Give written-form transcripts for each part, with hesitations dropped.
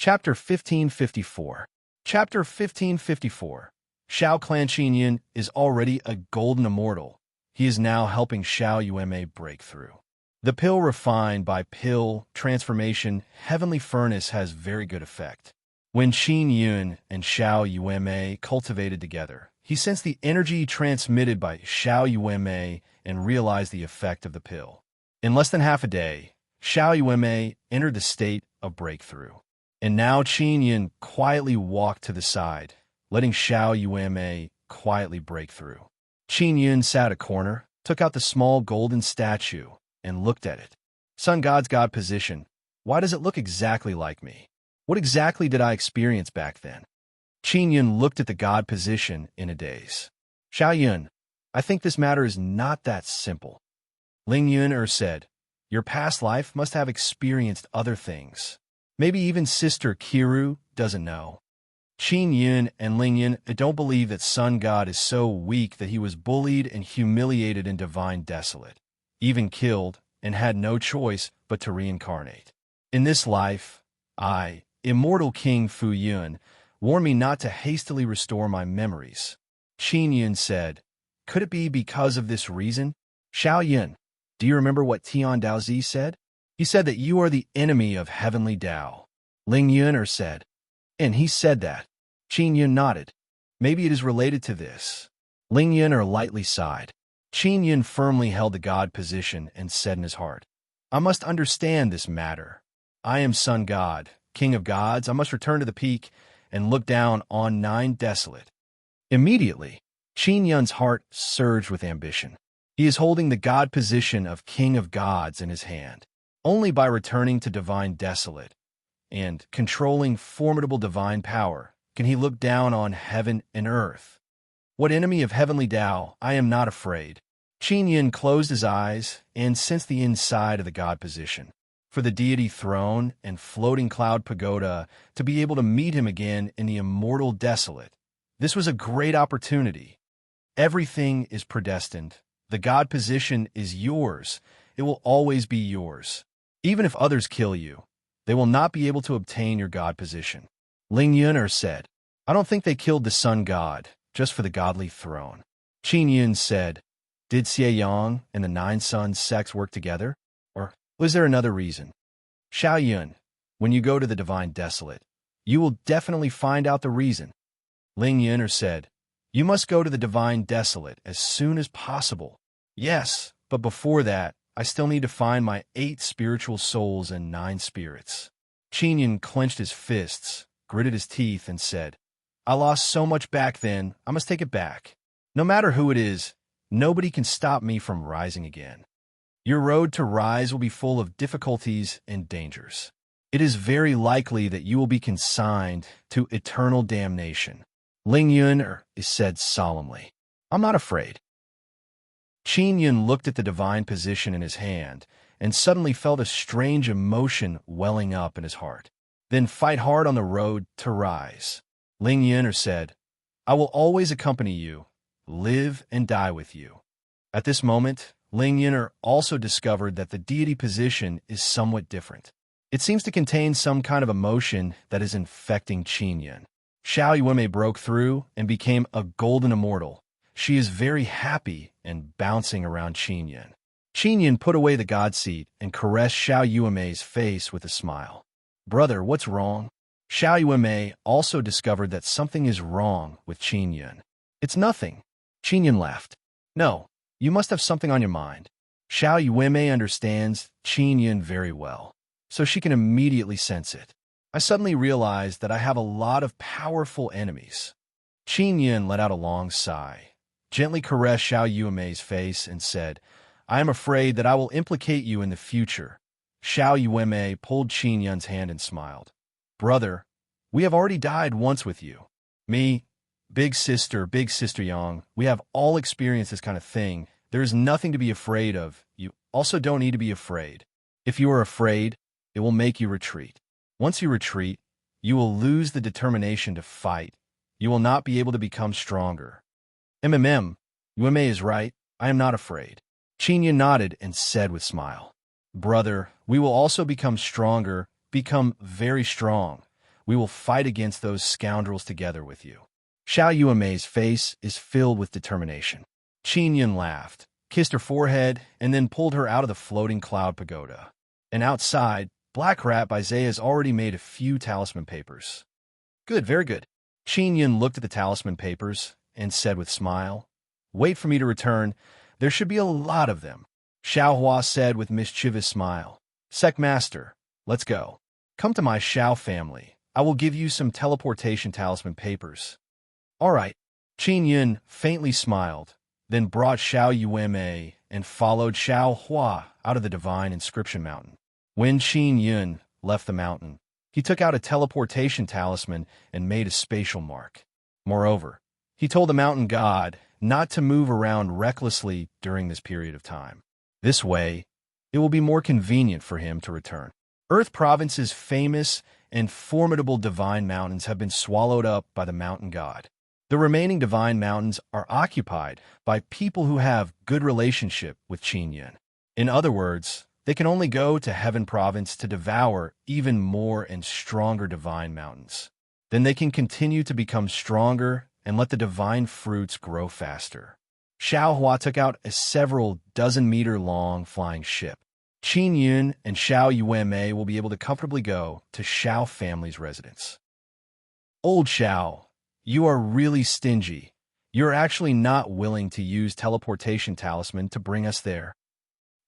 Chapter 1554. Chapter 1554. Xiao Clan Qinyan is already a golden immortal. He is now helping Xiao Yueme break through. The pill refined by pill transformation heavenly furnace has very good effect. When Qin Yun and Xiao Yueme cultivated together, he sensed the energy transmitted by Xiao Yueme and realized the effect of the pill. In less than half a day, Xiao Yueme entered the state of breakthrough. And now Qin Yun quietly walked to the side, letting Xiao Yueme quietly break through. Qin Yun sat a corner, took out the small golden statue, and looked at it. Sun God's God position. Why does it look exactly like me? What exactly did I experience back then? Qin Yun looked at the God position in a daze. Xiao Yun, I think this matter is not that simple. Ling Yun said, your past life must have experienced other things. Maybe even Sister Kiru doesn't know. Qin Yun and Ling Yun don't believe that Sun God is so weak that he was bullied and humiliated in Divine Desolate, even killed, and had no choice but to reincarnate. In this life, I, immortal King Fu Yun, warned me not to hastily restore my memories. Qin Yun said, could it be because of this reason? Xiao Yun, do you remember what Tian Daozi said? He said that you are the enemy of heavenly Dao. Ling Yun said, and he said that. Qin Yun nodded. Maybe it is related to this. Ling Yun lightly sighed. Qin Yun firmly held the God position and said in his heart, I must understand this matter. I am Sun God, King of Gods. I must return to the peak and look down on 9 desolate. Immediately, Qin Yun's heart surged with ambition. He is holding the God position of King of Gods in his hand. Only by returning to Divine Desolate and controlling formidable divine power can he look down on heaven and earth. What enemy of heavenly Tao, I am not afraid. Qin Yun closed his eyes and sensed the inside of the God position. For the deity throne and floating cloud pagoda to be able to meet him again in the immortal desolate. This was a great opportunity. Everything is predestined. The God position is yours. It will always be yours. Even if others kill you, they will not be able to obtain your God position. Ling Yun said, I don't think they killed the Sun God just for the godly throne. Qin Yun said, did Xie Yang and the 9 Suns sects work together? Or was there another reason? Xiao Yun, when you go to the Divine Desolate, you will definitely find out the reason. Ling Yun said, you must go to the Divine Desolate as soon as possible. Yes, but before that, I still need to find my 8 spiritual souls and 9 spirits. Qin Yun clenched his fists, gritted his teeth, and said, I lost so much back then, I must take it back. No matter who it is, nobody can stop me from rising again. Your road to rise will be full of difficulties and dangers. It is very likely that you will be consigned to eternal damnation. Ling Yun said solemnly, I'm not afraid. Qin Yun looked at the divine position in his hand and suddenly felt a strange emotion welling up in his heart. Then fight hard on the road to rise. Ling Yun said, I will always accompany you, live and die with you. At this moment, Ling Yun also discovered that the deity position is somewhat different. It seems to contain some kind of emotion that is infecting Qin Yun. Xiao Yueme broke through and became a golden immortal. She is very happy and bouncing around Qin Yun. Qin Yun put away the god seat and caressed Xiao Yueme's face with a smile. Brother, what's wrong? Xiao Yueme also discovered that something is wrong with Qin Yun. It's nothing. Qin Yun laughed. No, you must have something on your mind. Xiao Yueme understands Qin Yun very well, so she can immediately sense it. I suddenly realized that I have a lot of powerful enemies. Qin Yun let out a long sigh, gently caressed Xiao Yueme's face, and said, I am afraid that I will implicate you in the future. Xiao Yueme pulled Qin Yun's hand and smiled. Brother, we have already died once with you. Me, Big Sister Yang, we have all experienced this kind of thing. There is nothing to be afraid of. You also don't need to be afraid. If you are afraid, it will make you retreat. Once you retreat, you will lose the determination to fight. You will not be able to become stronger. Yueme is right. I am not afraid. Qin Yun nodded and said with smile, Brother, we will also become stronger, become very strong. We will fight against those scoundrels together with you. Xiao Yuemei's face is filled with determination. Qin Yun laughed, kissed her forehead, and then pulled her out of the floating cloud pagoda. And outside, Black Rat by Zay has already made a few talisman papers. Good, very good. Qin Yun looked at the talisman papers and said with a smile, "Wait for me to return. There should be a lot of them." Xiao Hua said with mischievous smile, "Sec Master, let's go. Come to my Xiao family. I will give you some teleportation talisman papers." All right. Qin Yun faintly smiled, then brought Xiao Yuemei and followed Xiao Hua out of the divine inscription mountain. When Qin Yun left the mountain, he took out a teleportation talisman and made a spatial mark. Moreover, he told the mountain god not to move around recklessly during this period of time. This way, it will be more convenient for him to return. Earth Province's famous and formidable divine mountains have been swallowed up by the mountain god. The remaining divine mountains are occupied by people who have good relationship with Qin Yun. In other words, they can only go to Heaven Province to devour even more and stronger divine mountains. Then they can continue to become stronger and let the divine fruits grow faster. Xiao Hua took out a several dozen-meter-long flying ship. Qin Yun and Xiao Yuemei will be able to comfortably go to Xiao family's residence. Old Xiao, you are really stingy. You're actually not willing to use teleportation talisman to bring us there.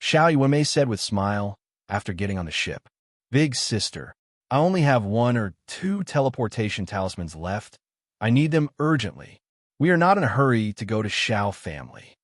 Xiao Yuemei said with a smile after getting on the ship. Big sister, I only have 1 or 2 teleportation talismans left. I need them urgently. We are not in a hurry to go to Xiao family.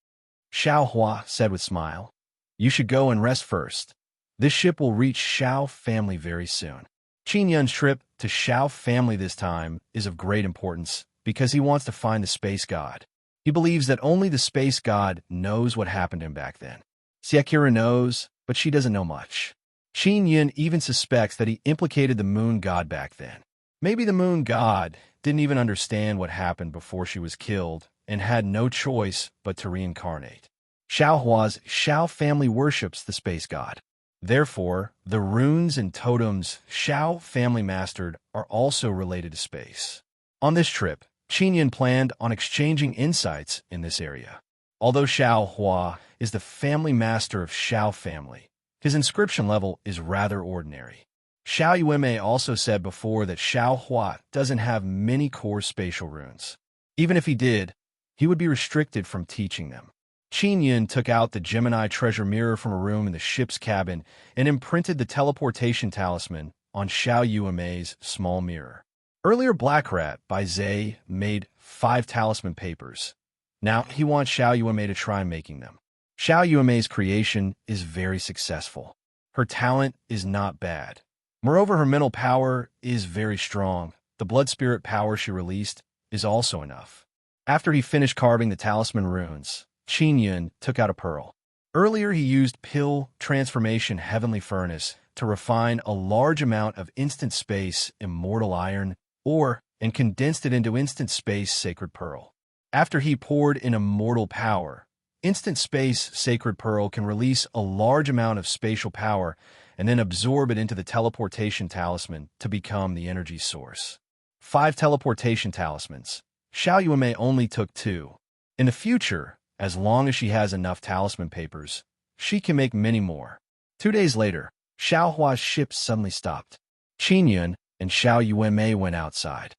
Xiao Hua said with a smile. You should go and rest first. This ship will reach Xiao family very soon. Qin Yun's trip to Xiao family this time is of great importance because he wants to find the space god. He believes that only the space god knows what happened to him back then. Siakira knows, but she doesn't know much. Qin Yun even suspects that he implicated the moon god back then. Maybe the moon god didn't even understand what happened before she was killed and had no choice but to reincarnate. Xiao Hua's Xiao family worships the space god. Therefore, the runes and totems Xiao family mastered are also related to space. On this trip, Qin Yun planned on exchanging insights in this area. Although Xiao Hua is the family master of Xiao family, his inscription level is rather ordinary. Xiao Yuemei also said before that Xiao Hua doesn't have many core spatial runes. Even if he did, he would be restricted from teaching them. Qin Yun took out the Gemini treasure mirror from a room in the ship's cabin and imprinted the teleportation talisman on Xiao Yuemei's small mirror. Earlier, Black Rat by Zay made 5 talisman papers. Now he wants Xiao Yuemei to try making them. Xiao Yuemei's creation is very successful. Her talent is not bad. Moreover, her mental power is very strong. The blood spirit power she released is also enough. After he finished carving the talisman runes, Qin Yun took out a pearl. Earlier, he used Pill Transformation Heavenly Furnace to refine a large amount of instant space immortal iron ore and condensed it into instant space sacred pearl. After he poured in immortal power, instant space sacred pearl can release a large amount of spatial power and then absorb it into the teleportation talisman to become the energy source. 5 teleportation talismans. Xiao Yuemei only took 2. In the future, as long as she has enough talisman papers, she can make many more. 2 days later, Xiao Hua's ship suddenly stopped. Qin Yun and Xiao Yuemei went outside.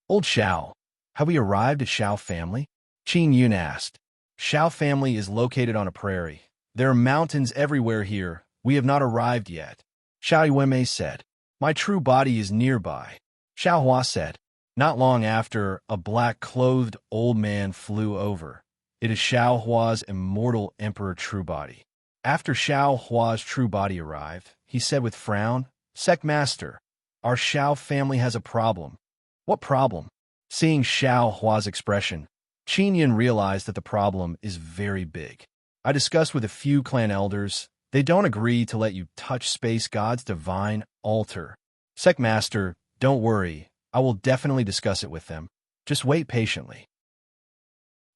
Old Xiao, have we arrived at Xiao family? Qin Yun asked. Xiao family is located on a prairie. There are mountains everywhere here. We have not arrived yet. Xiao Yuemei said. My true body is nearby. Xiao Hua said. Not long after, a black-clothed old man flew over. It is Xiao Hua's immortal emperor true body. After Xiao Hua's true body arrived, he said with frown, Sec Master, our Xiao family has a problem. What problem? Seeing Xiao Hua's expression, Qin Yun realized that the problem is very big. I discussed with a few clan elders. They don't agree to let you touch Space God's divine altar. Sec Master, don't worry. I will definitely discuss it with them. Just wait patiently.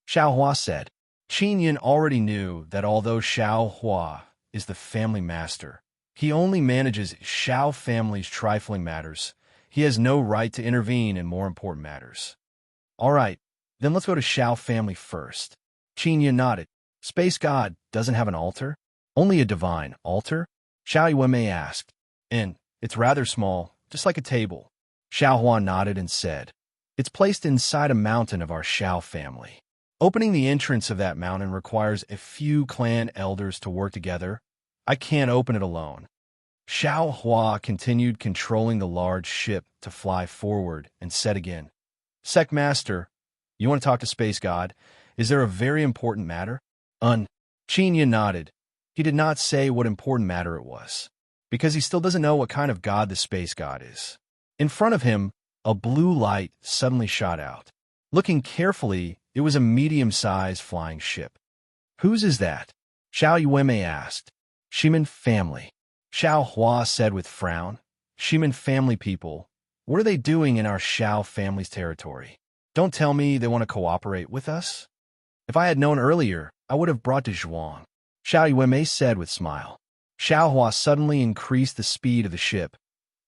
Xiao Hua said. Qin Yun already knew that although Xiao Hua is the family master, he only manages Xiao family's trifling matters. He has no right to intervene in more important matters. All right, then let's go to Shao family first. Qinya nodded. Space God doesn't have an altar? Only a divine altar? Xiao Yuanmei asked. And it's rather small, just like a table. Xiao Hua nodded and said, it's placed inside a mountain of our Shao family. Opening the entrance of that mountain requires a few clan elders to work together. I can't open it alone. Xiao Hua continued controlling the large ship to fly forward and said again, Sec Master, you want to talk to Space God? Is there a very important matter? Qinya nodded. He did not say what important matter it was, because he still doesn't know what kind of god the Space God is. In front of him, a blue light suddenly shot out. Looking carefully, it was a medium-sized flying ship. Whose is that? Xiao Yuanmei asked. Shiman family. Xiao Hua said with frown. Shiman family people. What are they doing in our Shao family's territory? Don't tell me they want to cooperate with us? If I had known earlier, I would have brought to Zhuang. Xiao Yuanmei said with smile. Xiao Hua suddenly increased the speed of the ship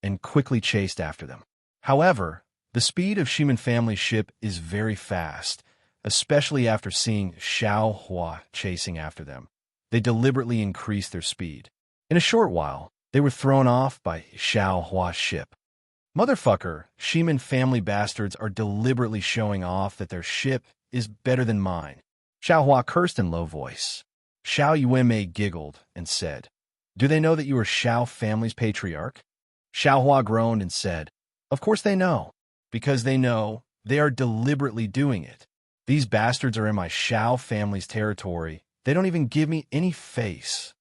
and quickly chased after them. However, the speed of Shiman family's ship is very fast, especially after seeing Xiao Hua chasing after them. They deliberately increased their speed. In a short while, they were thrown off by Xiao Hua's ship. Motherfucker, Shiman family bastards are deliberately showing off that their ship is better than mine. Xiao Hua cursed in low voice. Xiao Yuanmei giggled and said, do they know that you are Shao family's patriarch? Xiao Hua groaned and said, of course they know. Because they know, they are deliberately doing it. These bastards are in my Shao family's territory. They don't even give me any face.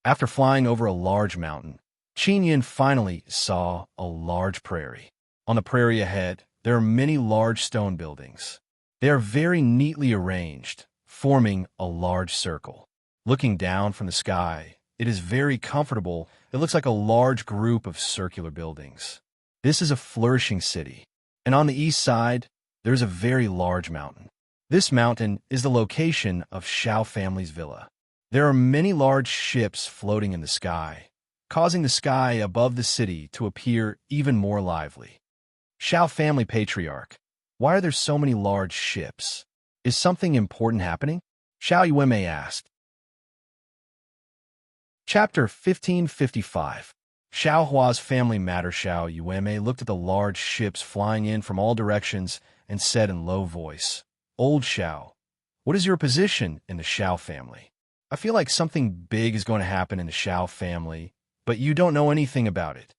After flying over a large mountain, Qinyan finally saw a large prairie. On the prairie ahead, there are many large stone buildings. They are very neatly arranged, forming a large circle. Looking down from the sky, it is very comfortable. It looks like a large group of circular buildings. This is a flourishing city. And on the east side, there's a very large mountain. This mountain is the location of Shao family's villa. There are many large ships floating in the sky, causing the sky above the city to appear even more lively. Shao family patriarch, why are there so many large ships? Is something important happening? Xiao Yuanmei asked. Chapter 1555. Xiao Hua's family matter. Xiao Yuanmei looked at the large ships flying in from all directions and said in low voice, Old Xiao, what is your position in the Xiao family? I feel like something big is going to happen in the Xiao family, but you don't know anything about it.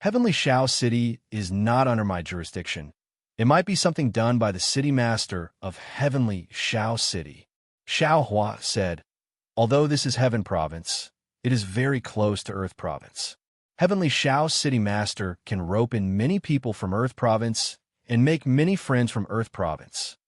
Heavenly Xiao City is not under my jurisdiction. It might be something done by the city master of Heavenly Xiao City. Xiao Hua said, although this is Heaven Province, it is very close to Earth Province. Heavenly Xiao City Master can rope in many people from Earth Province and make many friends from Earth Province.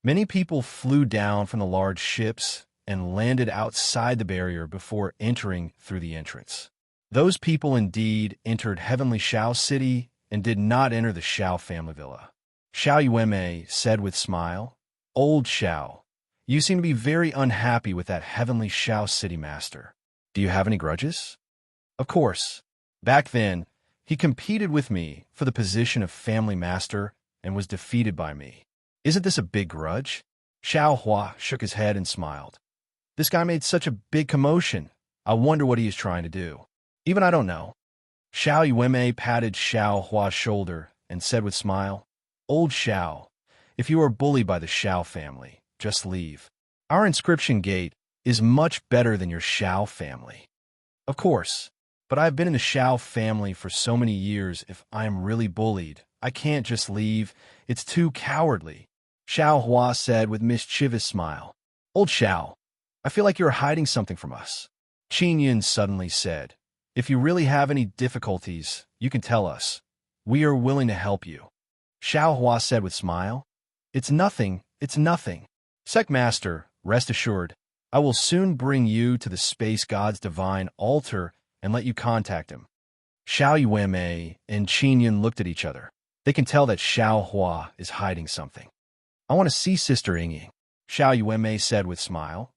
Many people flew down from the large ships and landed outside the barrier before entering through the entrance. Those people indeed entered Heavenly Xiao City and did not enter the Xiao family villa. Xiao Yuanmei said with smile, Old Xiao, you seem to be very unhappy with that Heavenly Xiao City Master. Do you have any grudges? Of course. Back then, he competed with me for the position of family master and was defeated by me. Isn't this a big grudge? Xiao Hua shook his head and smiled. This guy made such a big commotion. I wonder what he is trying to do. Even I don't know. Xiao Yuanmei patted Xiao Hua's shoulder and said with smile, Old Xiao, if you are bullied by the Xiao family, just leave. Our inscription gate is much better than your Xiao family. Of course, but I've been in the Xiao family for so many years. If I am really bullied, I can't just leave. It's too cowardly. Xiao Hua said with mischievous smile. Old Xiao, I feel like you're hiding something from us. Qinyan suddenly said, if you really have any difficulties, you can tell us. We are willing to help you. Xiao Hua said with smile. It's nothing. Sec Master, rest assured, I will soon bring you to the Space God's divine altar and let you contact him. Xiao Yuanmei and Qinyan looked at each other. They can tell that Xiao Hua is hiding something. I want to see Sister Yingying, Xiao Yuanmei said with smile.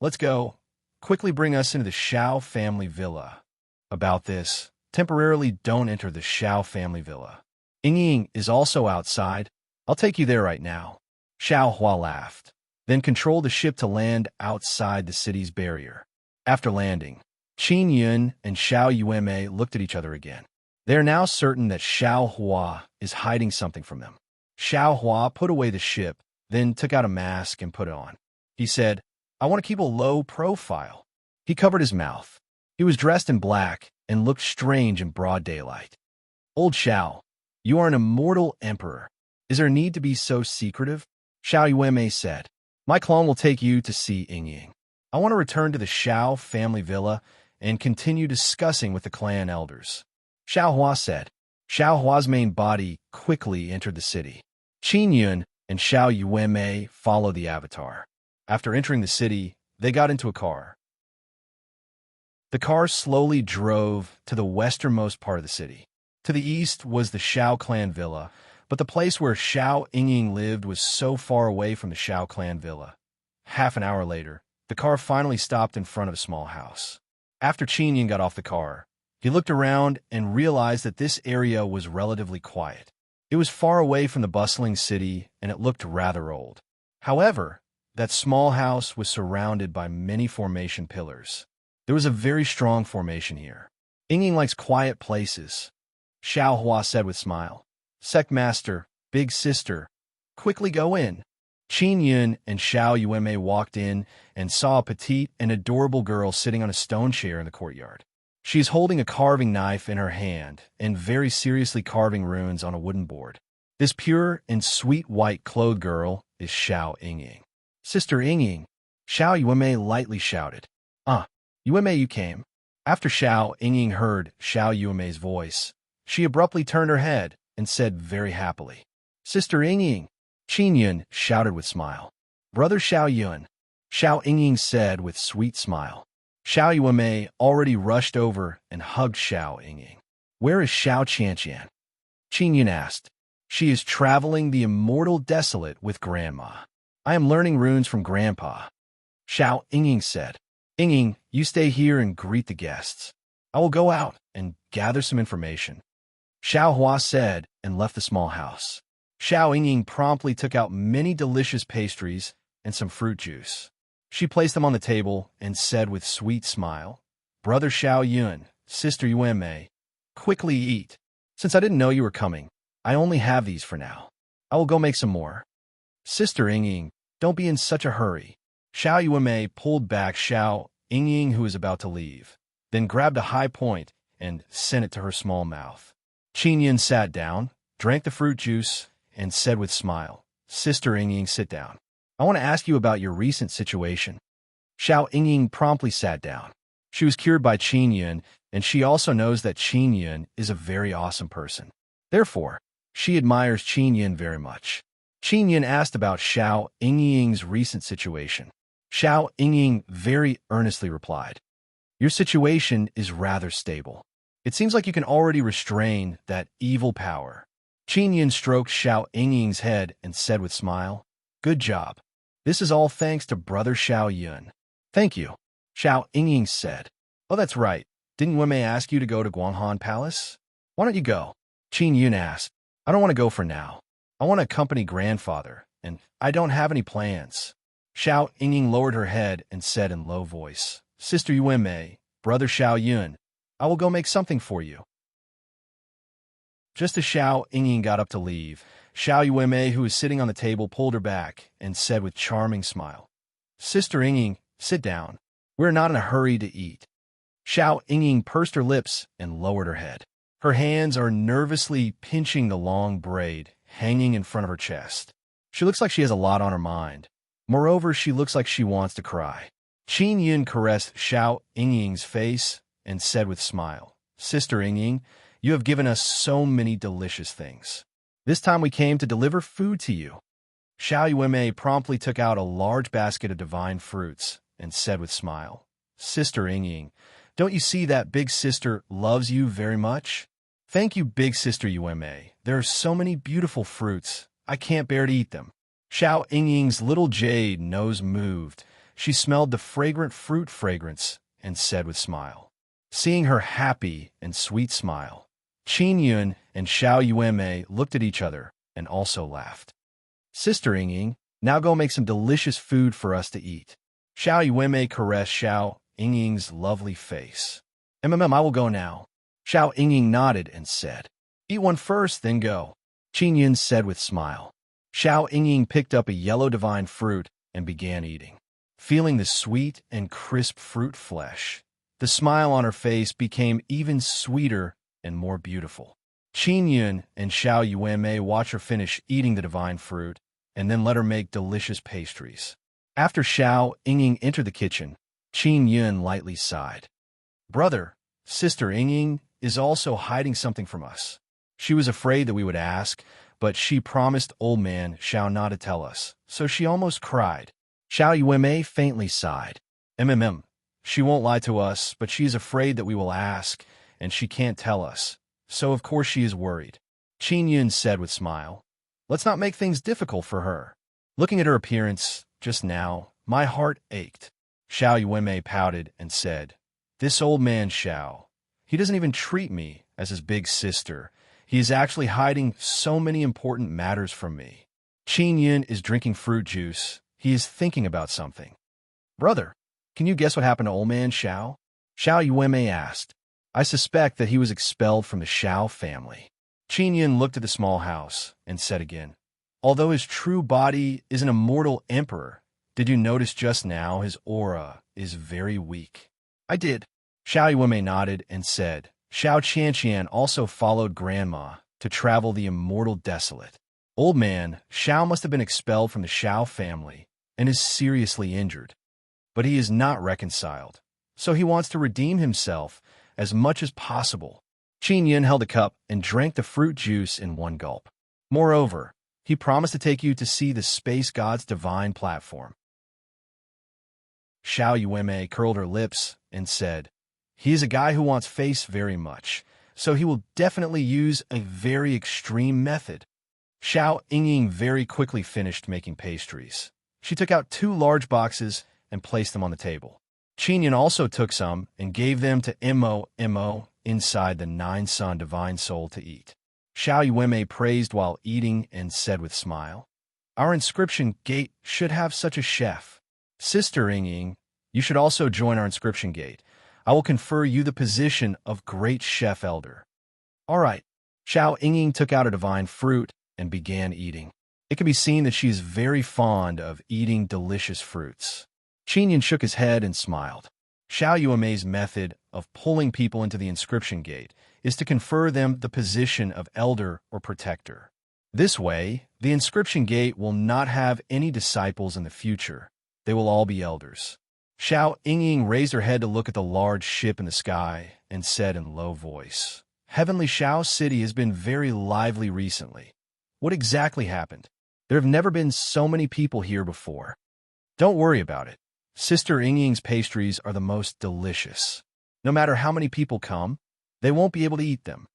Let's go. Quickly bring us into the Xiao family villa. About this, temporarily don't enter the Xiao family villa. Ying is also outside. I'll take you there right now. Xiao Hua laughed, then controlled the ship to land outside the city's barrier. After landing, Qin Yun and Xiao Yueme looked at each other again. They are now certain that Xiao Hua is hiding something from them. Xiao Hua put away the ship, then took out a mask and put it on. He said, I want to keep a low profile. He covered his mouth. He was dressed in black and looked strange in broad daylight. Old Xiao, you are an immortal emperor. Is there need to be so secretive? Xiao Yueme said, my clone will take you to see Ying. I want to return to the Xiao family villa and continue discussing with the clan elders. Xiao Hua said. Xiao Hua's main body quickly entered the city. Qin Yun and Xiao Yueme followed the avatar. After entering the city, they got into a car. The car slowly drove to the westernmost part of the city. To the east was the Xiao clan villa, but the place where Xiao Ying lived was so far away from the Xiao clan villa. Half an hour later, the car finally stopped in front of a small house. After Qin Ying got off the car, he looked around and realized that this area was relatively quiet. It was far away from the bustling city, and it looked rather old. However, that small house was surrounded by many formation pillars. There was a very strong formation here. Ying likes quiet places, Xiao Hua said with a smile. Sect Master, Big Sister, quickly go in. Qin Yun and Xiao Yueme walked in and saw a petite and adorable girl sitting on a stone chair in the courtyard. She is holding a carving knife in her hand and very seriously carving runes on a wooden board. This pure and sweet white-clothed girl is Xiao Ying. Sister Ying, Xiao Yueme lightly shouted. Yueme, you came. After Xiao Ying heard Xiao Yueme's voice, she abruptly turned her head and said very happily, Sister Ying. Qin Yun shouted with smile. Brother Xiao Yun, Xiao Ying said with sweet smile. Xiao Yueme already rushed over and hugged Xiao Ying. Where is Xiao Qianqian? Qin Yun asked. She is traveling the immortal desolate with Grandma. I am learning runes from Grandpa. Xiao Ying said. Ying, you stay here and greet the guests. I will go out and gather some information. Xiao Hua said and left the small house. Xiao Ying promptly took out many delicious pastries and some fruit juice. She placed them on the table and said with sweet smile, Brother Xiao Yun, Sister Yueme, quickly eat. Since I didn't know you were coming, I only have these for now. I will go make some more. Sister Ying, don't be in such a hurry. Xiao Yueme pulled back Xiao Ying, who was about to leave, then grabbed a high point and sent it to her small mouth. Qin Yun sat down, drank the fruit juice, and said with smile, Sister Ying, sit down. I want to ask you about your recent situation. Xiao Ying promptly sat down. She was cured by Qin Yun, and she also knows that Qin Yun is a very awesome person. Therefore, she admires Qin Yun very much. Qin Yun asked about Xiao Ying's recent situation. Xiao Ying very earnestly replied, Your situation is rather stable. It seems like you can already restrain that evil power. Qin Yun stroked Xiao Ying's head and said with smile, Good job. This is all thanks to Brother Xiao Yun. Thank you, Xiao Ying said. Oh, that's right. Didn't Yueme ask you to go to Guanghan Palace? Why don't you go? Qin Yun asked. I don't want to go for now. I want to accompany grandfather, and I don't have any plans. Xiao Ying lowered her head and said in low voice, Sister Yueme, Brother Xiao Yun, I will go make something for you. Just as Xiao Ying got up to leave, Xiao Yueme, who was sitting on the table, pulled her back and said with charming smile, Sister Ying, sit down. We're not in a hurry to eat. Xiao Ying pursed her lips and lowered her head. Her hands are nervously pinching the long braid hanging in front of her chest. She looks like she has a lot on her mind. Moreover, she looks like she wants to cry. Qin Yun caressed Xiao Ying's face and said with smile, Sister Ying, you have given us so many delicious things. This time we came to deliver food to you. Xiao Yueme promptly took out a large basket of divine fruits and said with smile, Sister Ying, don't you see that Big Sister loves you very much? Thank you, Big Sister Yueme. There are so many beautiful fruits. I can't bear to eat them. Xiao Ying's little jade nose moved. She smelled the fragrant fruit fragrance and said with smile. Seeing her happy and sweet smile, Qin Yun and Xiao Yuanmei looked at each other and also laughed. Sister Ying, now go make some delicious food for us to eat. Xiao Yuanmei caressed Xiao Ying's lovely face. I will go now. Xiao Ying nodded and said, Eat one first, then go. Qin Yun said with smile. Xiao Ying picked up a yellow divine fruit and began eating. Feeling the sweet and crisp fruit flesh, the smile on her face became even sweeter and more beautiful. Qin Yun and Xiao Yuanmei watched her finish eating the divine fruit and then let her make delicious pastries. After Xiao Ying entered the kitchen, Qin Yun lightly sighed. Brother, Sister Ying is also hiding something from us. She was afraid that we would ask, but she promised old man Xiao not to tell us, so she almost cried. Xiao Yuanmei faintly sighed. She won't lie to us, but she is afraid that we will ask, and she can't tell us, so of course she is worried. Qin Yun said with a smile. Let's not make things difficult for her. Looking at her appearance, just now, my heart ached. Xiao Yuanmei pouted and said, This old man Xiao, he doesn't even treat me as his big sister. He is actually hiding so many important matters from me. Qin Yun is drinking fruit juice. He is thinking about something. Brother, can you guess what happened to old man Xiao? Xiao Yuanmei asked. I suspect that he was expelled from the Xiao family. Qin Yun looked at the small house and said again, Although his true body is an immortal emperor, did you notice just now his aura is very weak? I did. Xiao Yuanmei nodded and said, Xiao Qianqian also followed Grandma to travel the immortal desolate. Old man Xiao must have been expelled from the Xiao family and is seriously injured. But he is not reconciled, so he wants to redeem himself as much as possible. Qin Yun held a cup and drank the fruit juice in one gulp. Moreover, he promised to take you to see the space god's divine platform. Xiao Yuanmei curled her lips and said, He is a guy who wants face very much, so he will definitely use a very extreme method. Xiao Ying very quickly finished making pastries. She took out 2 large boxes and placed them on the table. Qin Yun also took some and gave them to Mo inside the 9-sun divine soul to eat. Xiao Yuanmei praised while eating and said with smile, Our inscription gate should have such a chef. Sister Ying, you should also join our inscription gate. I will confer you the position of great chef elder. All right. Xiao Ying took out a divine fruit and began eating. It can be seen that she is very fond of eating delicious fruits. Qin Yun shook his head and smiled. Xiao Yuanmei's method of pulling people into the inscription gate is to confer them the position of elder or protector. This way, the inscription gate will not have any disciples in the future. They will all be elders. Xiao Ying raised her head to look at the large ship in the sky and said in a low voice, Heavenly Xiao City has been very lively recently. What exactly happened? There have never been so many people here before. Don't worry about it. Sister Ying's pastries are the most delicious. No matter how many people come, they won't be able to eat them.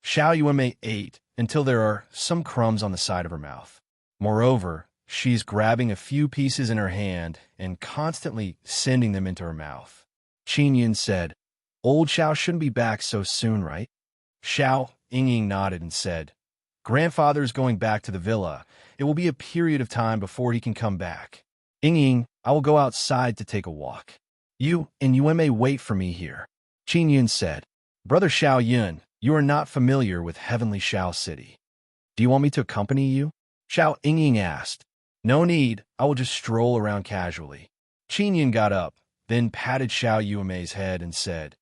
Xiao Yuanmei ate until there are some crumbs on the side of her mouth. Moreover, she's grabbing a few pieces in her hand and constantly sending them into her mouth. Qin Yun said, Old Xiao shouldn't be back so soon, right? Xiao Ying nodded and said, Grandfather's going back to the villa. It will be a period of time before he can come back. Ying, I will go outside to take a walk. You and Yuanmei wait for me here. Qin Yun said, Brother Xiao Yun, you are not familiar with Heavenly Xiao City. Do you want me to accompany you? Xiao Ying asked. No need, I will just stroll around casually. Qin Yun got up, then patted Xiao Yuanmei's head and said,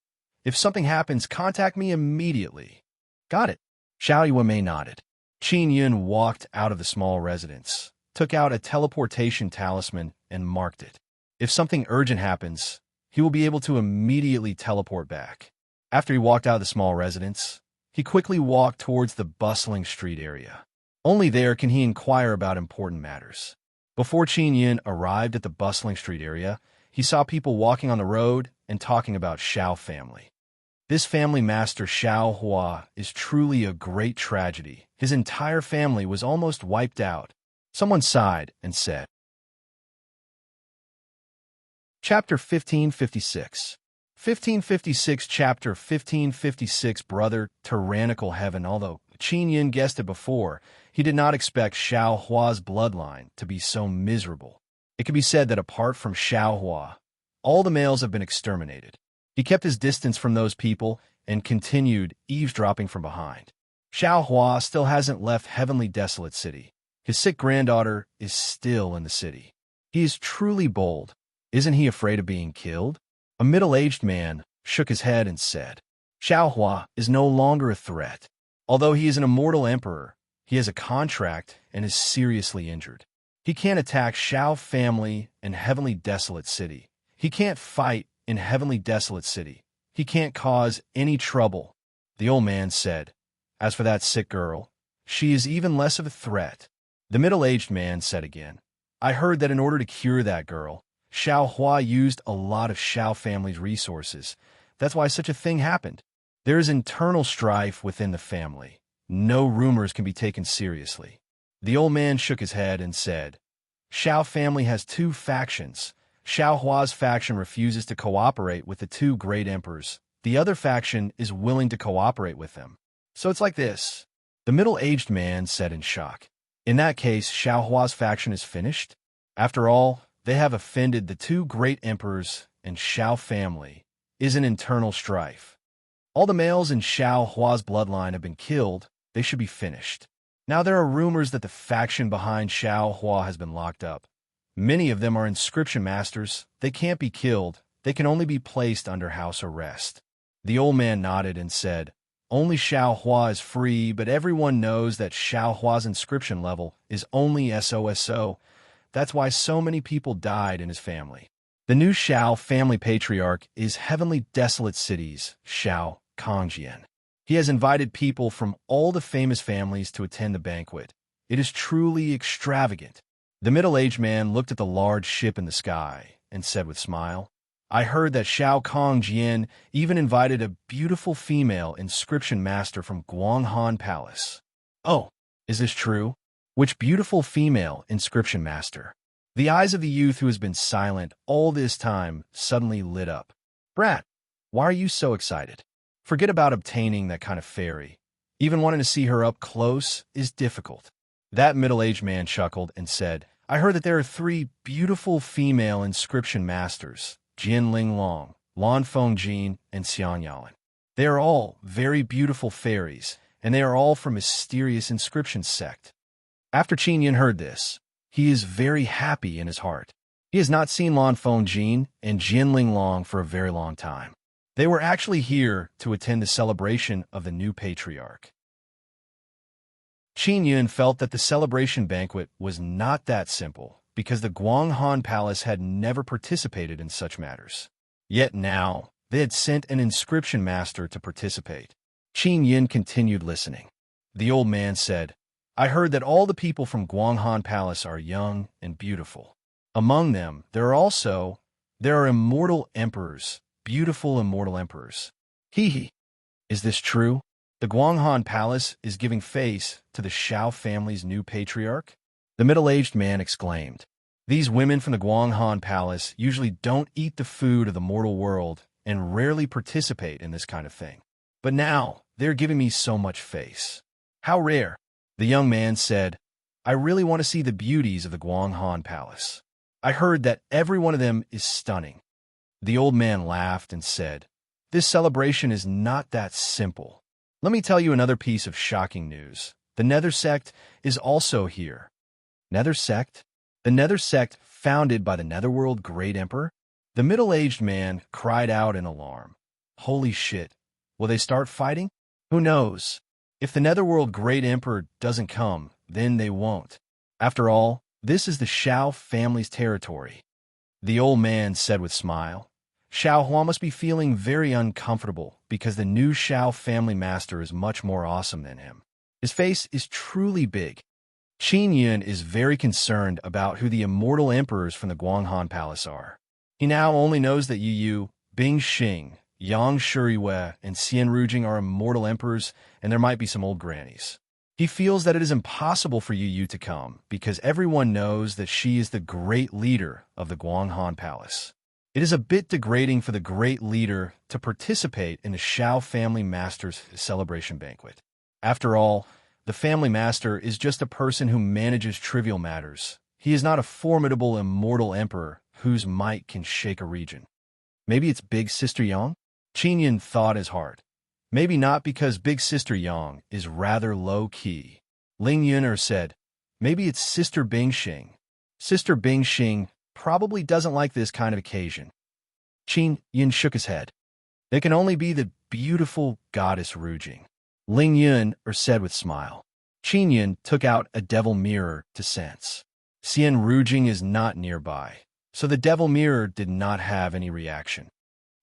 If something happens, contact me immediately. Got it. Xiao Yuanmei nodded. Qin Yun walked out of the small residence, took out a teleportation talisman, and marked it. If something urgent happens, he will be able to immediately teleport back. After he walked out of the small residence, he quickly walked towards the bustling street area. Only there can he inquire about important matters. Before Qin Yun arrived at the bustling street area, he saw people walking on the road and talking about Xiao family. This family master Xiao Hua is truly a great tragedy. His entire family was almost wiped out. Someone sighed and said, Chapter 1556. 1556 Chapter 1556 Brother, tyrannical heaven. Although Qin Yin guessed it before, he did not expect Xiao Hua's bloodline to be so miserable. It can be said that apart from Xiao Hua, all the males have been exterminated. He kept his distance from those people and continued eavesdropping from behind. Xiao Hua still hasn't left Heavenly Desolate City. His sick granddaughter is still in the city. He is truly bold. Isn't he afraid of being killed? A middle-aged man shook his head and said, Xiao Hua is no longer a threat. Although he is an immortal emperor, he has a contract and is seriously injured. He can't attack Xiao family in Heavenly Desolate City. He can't fight in Heavenly Desolate City. He can't cause any trouble. The old man said, As for that sick girl, she is even less of a threat. The middle-aged man said again, I heard that in order to cure that girl, Xiao Hua used a lot of Xiao family's resources. That's why such a thing happened. There is internal strife within the family. No rumors can be taken seriously. The old man shook his head and said, Xiao family has two factions. Xiao Hua's faction refuses to cooperate with the two great emperors. The other faction is willing to cooperate with them. So it's like this. The middle-aged man said in shock. In that case, Xiao Hua's faction is finished? After all, they have offended the two great emperors, and Xiao family is an internal strife. All the males in Xiao Hua's bloodline have been killed. They should be finished. Now there are rumors that the faction behind Xiao Hua has been locked up. Many of them are inscription masters. They can't be killed. They can only be placed under house arrest. The old man nodded and said, Only Xiao Hua is free, but everyone knows that Xiao Hua's inscription level is only SOSO. That's why so many people died in his family. The new Xiao family patriarch is Heavenly Desolate City's Xiao Kongjian. He has invited people from all the famous families to attend the banquet. It is truly extravagant. The middle-aged man looked at the large ship in the sky and said with a smile, I heard that Xiao Kongjian even invited a beautiful female inscription master from Guanghan Palace. Oh, is this true? Which beautiful female inscription master? The eyes of the youth who has been silent all this time suddenly lit up. Brat, why are you so excited? Forget about obtaining that kind of fairy. Even wanting to see her up close is difficult. That middle-aged man chuckled and said, I heard that there are 3 beautiful female inscription masters, Jin Ling Long, Lan Feng Jin, and Xiang Yalan. They are all very beautiful fairies, and they are all from mysterious inscription sect. After Qin Yin heard this, he is very happy in his heart. He has not seen Lan Feng Jin and Jin Ling Long for a very long time. They were actually here to attend the celebration of the new patriarch. Qin Yin felt that the celebration banquet was not that simple because the Guanghan Palace had never participated in such matters. Yet now, they had sent an inscription master to participate. Qin Yin continued listening. The old man said, I heard that all the people from Guanghan Palace are young and beautiful. Among them, there are immortal emperors, beautiful immortal emperors. Hee. Is this true? The Guanghan Palace is giving face to the Xiao family's new patriarch? The middle-aged man exclaimed. These women from the Guanghan Palace usually don't eat the food of the mortal world and rarely participate in this kind of thing. But now, they're giving me so much face. How rare. The young man said, I really want to see the beauties of the Guanghan Palace. I heard that every one of them is stunning. The old man laughed and said, This celebration is not that simple. Let me tell you another piece of shocking news. The Nether Sect is also here. Nether Sect? The Nether Sect founded by the Netherworld Great Emperor? The middle-aged man cried out in alarm. Holy shit. Will they start fighting? Who knows? If the Netherworld Great Emperor doesn't come, then they won't. After all, this is the Xiao family's territory. The old man said with a smile. Xiao Hua must be feeling very uncomfortable because the new Xiao family master is much more awesome than him. His face is truly big. Qin Yin is very concerned about who the immortal emperors from the Guanghan Palace are. He now only knows that Yu Yu, Bing Xing, Yang Shuriwei, and Xian Rujing are immortal emperors, and there might be some old grannies. He feels that it is impossible for Yu Yu to come because everyone knows that she is the great leader of the Guanghan Palace. It is a bit degrading for the great leader to participate in the Shao family master's celebration banquet. After all, the family master is just a person who manages trivial matters. He is not a formidable immortal emperor whose might can shake a region. Maybe it's Big Sister Yang? Qin thought his heart. Maybe not, because Big Sister Yang is rather low-key. Ling Yuner said, maybe it's Sister Bingxing. Sister Bingxing probably doesn't like this kind of occasion. Qin Yin shook his head. They can only be the beautiful goddess Rujing. Ling Yun said with smile. Qin Yin took out a devil mirror to sense. Xian Rujing is not nearby, so the devil mirror did not have any reaction.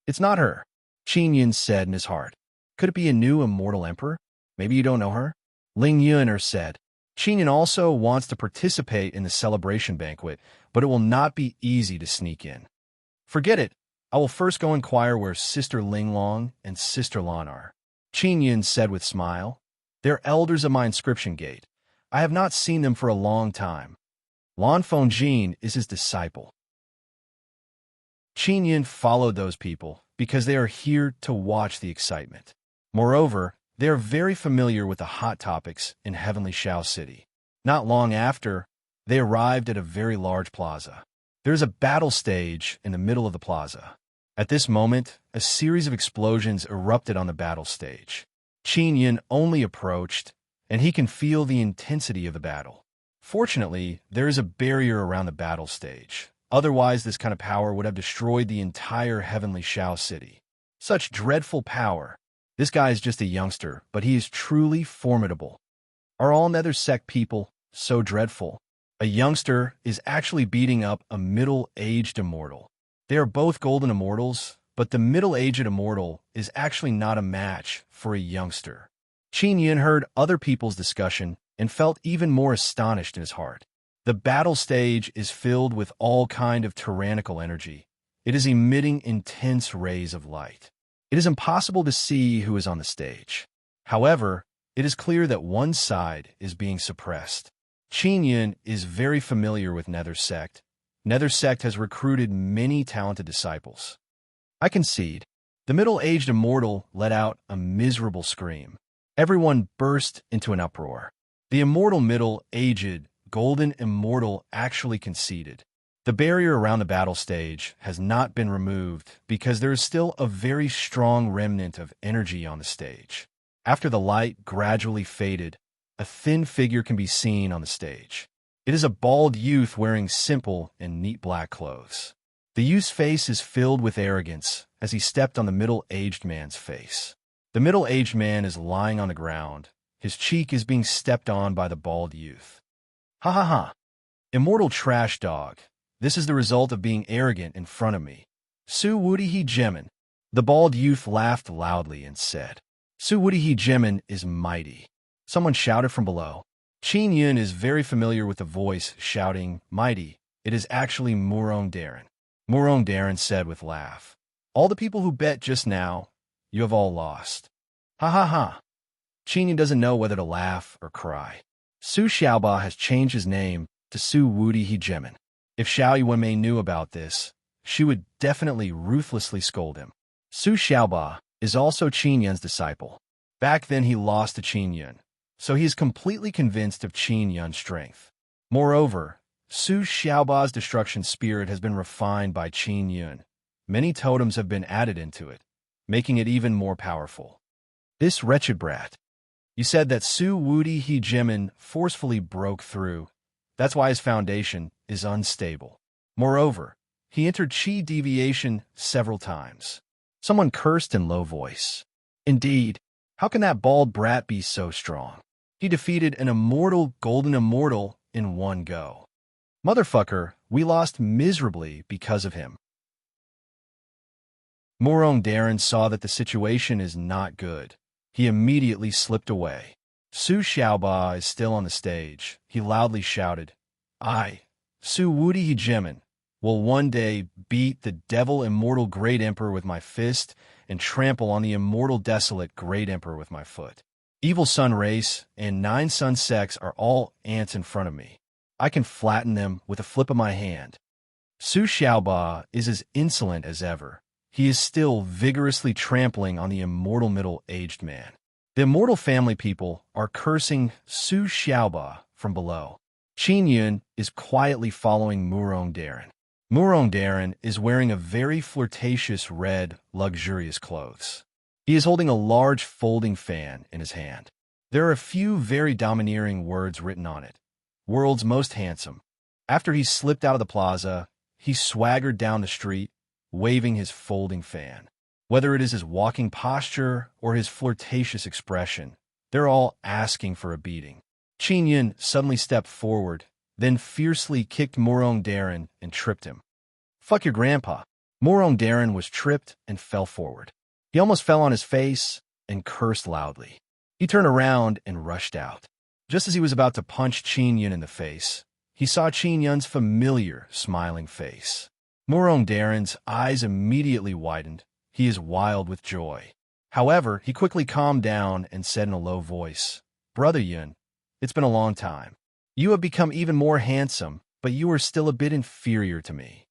It's not her, Qin Yin said in his heart. Could it be a new immortal emperor? Maybe you don't know her? Ling Yun said. Qin Yin also wants to participate in the celebration banquet, but it will not be easy to sneak in. Forget it. I will first go inquire where Sister Linglong and Sister Lan are. Qin Yin said with smile. They're elders of my inscription gate. I have not seen them for a long time. Lan Fengjin is his disciple. Qin Yin followed those people because they are here to watch the excitement. Moreover, they are very familiar with the hot topics in Heavenly Shao City. Not long after, they arrived at a very large plaza. There is a battle stage in the middle of the plaza. At this moment, a series of explosions erupted on the battle stage. Qin Yin only approached, and he can feel the intensity of the battle. Fortunately, there is a barrier around the battle stage. Otherwise, this kind of power would have destroyed the entire Heavenly Shao City. Such dreadful power. This guy is just a youngster, but he is truly formidable. Are all Nether Sect people so dreadful? A youngster is actually beating up a middle-aged immortal. They are both golden immortals, but the middle-aged immortal is actually not a match for a youngster. Qin Yin heard other people's discussion and felt even more astonished in his heart. The battle stage is filled with all kind of tyrannical energy. It is emitting intense rays of light. It is impossible to see who is on the stage. However, it is clear that one side is being suppressed. Qin Yin is very familiar with Nether Sect. Nether Sect has recruited many talented disciples. I concede. The middle-aged immortal let out a miserable scream. Everyone burst into an uproar. The immortal middle-aged golden immortal actually conceded. The barrier around the battle stage has not been removed because there is still a very strong remnant of energy on the stage. After the light gradually faded, a thin figure can be seen on the stage. It is a bald youth wearing simple and neat black clothes. The youth's face is filled with arrogance as he stepped on the middle-aged man's face. The middle-aged man is lying on the ground. His cheek is being stepped on by the bald youth. Ha ha ha. Immortal trash dog. This is the result of being arrogant in front of me. Su Wudi He Jemin. The bald youth laughed loudly and said, Su Wudi He Jemin is mighty. Someone shouted from below. Qin Yin is very familiar with the voice shouting, mighty. It is actually Murong Darren. Murong Darren said with laugh. All the people who bet just now, you have all lost. Ha ha ha. Qin Yin doesn't know whether to laugh or cry. Su Xiaoba has changed his name to Su Wudi He Jemin. If Xiao Yuanmei knew about this, she would definitely ruthlessly scold him. Su Xiaoba is also Qin Yun's disciple. Back then he lost to Qin Yun, so he is completely convinced of Qin Yun's strength. Moreover, Su Xiaoba's destruction spirit has been refined by Qin Yun. Many totems have been added into it, making it even more powerful. This wretched brat. You said that Su Wudi He Jemin forcefully broke through. That's why his foundation is unstable. Moreover, he entered Qi deviation several times. Someone cursed in low voice. Indeed, how can that bald brat be so strong? He defeated an immortal golden immortal in one go. Motherfucker, we lost miserably because of him. Murong Darren saw that the situation is not good. He immediately slipped away. Su Xiaoba is still on the stage. He loudly shouted, I, Su Wudi He Jemin, will one day beat the devil immortal great emperor with my fist and trample on the immortal desolate great emperor with my foot. Evil sun race and 9 sun sects are all ants in front of me. I can flatten them with a flip of my hand. Su Xiaoba is as insolent as ever. He is still vigorously trampling on the immortal middle-aged man. The immortal family people are cursing Su Xiaoba from below. Qin Yun is quietly following Murong Darren. Murong Darren is wearing a very flirtatious red, luxurious clothes. He is holding a large folding fan in his hand. There are a few very domineering words written on it. World's most handsome. After he slipped out of the plaza, he swaggered down the street, waving his folding fan. Whether it is his walking posture or his flirtatious expression, they're all asking for a beating. Qin Yun suddenly stepped forward, then fiercely kicked Murong Darren and tripped him. Fuck your grandpa. Murong Darren was tripped and fell forward. He almost fell on his face and cursed loudly. He turned around and rushed out. Just as he was about to punch Qin Yun in the face, he saw Qin Yun's familiar, smiling face. Murong Darren's eyes immediately widened. He is wild with joy. However, he quickly calmed down and said in a low voice, "Brother Yun, it's been a long time. You have become even more handsome, but you are still a bit inferior to me.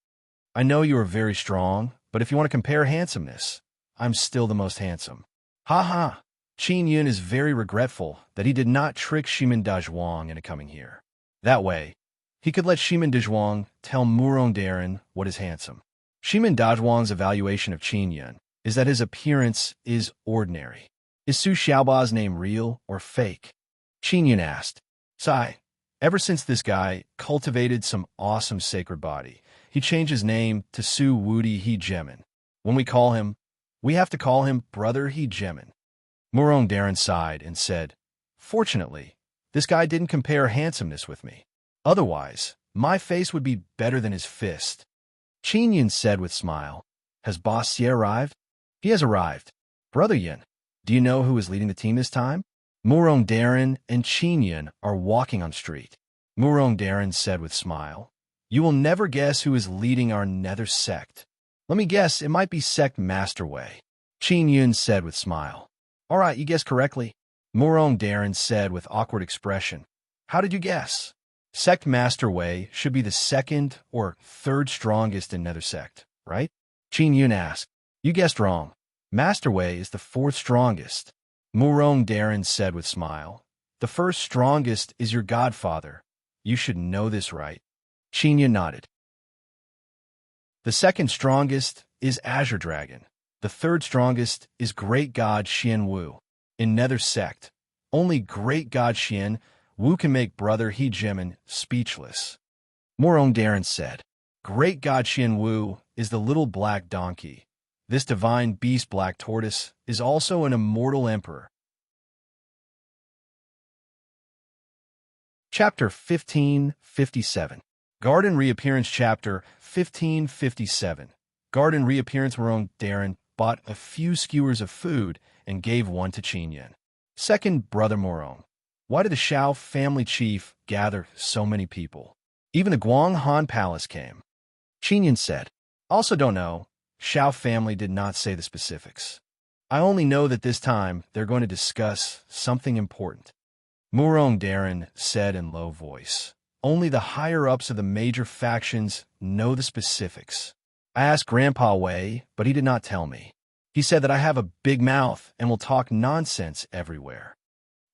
I know you are very strong, but if you want to compare handsomeness, I'm still the most handsome." Ha ha! Qin Yun is very regretful that he did not trick Shimin Dazhuang into coming here. That way, he could let Shimin Dazhuang tell Murong Darren what is handsome. Shimin Dazhuang's evaluation of Qin Yun is that his appearance is ordinary. Is Su Xiaoba's name real or fake? Qin Yun asked. Sai, ever since this guy cultivated some awesome sacred body, he changed his name to Su Wudi He Jemin. When we call him, we have to call him Brother He Jemin. Murong Darren sighed and said, "Fortunately, this guy didn't compare handsomeness with me. Otherwise, my face would be better than his fist." Qin Yun said with smile, "Has Boss Xie arrived?" "He has arrived." "Brother Yun, do you know who is leading the team this time?" Murong Darren and Qin Yun are walking on street. Murong Darren said with smile, "You will never guess who is leading our nether sect. Let me guess, it might be Sect Master Wei." Qin Yun said with smile. "All right, you guessed correctly." Murong Darren said with awkward expression, "How did you guess?" Sect Master Wei should be the second or third strongest in Nether Sect, right? Qin Yun asked. "You guessed wrong. Master Wei is the fourth strongest." Murong Darren said with smile, "The first strongest is your godfather. You should know this, right?" Qin Yun nodded. "The second strongest is Azure Dragon. The third strongest is Great God Xian Wu. In Nether Sect, only Great God Xian Wu can make Brother He Jimin speechless." Murong Darren said, "Great God Xian Wu is the little black donkey. This divine beast Black Tortoise is also an immortal emperor." Chapter 1557. Garden Reappearance. Chapter 1557. Garden Reappearance. Murong Darren bought a few skewers of food and gave one to Qin Yun. Second, Brother Murong, why did the Shao family chief gather so many people? Even the Guang Han Palace came. Qin Yun said, "Also don't know. Shao family did not say the specifics. I only know that this time they're going to discuss something important." Murong Darren said in low voice, "Only the higher-ups of the major factions know the specifics. I asked Grandpa Wei, but he did not tell me. He said that I have a big mouth and will talk nonsense everywhere."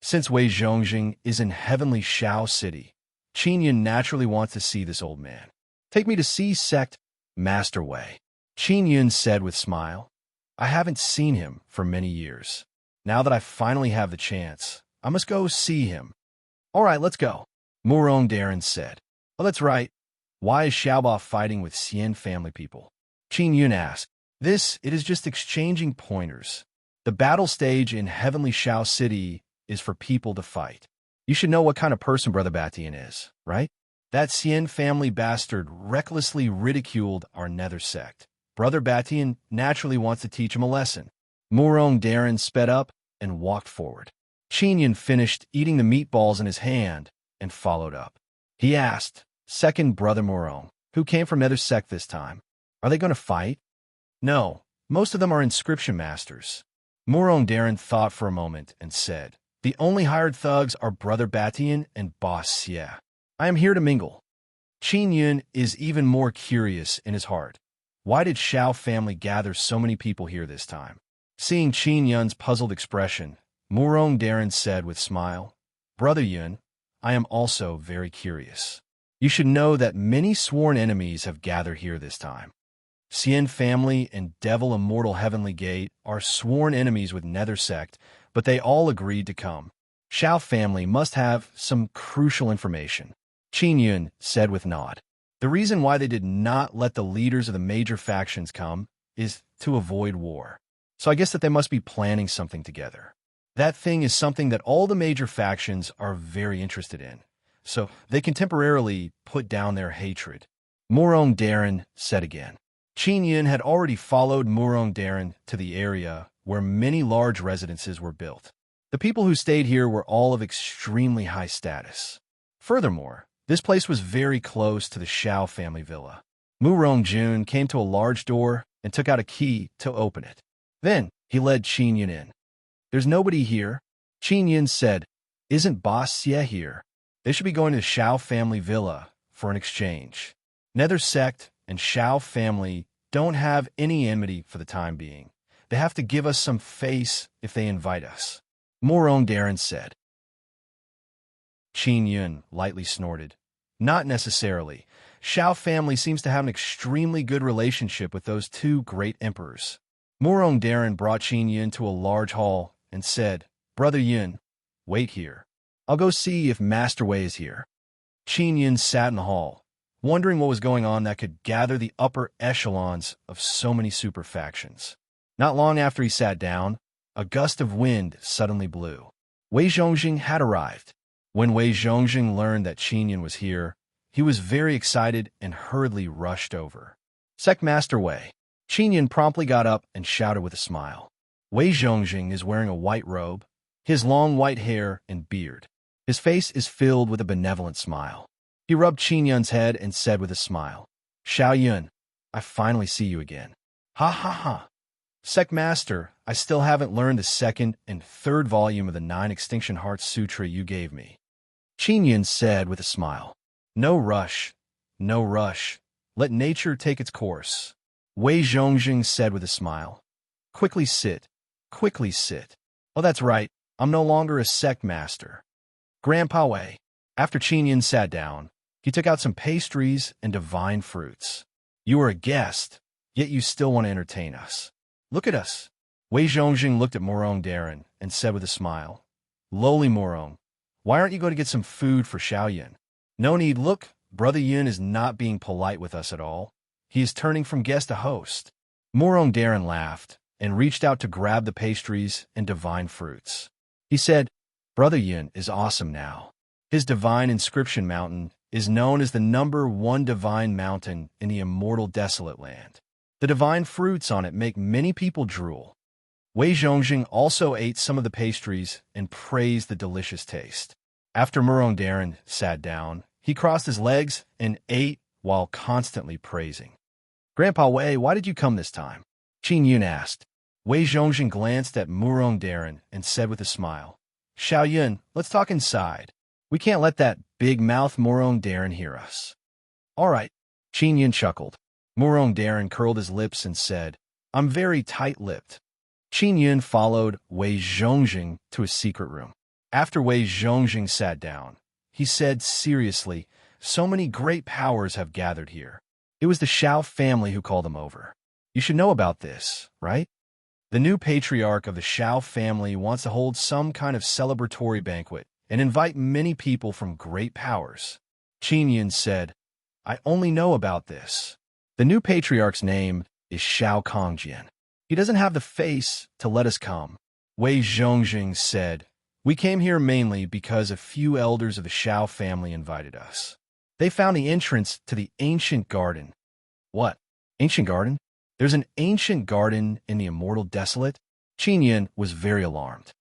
Since Wei Zhongjing is in heavenly Shao City, Qin Yun naturally wants to see this old man. "Take me to see Sect Master Wei," Qin Yun said with smile. "I haven't seen him for many years. Now that I finally have the chance, I must go see him." "All right, let's go," Murong Darren said. "Oh, that's right. Why is Xiaoba fighting with Xian family people?" Qin Yun asked. It is just exchanging pointers. The battle stage in heavenly Shao City is for people to fight. You should know what kind of person Brother Batian is, right? That Xian family bastard recklessly ridiculed our nether sect. Brother Batian naturally wants to teach him a lesson. Murong Darren sped up and walked forward. Qin Yun finished eating the meatballs in his hand and followed up. He asked, "Second Brother Murong, who came from nether sect this time, are they going to fight?" "No, most of them are inscription masters." Murong Darren thought for a moment and said, "The only hired thugs are Brother Batian and Boss Xie. I am here to mingle." Qin Yun is even more curious in his heart. Why did Shao family gather so many people here this time? Seeing Qin Yun's puzzled expression, Murong Darren said with smile, Brother Yun, I am also very curious. You should know that many sworn enemies have gathered here this time. Xian family and Devil Immortal Heavenly Gate are sworn enemies with Nether Sect, but they all agreed to come. Shao family must have some crucial information. Qin Yun said with nod. The reason why they did not let the leaders of the major factions come is to avoid war. So I guess that they must be planning something together. That thing is something that all the major factions are very interested in, so they can temporarily put down their hatred. Murong Darren said again. Qin Yun had already followed Murong Darren to the area where many large residences were built. The people who stayed here were all of extremely high status. Furthermore, this place was very close to the Shao family villa. Murong Jun came to a large door and took out a key to open it. Then he led Qin Yun in. There's nobody here. Qin Yun said, Isn't Boss Xie here? They should be going to the Shao family villa for an exchange. Nether Sect and Shao family don't have any enmity for the time being. They have to give us some face if they invite us. Murong Darren said. Qin Yun lightly snorted. Not necessarily. Shao family seems to have an extremely good relationship with those two great emperors. Murong Darren brought Qin Yun to a large hall and said, Brother Yun, wait here. I'll go see if Master Wei is here. Qin Yun sat in the hall, wondering what was going on that could gather the upper echelons of so many super factions. Not long after he sat down, a gust of wind suddenly blew. Wei Zhongjing had arrived. When Wei Zhongjing learned that Qin Yun was here, he was very excited and hurriedly rushed over. Sect Master Wei. Qin Yun promptly got up and shouted with a smile. Wei Zhongjing is wearing a white robe, his long white hair and beard. His face is filled with a benevolent smile. He rubbed Qin Yun's head and said with a smile, Shao Yun, I finally see you again. Ha ha ha. Sect Master, I still haven't learned the second and third volume of the 9 Extinction Hearts Sutra you gave me. Qin Yun said with a smile. No rush, no rush. Let nature take its course. Wei Zhongjing said with a smile. Quickly sit, quickly sit. Oh, that's right, I'm no longer a sect master. Grandpa Wei. After Qin Yun sat down, he took out some pastries and divine fruits. You are a guest, yet you still want to entertain us. Look at us. Wei Zhongjing looked at Murong Darren and said with a smile, Lowly Murong, why aren't you going to get some food for Shao Yun? No need, look, Brother Yun is not being polite with us at all. He is turning from guest to host. Murong Darren laughed and reached out to grab the pastries and divine fruits. He said, Brother Yun is awesome now. His divine inscription mountain is known as the #1 divine mountain in the immortal desolate land. The divine fruits on it make many people drool. Wei Zhongjing also ate some of the pastries and praised the delicious taste. After Murong Darren sat down, he crossed his legs and ate while constantly praising. Grandpa Wei, why did you come this time? Qin Yun asked. Wei Zhongjing glanced at Murong Darren and said with a smile, Shao Yun, let's talk inside. We can't let that big-mouth Murong Darren hear us. All right, Qin Yun chuckled. Murong Darren curled his lips and said, I'm very tight-lipped. Qin Yun followed Wei Zhongjing to a secret room. After Wei Zhongjing sat down, he said seriously, so many great powers have gathered here. It was the Shao family who called them over. You should know about this, right? The new patriarch of the Shao family wants to hold some kind of celebratory banquet and invite many people from great powers. Qin Yun said, I only know about this. The new patriarch's name is Shao Kongjian. He doesn't have the face to let us come. Wei Zhongjing said, We came here mainly because a few elders of the Shao family invited us. They found the entrance to the ancient garden. What? Ancient garden? There's an ancient garden in the immortal desolate? Qin Yun was very alarmed.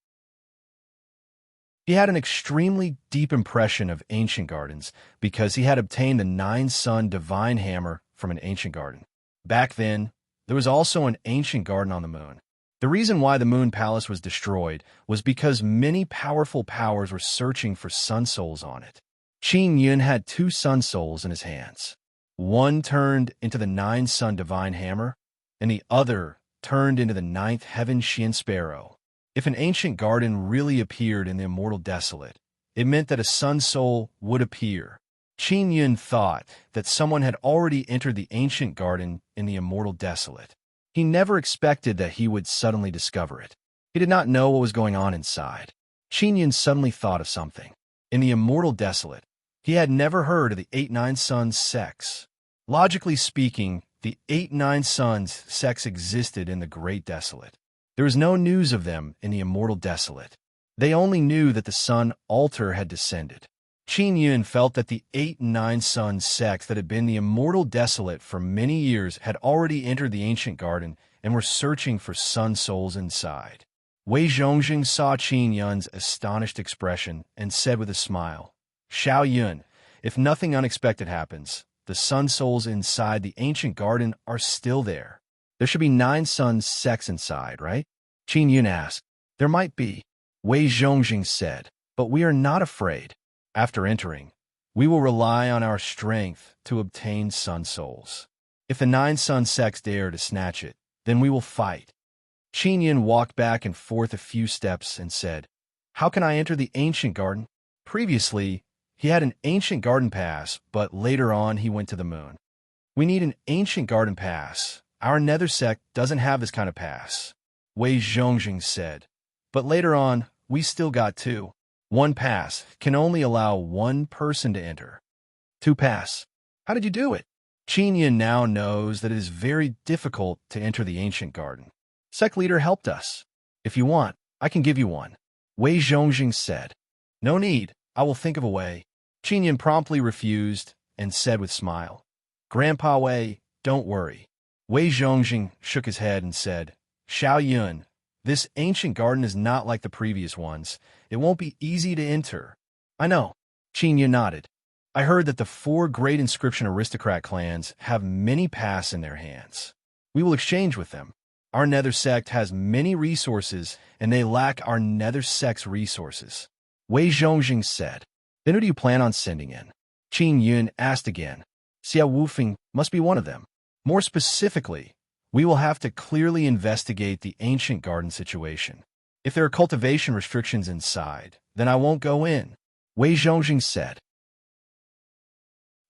He had an extremely deep impression of ancient gardens because he had obtained the 9-sun divine hammer from an ancient garden. Back then, there was also an ancient garden on the moon. The reason why the moon palace was destroyed was because many powerful powers were searching for sun souls on it. Qin Yun had 2 sun souls in his hands. One turned into the 9-sun divine hammer, and the other turned into the 9th heaven Xian sparrow. If an ancient garden really appeared in the immortal desolate, it meant that a sun soul would appear. Qin Yun thought that someone had already entered the ancient garden in the immortal desolate. He never expected that he would suddenly discover it. He did not know what was going on inside. Qin Yun suddenly thought of something. In the immortal desolate, he had never heard of the 8-9 suns sex. Logically speaking, the 8-9 suns sex existed in the great desolate. There was no news of them in the immortal desolate. They only knew that the sun altar had descended. Qin Yun felt that the 8-9 sun sex that had been the immortal desolate for many years had already entered the ancient garden and were searching for sun souls inside. Wei Zhongjing saw Qin Yun's astonished expression and said with a smile, "Xiao Yun, if nothing unexpected happens, the sun souls inside the ancient garden are still there. There should be 9 suns sex inside, right?" Qin Yun asked. "There might be," Wei Zhongjing said, "but we are not afraid. After entering, we will rely on our strength to obtain sun souls. If the 9 sun sex dare to snatch it, then we will fight." Qin Yun walked back and forth a few steps and said, "How can I enter the ancient garden?" Previously, he had an ancient garden pass, but later on he went to the moon. "We need an ancient garden pass. Our nether sect doesn't have this kind of pass," Wei Zhongjing said. "But later on, we still got 2. One pass can only allow 1 person to enter. 2 pass. How did you do it?" Qin Yun now knows that it is very difficult to enter the ancient garden. "Sect leader helped us. If you want, I can give you one," Wei Zhongjing said. "No need. I will think of a way." Qin Yun promptly refused and said with smile, "Grandpa Wei, don't worry." Wei Zhongjing shook his head and said, "Xiao Yun, this ancient garden is not like the previous ones. It won't be easy to enter." "I know." Qin Yun nodded. "I heard that the 4 great inscription aristocrat clans have many paths in their hands. We will exchange with them. Our nether sect has many resources, and they lack our nether sect's resources," Wei Zhongjing said. "Then who do you plan on sending in?" Qin Yun asked again. "Xiao Wufeng must be one of them. More specifically, we will have to clearly investigate the ancient garden situation. If there are cultivation restrictions inside, then I won't go in," Wei Zhongjing said.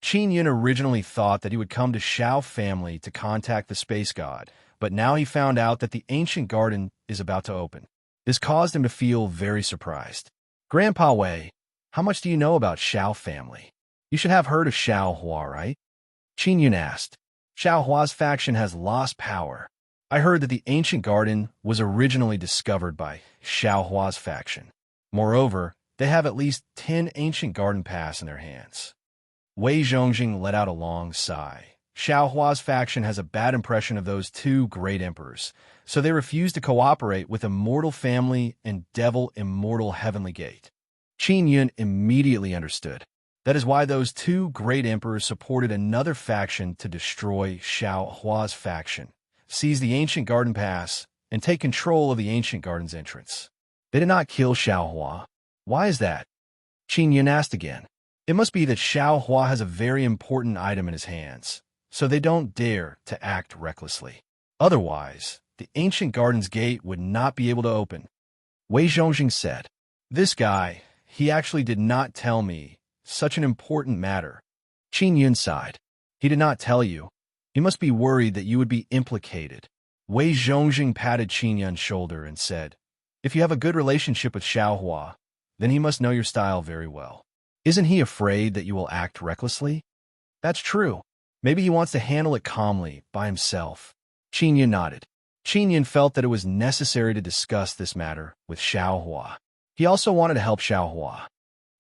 Qin Yun originally thought that he would come to Xiao family to contact the space god, but now he found out that the ancient garden is about to open. This caused him to feel very surprised. "Grandpa Wei, how much do you know about Xiao family? You should have heard of Xiao Hua, right?" Qin Yun asked. "Xiao Hua's faction has lost power. I heard that the ancient garden was originally discovered by Xiao Hua's faction. Moreover, they have at least 10 ancient garden paths in their hands." Wei Zhongjing let out a long sigh. Xiao Hua's faction has a bad impression of those 2 great emperors, so they refuse to cooperate with Immortal Family and Devil Immortal Heavenly Gate. Qin Yun immediately understood. That is why those 2 great emperors supported another faction to destroy Xiao Hua's faction, seize the ancient garden pass, and take control of the ancient garden's entrance. They did not kill Xiao Hua. Why is that? Qin Yun asked again. It must be that Xiao Hua has a very important item in his hands, so they don't dare to act recklessly. Otherwise, the ancient garden's gate would not be able to open. Wei Zhongjing said, "This guy, he actually did not tell me such an important matter." Qin Yun sighed. "He did not tell you. He must be worried that you would be implicated." Wei Zhongjing patted Qin Yun's shoulder and said, "If you have a good relationship with Xiao Hua, then he must know your style very well. Isn't he afraid that you will act recklessly?" "That's true. Maybe he wants to handle it calmly, by himself." Qin Yun nodded. Qin Yun felt that it was necessary to discuss this matter with Xiao Hua. He also wanted to help Xiao Hua.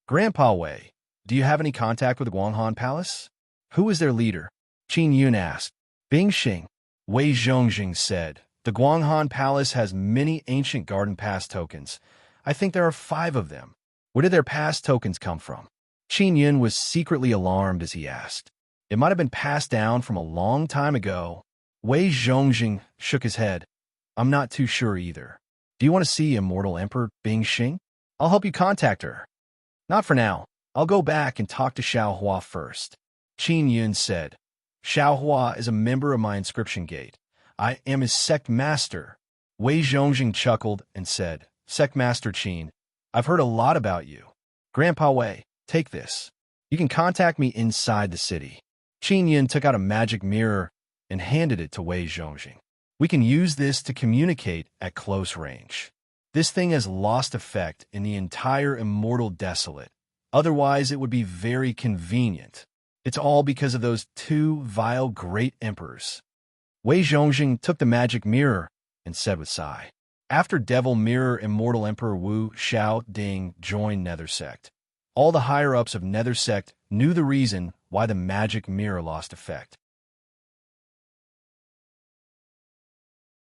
"Grandpa Wei, do you have any contact with the Guanghan Palace? Who is their leader?" Qin Yun asked. "Bing Xing," Wei Zhongjing said. "The Guanghan Palace has many ancient garden pass tokens. I think there are 5 of them. Where did their pass tokens come from?" Qin Yun was secretly alarmed as he asked. "It might have been passed down from a long time ago." Wei Zhongjing shook his head. "I'm not too sure either. Do you want to see Immortal Emperor Bing Xing? I'll help you contact her." "Not for now. I'll go back and talk to Xiao Hua first. Qin Yun said. Xiao Hua is a member of my inscription gate. I am his sect master. Wei Zhongjing chuckled and said, Sect Master Qin, I've heard a lot about you. Grandpa Wei, take this. You can contact me inside the city. Qin Yun took out a magic mirror and handed it to Wei Zhongjing. We can use this to communicate at close range. This thing has lost effect in the entire Immortal Desolate. Otherwise, it would be very convenient. It's all because of those two vile great emperors. Wei Zhongjing took the magic mirror and said with sigh. After Devil Mirror Immortal Emperor Wu Xiao Ding joined Nether Sect, all the higher-ups of Nether Sect knew the reason why the magic mirror lost effect.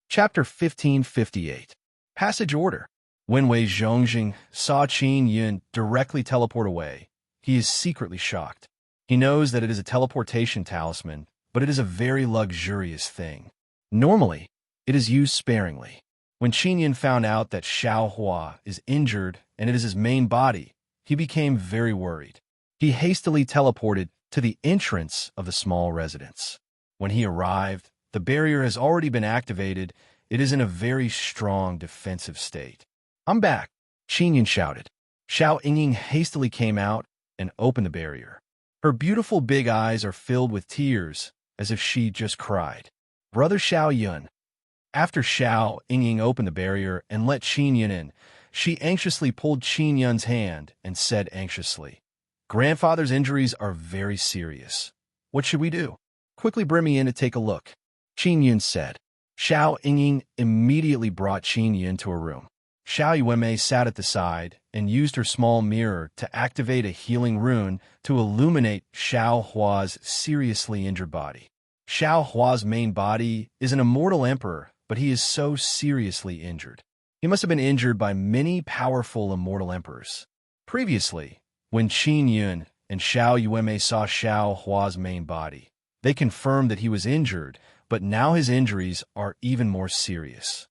Chapter 1558. Passage Order. When Wei Zhongjing saw Qin Yun directly teleport away, he is secretly shocked. He knows that it is a teleportation talisman, but it is a very luxurious thing. Normally, it is used sparingly. When Qin Yun found out that Xiao Hua is injured and it is his main body, he became very worried. He hastily teleported to the entrance of the small residence. When he arrived, the barrier has already been activated. It is in a very strong defensive state. I'm back, Qin Yun shouted. Xiao Yingying hastily came out and opened the barrier. Her beautiful big eyes are filled with tears, as if she just cried. Brother Xiao Yun. After Xiao Yingying opened the barrier and let Qin Yun in, she anxiously pulled Qin Yun's hand and said anxiously, Grandfather's injuries are very serious. What should we do? Quickly bring me in to take a look, Qin Yun said. Xiao Yingying immediately brought Qin Yun to a room. Xiao Yuanmei sat at the side and used her small mirror to activate a healing rune to illuminate Xiao Hua's seriously injured body. Xiao Hua's main body is an immortal emperor, but he is so seriously injured. He must have been injured by many powerful immortal emperors. Previously, when Qin Yun and Xiao Yuanmei saw Xiao Hua's main body, they confirmed that he was injured, but now his injuries are even more serious.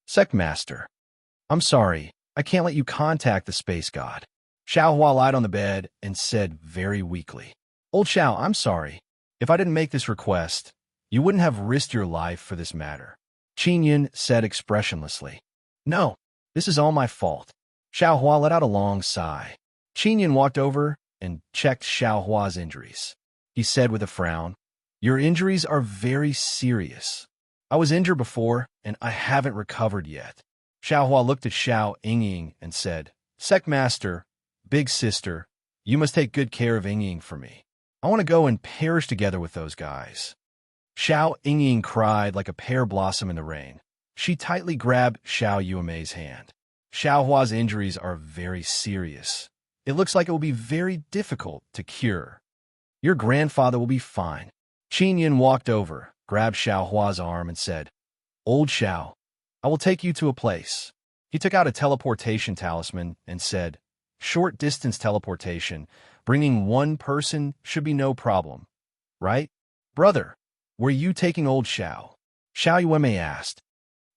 Sect Master. I'm sorry, I can't let you contact the space god. Xiao Hua lied on the bed and said very weakly. Old Xiao, I'm sorry. If I didn't make this request, you wouldn't have risked your life for this matter. Qin Yun said expressionlessly. No, this is all my fault. Xiao Hua let out a long sigh. Qin Yun walked over and checked Xiao Hua's injuries. He said with a frown, Your injuries are very serious. I was injured before, and I haven't recovered yet. Xiao Hua looked at Xiao Yingying and said, Sect Master, Big Sister, you must take good care of Yingying for me. I want to go and perish together with those guys. Xiao Yingying cried like a pear blossom in the rain. She tightly grabbed Xiao Yuanmei's hand. Xiao Hua's injuries are very serious. It looks like it will be very difficult to cure. Your grandfather will be fine. Qin Yun walked over, grabbed Xiao Hua's arm and said, Old Xiao, I will take you to a place. He took out a teleportation talisman and said, Short distance teleportation, bringing one person should be no problem. Right? Brother, were you taking old Xiao? Xiao Yuanmei asked.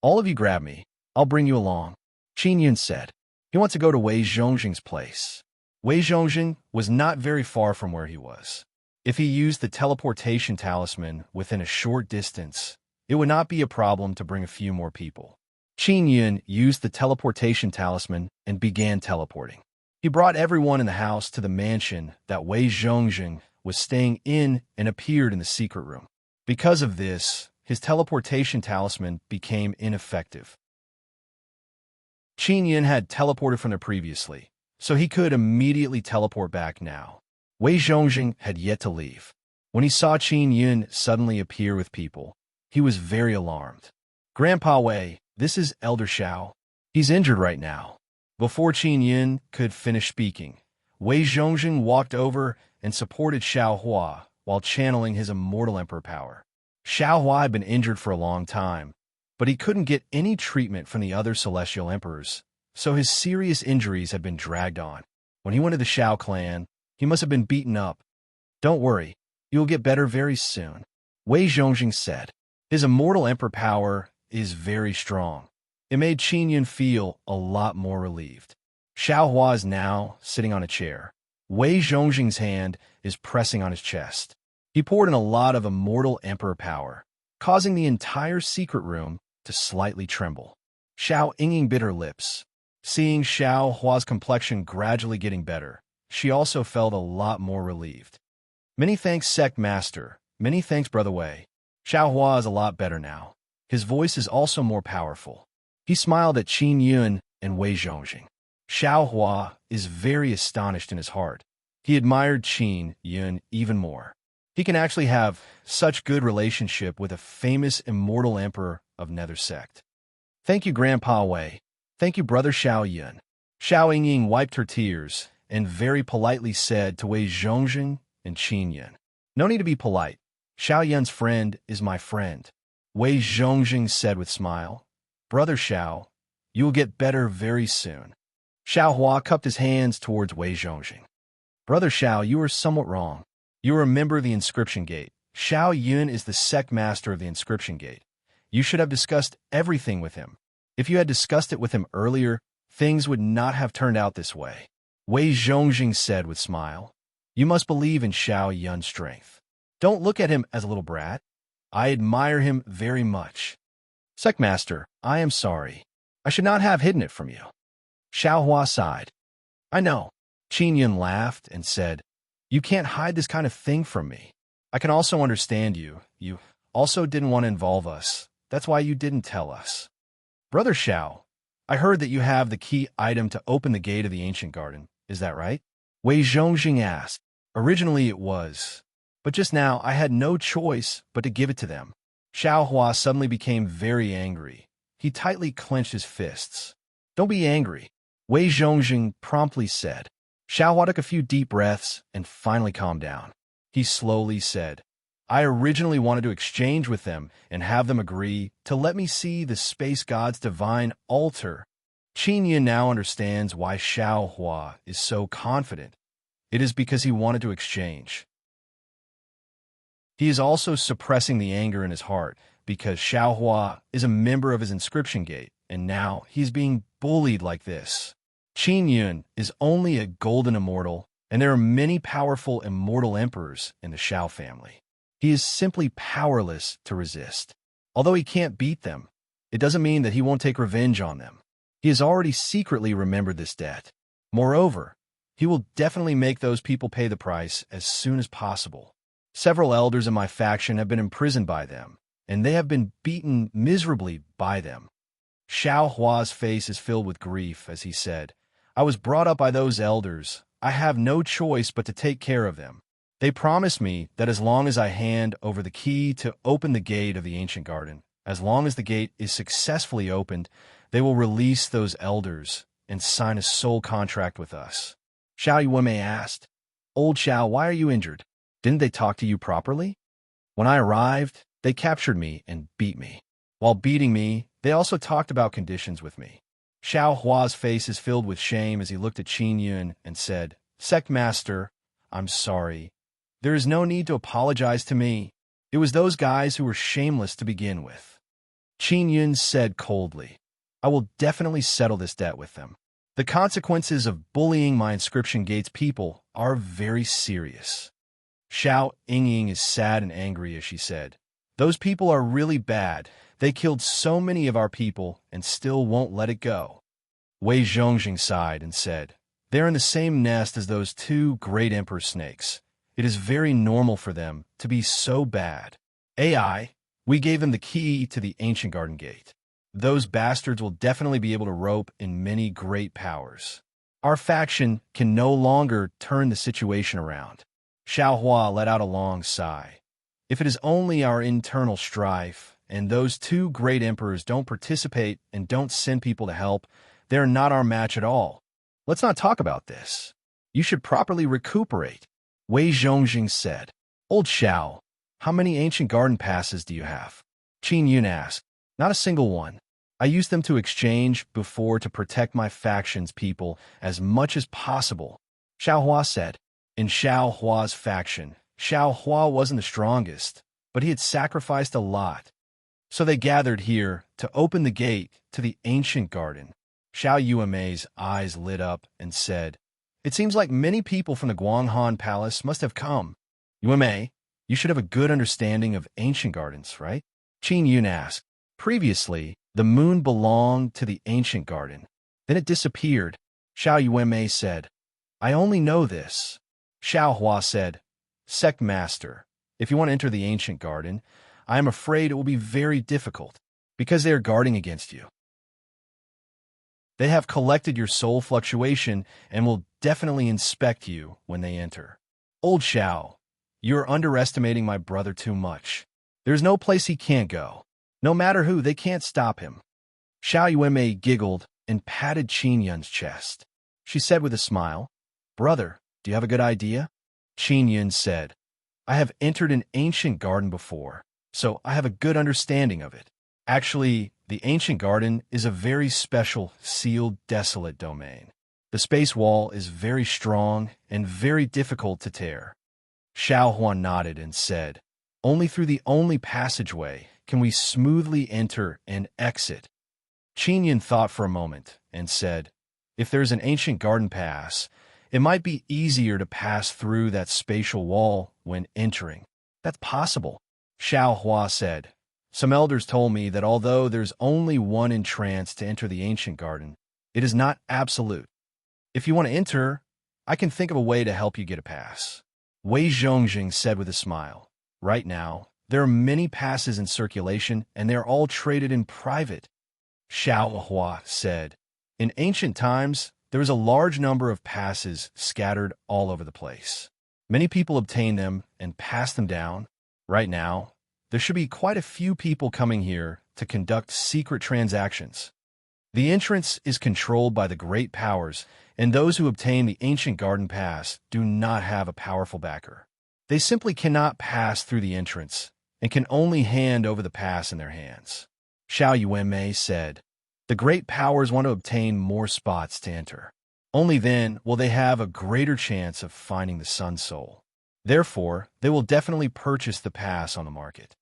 All of you grab me. I'll bring you along. Qin Yun said. He wants to go to Wei Zhongjing's place. Wei Zhongjing was not very far from where he was. If he used the teleportation talisman within a short distance, it would not be a problem to bring a few more people. Qin Yun used the teleportation talisman and began teleporting. He brought everyone in the house to the mansion that Wei Zhongjing was staying in and appeared in the secret room. Because of this, his teleportation talisman became ineffective. Qin Yun had teleported from there previously, so he could immediately teleport back now. Wei Zhongjing had yet to leave. When he saw Qin Yun suddenly appear with people, he was very alarmed. Grandpa Wei, this is Elder Xiao. He's injured right now. Before Qin Yun could finish speaking, Wei Zhongjing walked over and supported Xiao Hua while channeling his immortal emperor power. Xiao Hua had been injured for a long time, but he couldn't get any treatment from the other celestial emperors, so his serious injuries had been dragged on. When he went to the Xiao clan, he must have been beaten up. Don't worry, you will get better very soon, Wei Zhongjing said. His immortal emperor power is very strong. It made Qin Yun feel a lot more relieved. Xiao Hua is now sitting on a chair. Wei Zhongjing's hand is pressing on his chest. He poured in a lot of immortal emperor power, causing the entire secret room to slightly tremble. Xiao Yingying bit her lips. Seeing Xiao Hua's complexion gradually getting better, she also felt a lot more relieved. Many thanks, Sect Master. Many thanks, Brother Wei. Xiao Hua is a lot better now. His voice is also more powerful. He smiled at Qin Yun and Wei Zhongjing. Xiao Hua is very astonished in his heart. He admired Qin Yun even more. He can actually have such good relationship with a famous immortal emperor of Nether Sect. Thank you, Grandpa Wei. Thank you, Brother Xiao Yun. Xiao Yingying wiped her tears and very politely said to Wei Zhongjing and Qin Yun, "No need to be polite. Xiao Yun's friend is my friend." Wei Zhongjing said with smile, "Brother Xiao, you will get better very soon." Xiao Hua cupped his hands towards Wei Zhongjing. "Brother Xiao, you are somewhat wrong. You remember the inscription gate. Xiao Yun is the sect master of the inscription gate. You should have discussed everything with him. If you had discussed it with him earlier, things would not have turned out this way." Wei Zhongjing said with smile, "You must believe in Xiao Yun's strength. Don't look at him as a little brat. I admire him very much." "Sect Master, I am sorry. I should not have hidden it from you." Xiao Hua sighed. "I know." Qin Yun laughed and said, "You can't hide this kind of thing from me. I can also understand you. You also didn't want to involve us. That's why you didn't tell us." "Brother Xiao, I heard that you have the key item to open the gate of the ancient garden. Is that right?" Wei Zhongjing asked. "Originally it was, but just now I had no choice but to give it to them." Xiao Hua suddenly became very angry. He tightly clenched his fists. "Don't be angry," Wei Zhongjing promptly said. Xiao Hua took a few deep breaths and finally calmed down. He slowly said, "I originally wanted to exchange with them and have them agree to let me see the space god's divine altar." Qin Yun now understands why Xiao Hua is so confident. It is because he wanted to exchange. He is also suppressing the anger in his heart because Xiao Hua is a member of his inscription gate, and now he's being bullied like this. Qin Yun is only a golden immortal, and there are many powerful immortal emperors in the Xiao family. He is simply powerless to resist. Although he can't beat them, it doesn't mean that he won't take revenge on them. He has already secretly remembered this debt. Moreover, he will definitely make those people pay the price as soon as possible. Several elders in my faction have been imprisoned by them, and they have been beaten miserably by them. Xiao Hua's face is filled with grief as he said, "I was brought up by those elders. I have no choice but to take care of them. They promised me that as long as I hand over the key to open the gate of the ancient garden, as long as the gate is successfully opened, they will release those elders and sign a soul contract with us." Xiao Yuanmei asked, "Old Xiao, why are you injured? Didn't they talk to you properly?" "When I arrived, they captured me and beat me. While beating me, they also talked about conditions with me." Xiao Hua's face is filled with shame as he looked at Qin Yun and said, "Sect Master, I'm sorry. There is no need to apologize to me. It was those guys who were shameless to begin with." Qin Yun said coldly, "I will definitely settle this debt with them. The consequences of bullying my inscription gate's people are very serious." Xiao Yingying is sad and angry as she said, "Those people are really bad. They killed so many of our people and still won't let it go." Wei Zhongjing sighed and said, "They're in the same nest as those two great emperor snakes. It is very normal for them to be so bad. We gave them the key to the ancient garden gate. Those bastards will definitely be able to rope in many great powers. Our faction can no longer turn the situation around." Xiao Hua let out a long sigh. "If it is only our internal strife, and those two great emperors don't participate and don't send people to help, they're not our match at all. Let's not talk about this. You should properly recuperate," Wei Zhongjing said. "Old Xiao, how many ancient garden passes do you have?" Qin Yun asked. "Not a single one. I used them to exchange before to protect my faction's people as much as possible," Xiao Hua said. In Xiao Hua's faction, Xiao Hua wasn't the strongest, but he had sacrificed a lot. So they gathered here to open the gate to the ancient garden. Xiao Yuanmei's eyes lit up and said, It seems like many people from the Guanghan Palace must have come. Yume, you should have a good understanding of ancient gardens, right? Qin Yun asked. Previously, the moon belonged to the ancient garden. Then it disappeared. Xiao Yume said, I only know this. Xiao Hua said, Sect Master, if you want to enter the ancient garden, I am afraid it will be very difficult, because they are guarding against you. They have collected your soul fluctuation and will definitely inspect you when they enter. Old Xiao, you are underestimating my brother too much. There's no place he can't go. No matter who, they can't stop him. Xiao Yume giggled and patted Qin Yun's chest. She said with a smile, Brother, do you have a good idea? Qin Yun said, I have entered an ancient garden before, so I have a good understanding of it. Actually, the ancient garden is a very special, sealed, desolate domain. The space wall is very strong and very difficult to tear. Xiao Huan nodded and said, Only through the only passageway can we smoothly enter and exit. Qin Yun thought for a moment and said, If there's an ancient garden pass, it might be easier to pass through that spatial wall when entering. That's possible, Xiao Hua said. Some elders told me that although there's only one entrance to enter the ancient garden, it is not absolute. If you want to enter, I can think of a way to help you get a pass. Wei Zhongjing said with a smile. Right now, there are many passes in circulation, and they are all traded in private. Xiao Hua said, In ancient times, there was a large number of passes scattered all over the place. Many people obtained them and passed them down. Right now, there should be quite a few people coming here to conduct secret transactions. The entrance is controlled by the great powers, and those who obtain the ancient garden pass do not have a powerful backer. They simply cannot pass through the entrance and can only hand over the pass in their hands. Xiao Yuanmei said, The great powers want to obtain more spots to enter. Only then will they have a greater chance of finding the Sun Soul. Therefore, they will definitely purchase the pass on the market.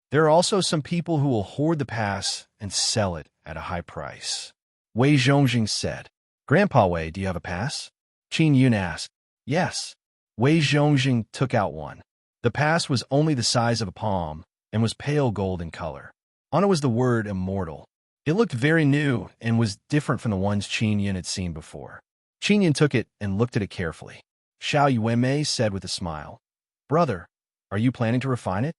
There are also some people who will hoard the pass and sell it at a high price. Wei Zhongjing said, Grandpa Wei, do you have a pass? Qin Yun asked. Yes. Wei Zhongjing took out one. The pass was only the size of a palm and was pale gold in color. On it was the word immortal. It looked very new and was different from the ones Qin Yun had seen before. Qin Yun took it and looked at it carefully. Xiao Yuanmei said with a smile, Brother, are you planning to refine it?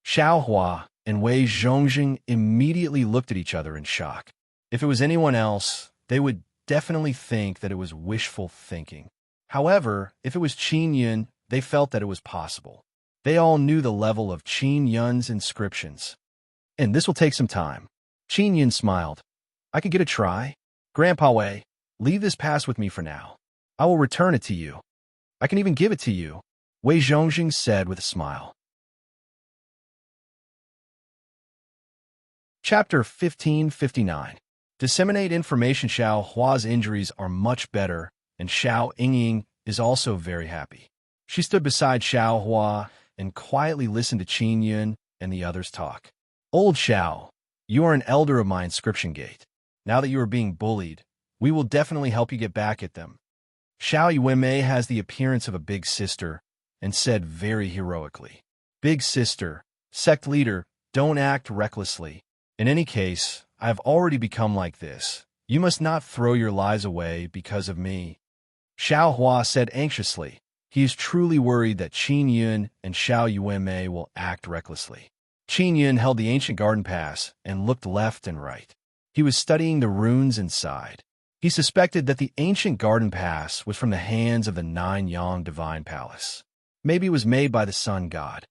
Xiao Hua and Wei Zhongjing immediately looked at each other in shock. If it was anyone else, they would definitely think that it was wishful thinking. However, if it was Qin Yun, they felt that it was possible. They all knew the level of Qin Yun's inscriptions. And this will take some time. Qin Yun smiled. I could get a try. Grandpa Wei, leave this pass with me for now. I will return it to you. I can even give it to you, Wei Zhongjing said with a smile. Chapter 1559. Disseminate information. Xiao Hua's injuries are much better, and Xiao Yingying is also very happy. She stood beside Xiao Hua and quietly listened to Qin Yun and the others talk. Old Xiao, you are an elder of my inscription gate. Now that you are being bullied, we will definitely help you get back at them. Xiao Yuanmei has the appearance of a big sister and said very heroically, Big sister, sect leader, don't act recklessly. In any case, I have already become like this. You must not throw your lives away because of me. Xiao Hua said anxiously. He is truly worried that Qin Yun and Xiao Yuanmei will act recklessly. Qin Yun held the ancient garden pass and looked left and right. He was studying the runes inside. He suspected that the ancient garden pass was from the hands of the Nine-Yang Divine Palace. Maybe it was made by the Sun God.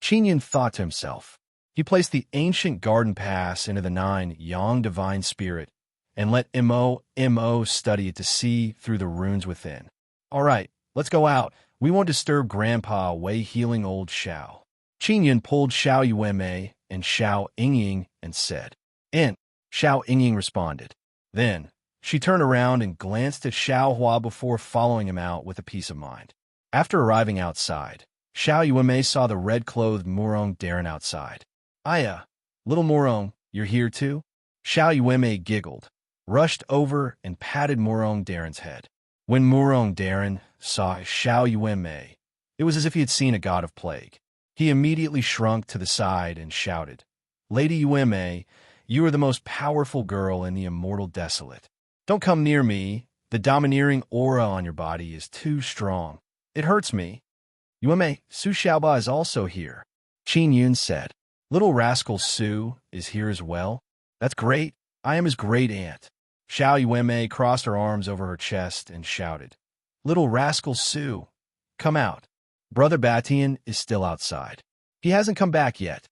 Qin Yun thought to himself. He placed the ancient garden pass into the Nine-Yang Divine Spirit and let Mo study it to see through the runes within. All right, let's go out. We won't disturb Grandpa Wei healing old Xiao. Qin Yun pulled Xiao Yuanmei and Xiao Yingying and said, In. Xiao Yingying responded. Then, she turned around and glanced at Xiao Hua before following him out with a peace of mind. After arriving outside, Xiao Yuanmei saw the red-clothed Murong Darren outside. Aya, little Murong, you're here too? Xiao Yuanmei giggled, rushed over and patted Murong Darren's head. When Murong Darren saw Xiao Yuanmei, it was as if he had seen a god of plague. He immediately shrunk to the side and shouted, "Lady Yuanmei, you are the most powerful girl in the immortal desolate. Don't come near me. The domineering aura on your body is too strong. It hurts me." "Yuanmei, Su Xiaoba is also here," Qin Yun said. "Little rascal Su is here as well? That's great. I am his great aunt." Xiao Yuanmei crossed her arms over her chest and shouted, "Little rascal Su, come out. Brother Batian is still outside. He hasn't come back yet."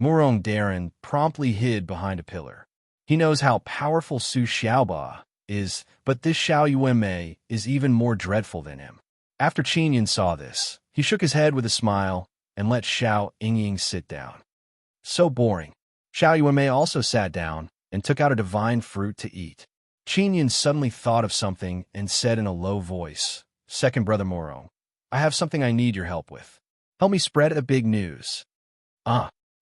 Murong Darren promptly hid behind a pillar. He knows how powerful Su Xiaoba is, but this Xiao Yuanmei is even more dreadful than him. After Qin Yun saw this, he shook his head with a smile and let Xiao Yingying sit down. So boring. Xiao Yuanmei also sat down and took out a divine fruit to eat. Qin Yun suddenly thought of something and said in a low voice, "Second brother Murong, I have something I need your help with. Help me spread a big news."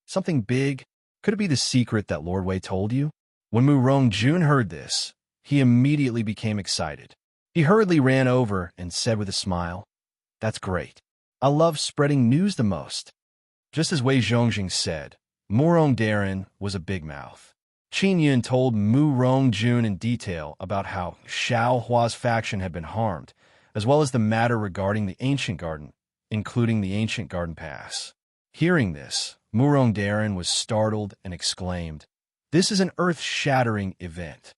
Something big? Could it be the secret that Lord Wei told you? When Murong Jun heard this, he immediately became excited. He hurriedly ran over and said with a smile, "That's great. I love spreading news the most." Just as Wei Zhongjing said, Murong Darren was a big mouth. Qin Yun told Murong Jun in detail about how Xiao Hua's faction had been harmed, as well as the matter regarding the Ancient Garden, including the Ancient Garden Pass. Hearing this, Murong Darren was startled and exclaimed, "This is an earth-shattering event."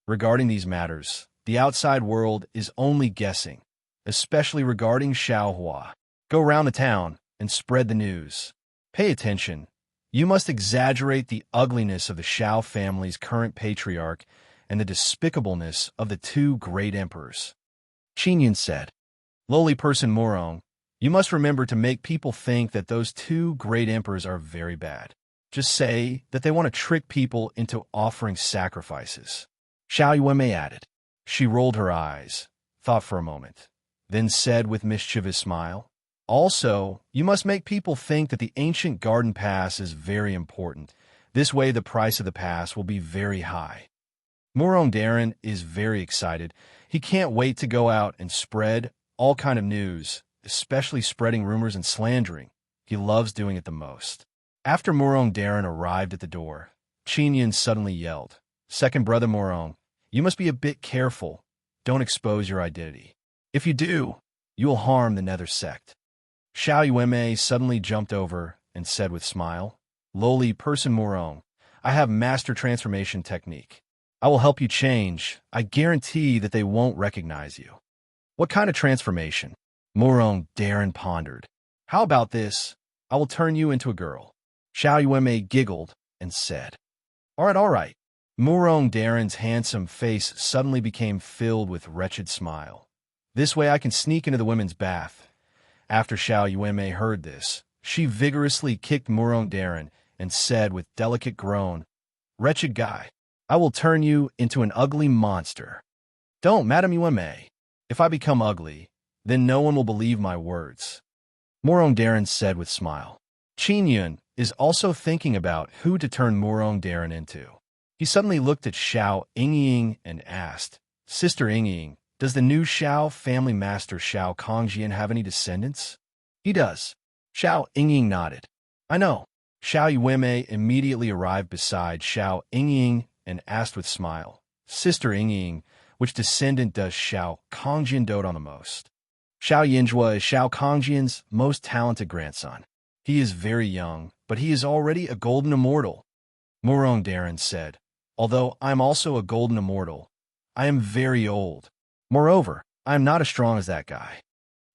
Regarding these matters, the outside world is only guessing, especially regarding Xiao Hua. Go round the town and spread the news. Pay attention. You must exaggerate the ugliness of the Xiao family's current patriarch and the despicableness of the two great emperors. Qin Yun said, "Lowly person Murong, you must remember to make people think that those two great emperors are very bad. Just say that they want to trick people into offering sacrifices." Xiao Yuanmei added. She rolled her eyes, thought for a moment, then said with mischievous smile, "Also, you must make people think that the Ancient Garden Pass is very important. This way the price of the pass will be very high." Murong Darren is very excited. He can't wait to go out and spread all kind of news, especially spreading rumors and slandering. He loves doing it the most. After Murong Darren arrived at the door, Qin Yun suddenly yelled, "Second brother Murong, you must be a bit careful. Don't expose your identity. If you do, you will harm the Nether sect." Xiao Yuanmei suddenly jumped over and said with smile, "Lowly person Murong, I have master transformation technique. I will help you change. I guarantee that they won't recognize you." "What kind of transformation?" Murong Darren pondered. "How about this? I will turn you into a girl." Xiao Yuanmei giggled and said, All right. Murong Darren's handsome face suddenly became filled with wretched smile. "This way I can sneak into the women's bath." After Xiao Yuanmei heard this, she vigorously kicked Murong Darren and said with delicate groan, "Wretched guy, I will turn you into an ugly monster." "Don't, Madame Yuanmei. If I become ugly, then no one will believe my words." Murong Darren said with smile. Qin Yun is also thinking about who to turn Murong Darren into. He suddenly looked at Xiao Yingying and asked, "Sister Yingying, does the new Xiao family master Xiao Kongjian have any descendants?" "He does." Xiao Yingying nodded. "I know." Xiao Yuanmei immediately arrived beside Xiao Yingying and asked with smile, "Sister Yingying, which descendant does Xiao Kongjian dote on the most?" Xiao Yinjua is Xiao Kongjian's most talented grandson. He is very young, but he is already a golden immortal. Murong Darren said, "Although I am also a golden immortal, I am very old. Moreover, I am not as strong as that guy."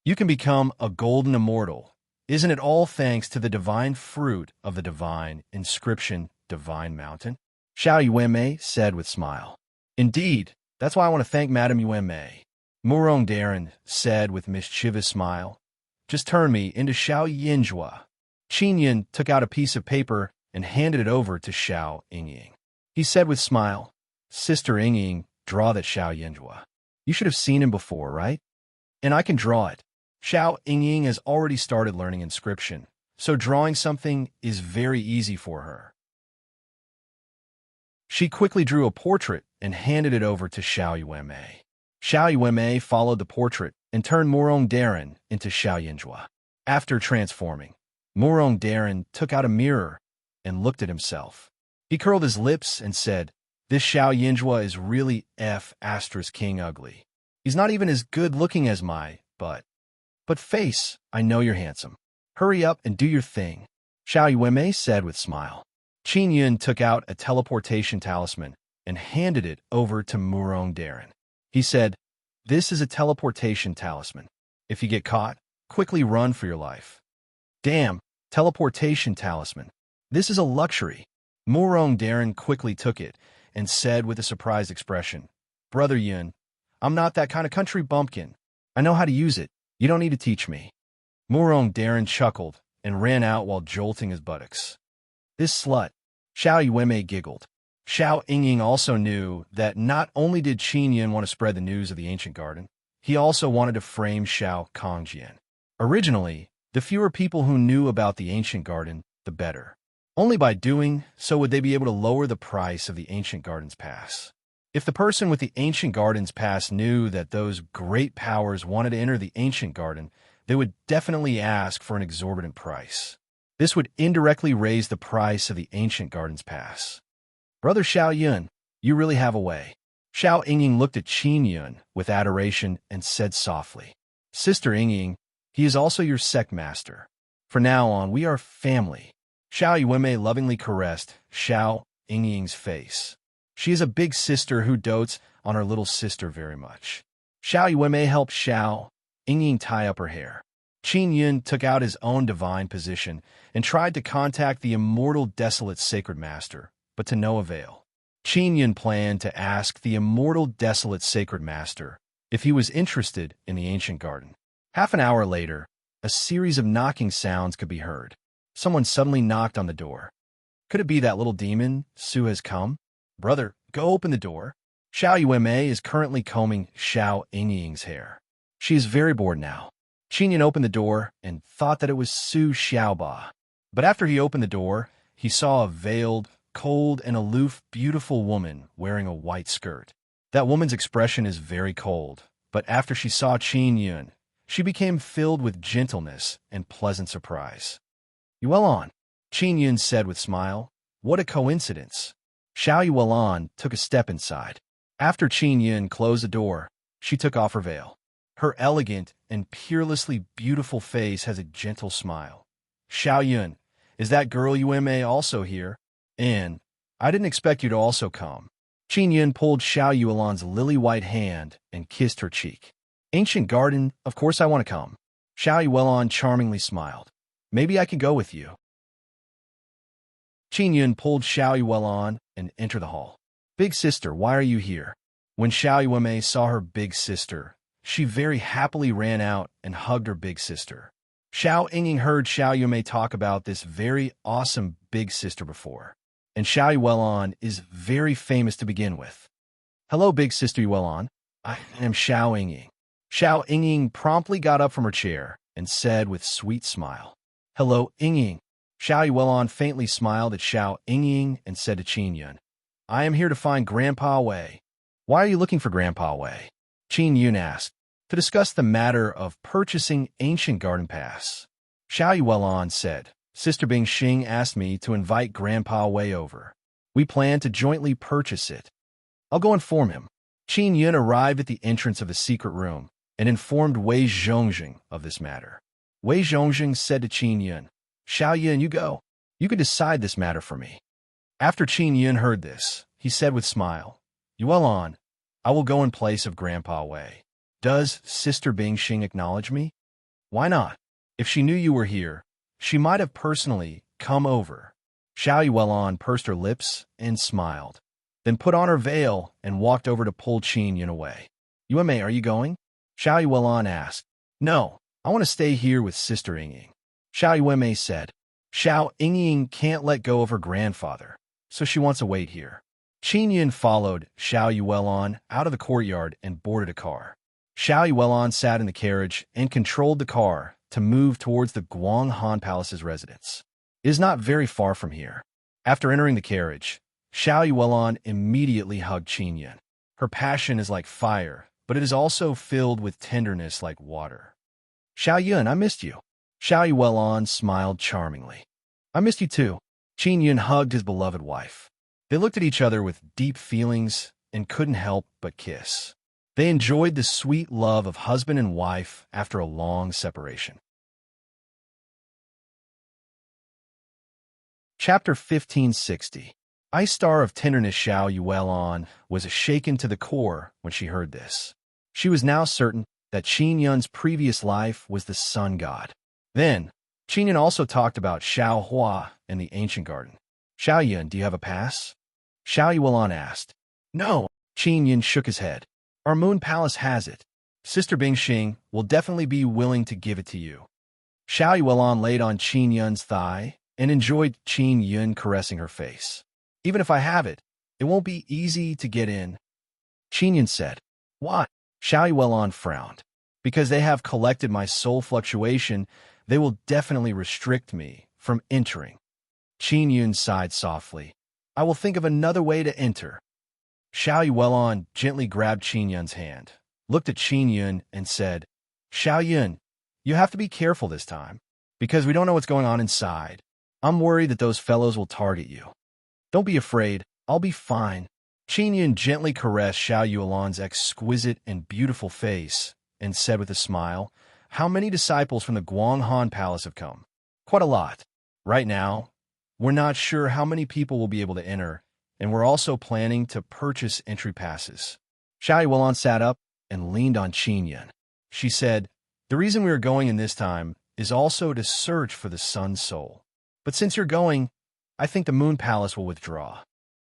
"You can become a golden immortal. Isn't it all thanks to the divine fruit of the divine inscription, Divine Mountain?" Xiao Yuanmei said with smile. "Indeed, that's why I want to thank Madame Yuanmei." Murong Darren said with mischievous smile, "Just turn me into Xiao Yinjua." Qin Yun took out a piece of paper and handed it over to Xiao Yingying. He said with smile, "Sister Yingying, draw that Xiao Yinjua. You should have seen him before, right? And I can draw it." Xiao Yingying has already started learning inscription, so drawing something is very easy for her. She quickly drew a portrait and handed it over to Xiao Yuanmei. Xiao Yuanmei followed the portrait and turned Murong Darren into Xiao Yinjua. After transforming, Murong Darren took out a mirror and looked at himself. He curled his lips and said, "This Xiao Yinjua is really King ugly. He's not even as good-looking as but face, I know you're handsome. Hurry up and do your thing," Xiao Yuanmei said with smile. Qin Yun took out a teleportation talisman and handed it over to Murong Darren. He said, "This is a teleportation talisman. If you get caught, quickly run for your life." "Damn, teleportation talisman. This is a luxury." Murong Darren quickly took it and said with a surprised expression, "Brother Yun, I'm not that kind of country bumpkin. I know how to use it. You don't need to teach me." Murong Darren chuckled and ran out while jolting his buttocks. "This slut." Xiao Yuanmei giggled. Xiao Yingying also knew that not only did Qin Yun want to spread the news of the ancient garden, he also wanted to frame Xiao Kongjian. Originally, the fewer people who knew about the ancient garden, the better. Only by doing so would they be able to lower the price of the ancient garden's pass. If the person with the ancient garden's pass knew that those great powers wanted to enter the ancient garden, they would definitely ask for an exorbitant price. This would indirectly raise the price of the ancient garden's pass. "Brother Xiao Yun, you really have a way." Xiao Yingying looked at Qin Yun with adoration and said softly, "Sister Yingying, he is also your sect master. From now on, we are family." Xiao Yuanmei lovingly caressed Xiao Yingying's face. She is a big sister who dotes on her little sister very much. Xiao Yuanmei helped Xiao Yingying tie up her hair. Qin Yun took out his own divine position and tried to contact the immortal desolate sacred master, but to no avail. Qin Yun planned to ask the immortal desolate sacred master if he was interested in the ancient garden. Half an hour later, a series of knocking sounds could be heard. Someone suddenly knocked on the door. Could it be that little demon, Su, has come? "Brother, go open the door." Xiao Yuanmei is currently combing Xiao Yingying's hair. She is very bored now. Qin Yun opened the door and thought that it was Su Xiaoba. But after he opened the door, he saw a veiled, cold, and aloof, beautiful woman wearing a white skirt. That woman's expression is very cold, but after she saw Qin Yun, she became filled with gentleness and pleasant surprise. "Yuelan," Qin Yun said with smile. "What a coincidence." Xiao Yuelan took a step inside. After Qin Yun closed the door, she took off her veil. Her elegant and peerlessly beautiful face has a gentle smile. "Xiao Yun, is that girl Yuanmei also here? And I didn't expect you to also come." Qin Yun pulled Xiao Yuelan's lily-white hand and kissed her cheek. "Ancient garden, of course I want to come." Xiao Yuelan charmingly smiled. "Maybe I can go with you." Qin Yun pulled Xiao Yuelan and entered the hall. "Big sister, why are you here?" When Xiao Yuanmei saw her big sister, she very happily ran out and hugged her big sister. Xiao Yingying heard Xiao Yuanmei talk about this very awesome big sister before, and Xiao Yuelan is very famous to begin with. "Hello, big sister Yuelan. I am Xiao Yingying." Xiao Yingying promptly got up from her chair and said with sweet smile, "Hello, Yingying." Xiao Yuelan faintly smiled at Xiao Yingying and said to Qin Yun, "I am here to find Grandpa Wei." "Why are you looking for Grandpa Wei?" Qin Yun asked. "To discuss the matter of purchasing ancient garden pass." Xiao Yuelan said, "Sister Bing Xing asked me to invite Grandpa Wei over. We plan to jointly purchase it. I'll go inform him." Qin Yun arrived at the entrance of the secret room and informed Wei Zhongjing of this matter. Wei Zhongjing said to Qin Yun, "Xiao Yun, you go. You can decide this matter for me." After Qin Yun heard this, he said with smile, "Yuelan, I will go in place of Grandpa Wei. Does Sister Bing Xing acknowledge me?" "Why not? If she knew you were here, she might have personally come over." Xiao Yuelan pursed her lips and smiled, then put on her veil and walked over to pull Qin Yun away. "Yuanmei, are you going?" Xiao Yuelan asked. "No, I want to stay here with Sister Yingying." Xiao Yuanmei said, "Xiao Yingying can't let go of her grandfather, so she wants to wait here." Qin Yun followed Xiao Yuelan out of the courtyard and boarded a car. Xiao Yuelan sat in the carriage and controlled the car to move towards the Guang Han Palace's residence. It is not very far from here. After entering the carriage, Xiao Yuelon immediately hugged Qin Yun. Her passion is like fire, but it is also filled with tenderness like water. Xiao Yun, I missed you. Xiao Yuelon smiled charmingly. I missed you too. Qin Yun hugged his beloved wife. They looked at each other with deep feelings and couldn't help but kiss. They enjoyed the sweet love of husband and wife after a long separation. Chapter 1560. Ice Star of Tenderness Xiao Yuelon was shaken to the core when she heard this. She was now certain that Qin Yun's previous life was the sun god. Then, Qin Yun also talked about Xiao Hua and the ancient garden. Xiao Yun, do you have a pass? Xiao Yuelon asked. No, Qin Yun shook his head. Our moon palace has it. Sister Bingxing will definitely be willing to give it to you. Xiao Yuelon laid on Qin Yun's thigh and enjoyed Qin Yun caressing her face. Even if I have it, it won't be easy to get in. Qin Yun said. Why? Xiao Yuelon frowned. Because they have collected my soul fluctuation, they will definitely restrict me from entering. Qin Yun sighed softly. I will think of another way to enter. Xiao Yuelon gently grabbed Qin Yun's hand, looked at Qin Yun, and said, Xiao Yun, you have to be careful this time, because we don't know what's going on inside. I'm worried that those fellows will target you. Don't be afraid, I'll be fine. Qin Yun gently caressed Xiao Yuelon's exquisite and beautiful face and said with a smile, How many disciples from the Guanghan Palace have come? Quite a lot. Right now, we're not sure how many people will be able to enter, and we're also planning to purchase entry passes. Xiao Yuelon sat up and leaned on Qin Yun. She said, The reason we are going in this time is also to search for the Sun Soul. But since you're going, I think the Moon Palace will withdraw.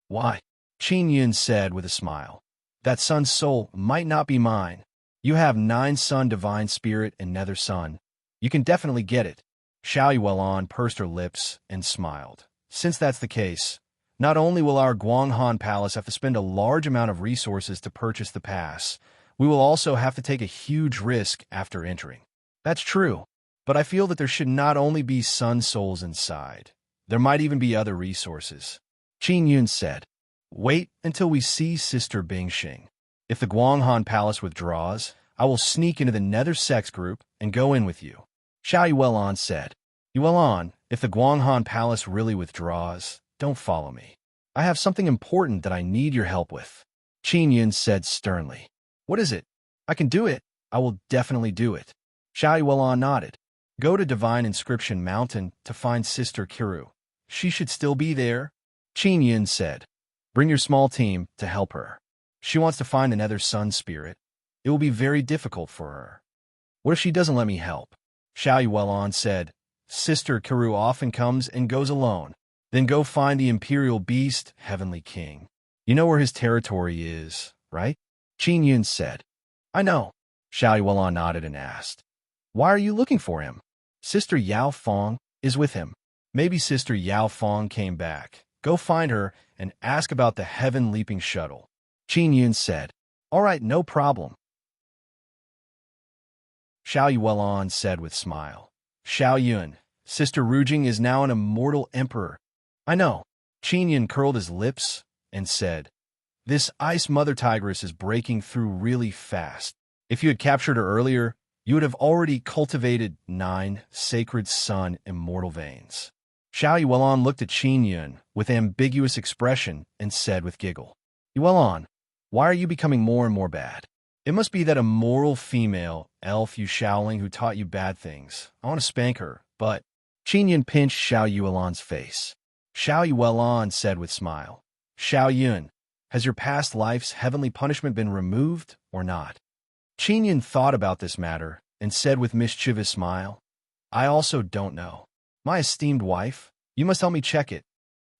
Why? Qin Yun said with a smile. That Sun Soul might not be mine. You have 9 Sun Divine Spirit and Nether Sun. You can definitely get it. Xiao Yuelon pursed her lips and smiled. Since that's the case, not only will our Guanghan Palace have to spend a large amount of resources to purchase the pass, we will also have to take a huge risk after entering. That's true, but I feel that there should not only be Sun Souls inside. There might even be other resources. Qin Yun said, Wait until we see Sister Bingxing. If the Guanghan Palace withdraws, I will sneak into the Nether Sex group and go in with you. Xiao Yuelon said, Yuelon, if the Guanghan Palace really withdraws, don't follow me. I have something important that I need your help with. Qin Yun said sternly. What is it? I can do it. I will definitely do it. Xiao Yuelon nodded. Go to Divine Inscription Mountain to find Sister Kiru. She should still be there. Qin Yun said. Bring your small team to help her. She wants to find the Nether Sun Spirit. It will be very difficult for her. What if she doesn't let me help? Xiao Yuelon said, Sister Kiru often comes and goes alone. Then go find the Imperial Beast, Heavenly King. You know where his territory is, right? Qin Yun said. I know. Xiao Yuelon nodded and asked. Why are you looking for him? Sister Yao Fong is with him. Maybe Sister Yao Fong came back. Go find her and ask about the Heaven Leaping Shuttle. Qin Yun said. All right, no problem. Xiao Yuelon said with smile. Xiao Yun, Sister Rujing is now an immortal emperor. I know. Qin Yun curled his lips and said, This ice mother tigress is breaking through really fast. If you had captured her earlier, you would have already cultivated 9 sacred sun immortal veins. Xiao Yuelon looked at Qin Yun with ambiguous expression and said with giggle, Yuelon, why are you becoming more and more bad? It must be that immoral female, elf Yu Shaoling, who taught you bad things. I want to spank her, but... Qin Yun pinched Xiao Yuelon's face. Xiao Yuelon said with smile, Xiao Yun, has your past life's heavenly punishment been removed or not? Qin Yun thought about this matter and said with mischievous smile, I also don't know. My esteemed wife, you must help me check it.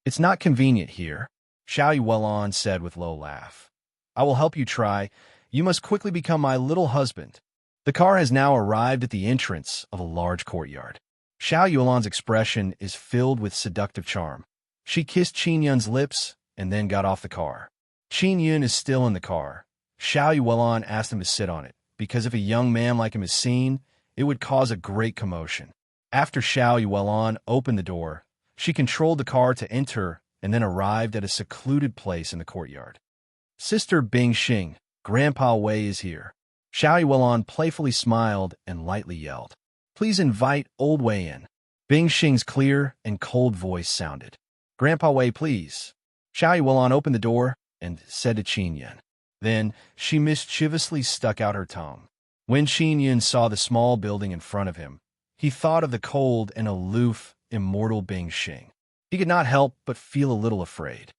It's not convenient here. Xiao Yuelon said with low laugh. I will help you try. You must quickly become my little husband. The car has now arrived at the entrance of a large courtyard. Xiao Yuelon's expression is filled with seductive charm. She kissed Qin Yun's lips and then got off the car. Qin Yun is still in the car. Xiao Yuelon asked him to sit on it, because if a young man like him is seen, it would cause a great commotion. After Xiao Yuelon opened the door, she controlled the car to enter and then arrived at a secluded place in the courtyard. Sister Bing Xing, Grandpa Wei is here. Xiao Yuelon playfully smiled and lightly yelled, "Please invite old Wei in." Bing Xing's clear and cold voice sounded. "Grandpa Wei, please." Xiao Yuelon opened the door and said to Qin Yun. Then she mischievously stuck out her tongue. When Qin Yun saw the small building in front of him, he thought of the cold and aloof, immortal Bing Xing. He could not help but feel a little afraid.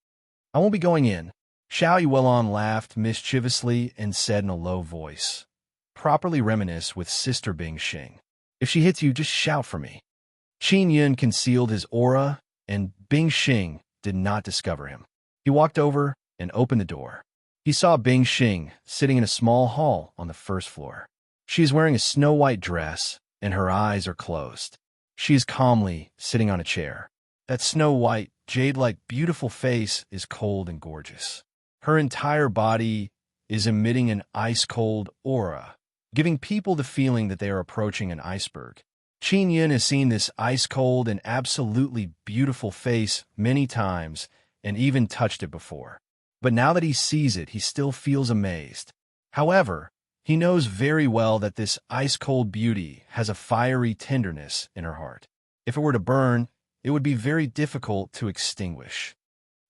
"I won't be going in." Xiao Yuelon laughed mischievously and said in a low voice, "Properly reminisce with Sister Bing Xing. If she hits you, just shout for me." Qin Yun concealed his aura, and Bing Xing did not discover him. He walked over and opened the door. He saw Bing Xing sitting in a small hall on the first floor. She is wearing a snow-white dress, and her eyes are closed. She is calmly sitting on a chair. That snow-white, jade-like beautiful face is cold and gorgeous. Her entire body is emitting an ice-cold aura, giving people the feeling that they are approaching an iceberg. Qin Yun has seen this ice-cold and absolutely beautiful face many times and even touched it before. But now that he sees it, he still feels amazed. However, he knows very well that this ice-cold beauty has a fiery tenderness in her heart. If it were to burn, it would be very difficult to extinguish.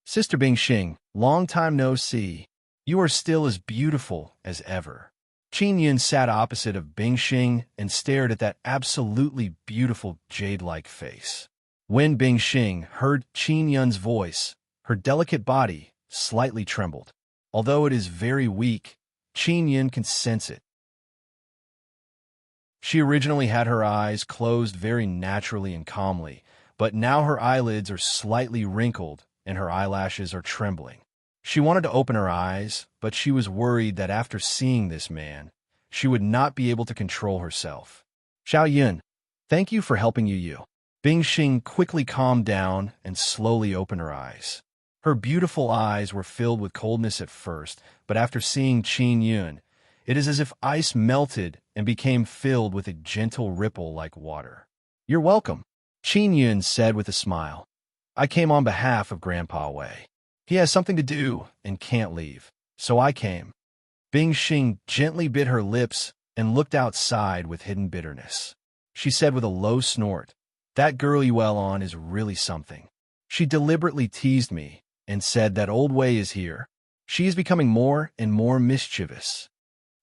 "Sister Bing Xing, long time no see. You are still as beautiful as ever." Qin Yun sat opposite of Bing Xing and stared at that absolutely beautiful jade-like face. When Bing Xing heard Qin Yun's voice, her delicate body slightly trembled. Although it is very weak, Qin Yun can sense it. She originally had her eyes closed very naturally and calmly, but now her eyelids are slightly wrinkled and her eyelashes are trembling. She wanted to open her eyes, but she was worried that after seeing this man, she would not be able to control herself. "Xiao Yun, thank you for helping you." Bing Xing quickly calmed down and slowly opened her eyes. Her beautiful eyes were filled with coldness at first, but after seeing Qin Yun, it is as if ice melted and became filled with a gentle ripple like water. "You're welcome," Qin Yun said with a smile. "I came on behalf of Grandpa Wei. He has something to do and can't leave, so I came." Bing Xing gently bit her lips and looked outside with hidden bitterness. She said with a low snort, "That girl Yuelon is really something. She deliberately teased me and said that old Wei is here. She is becoming more and more mischievous."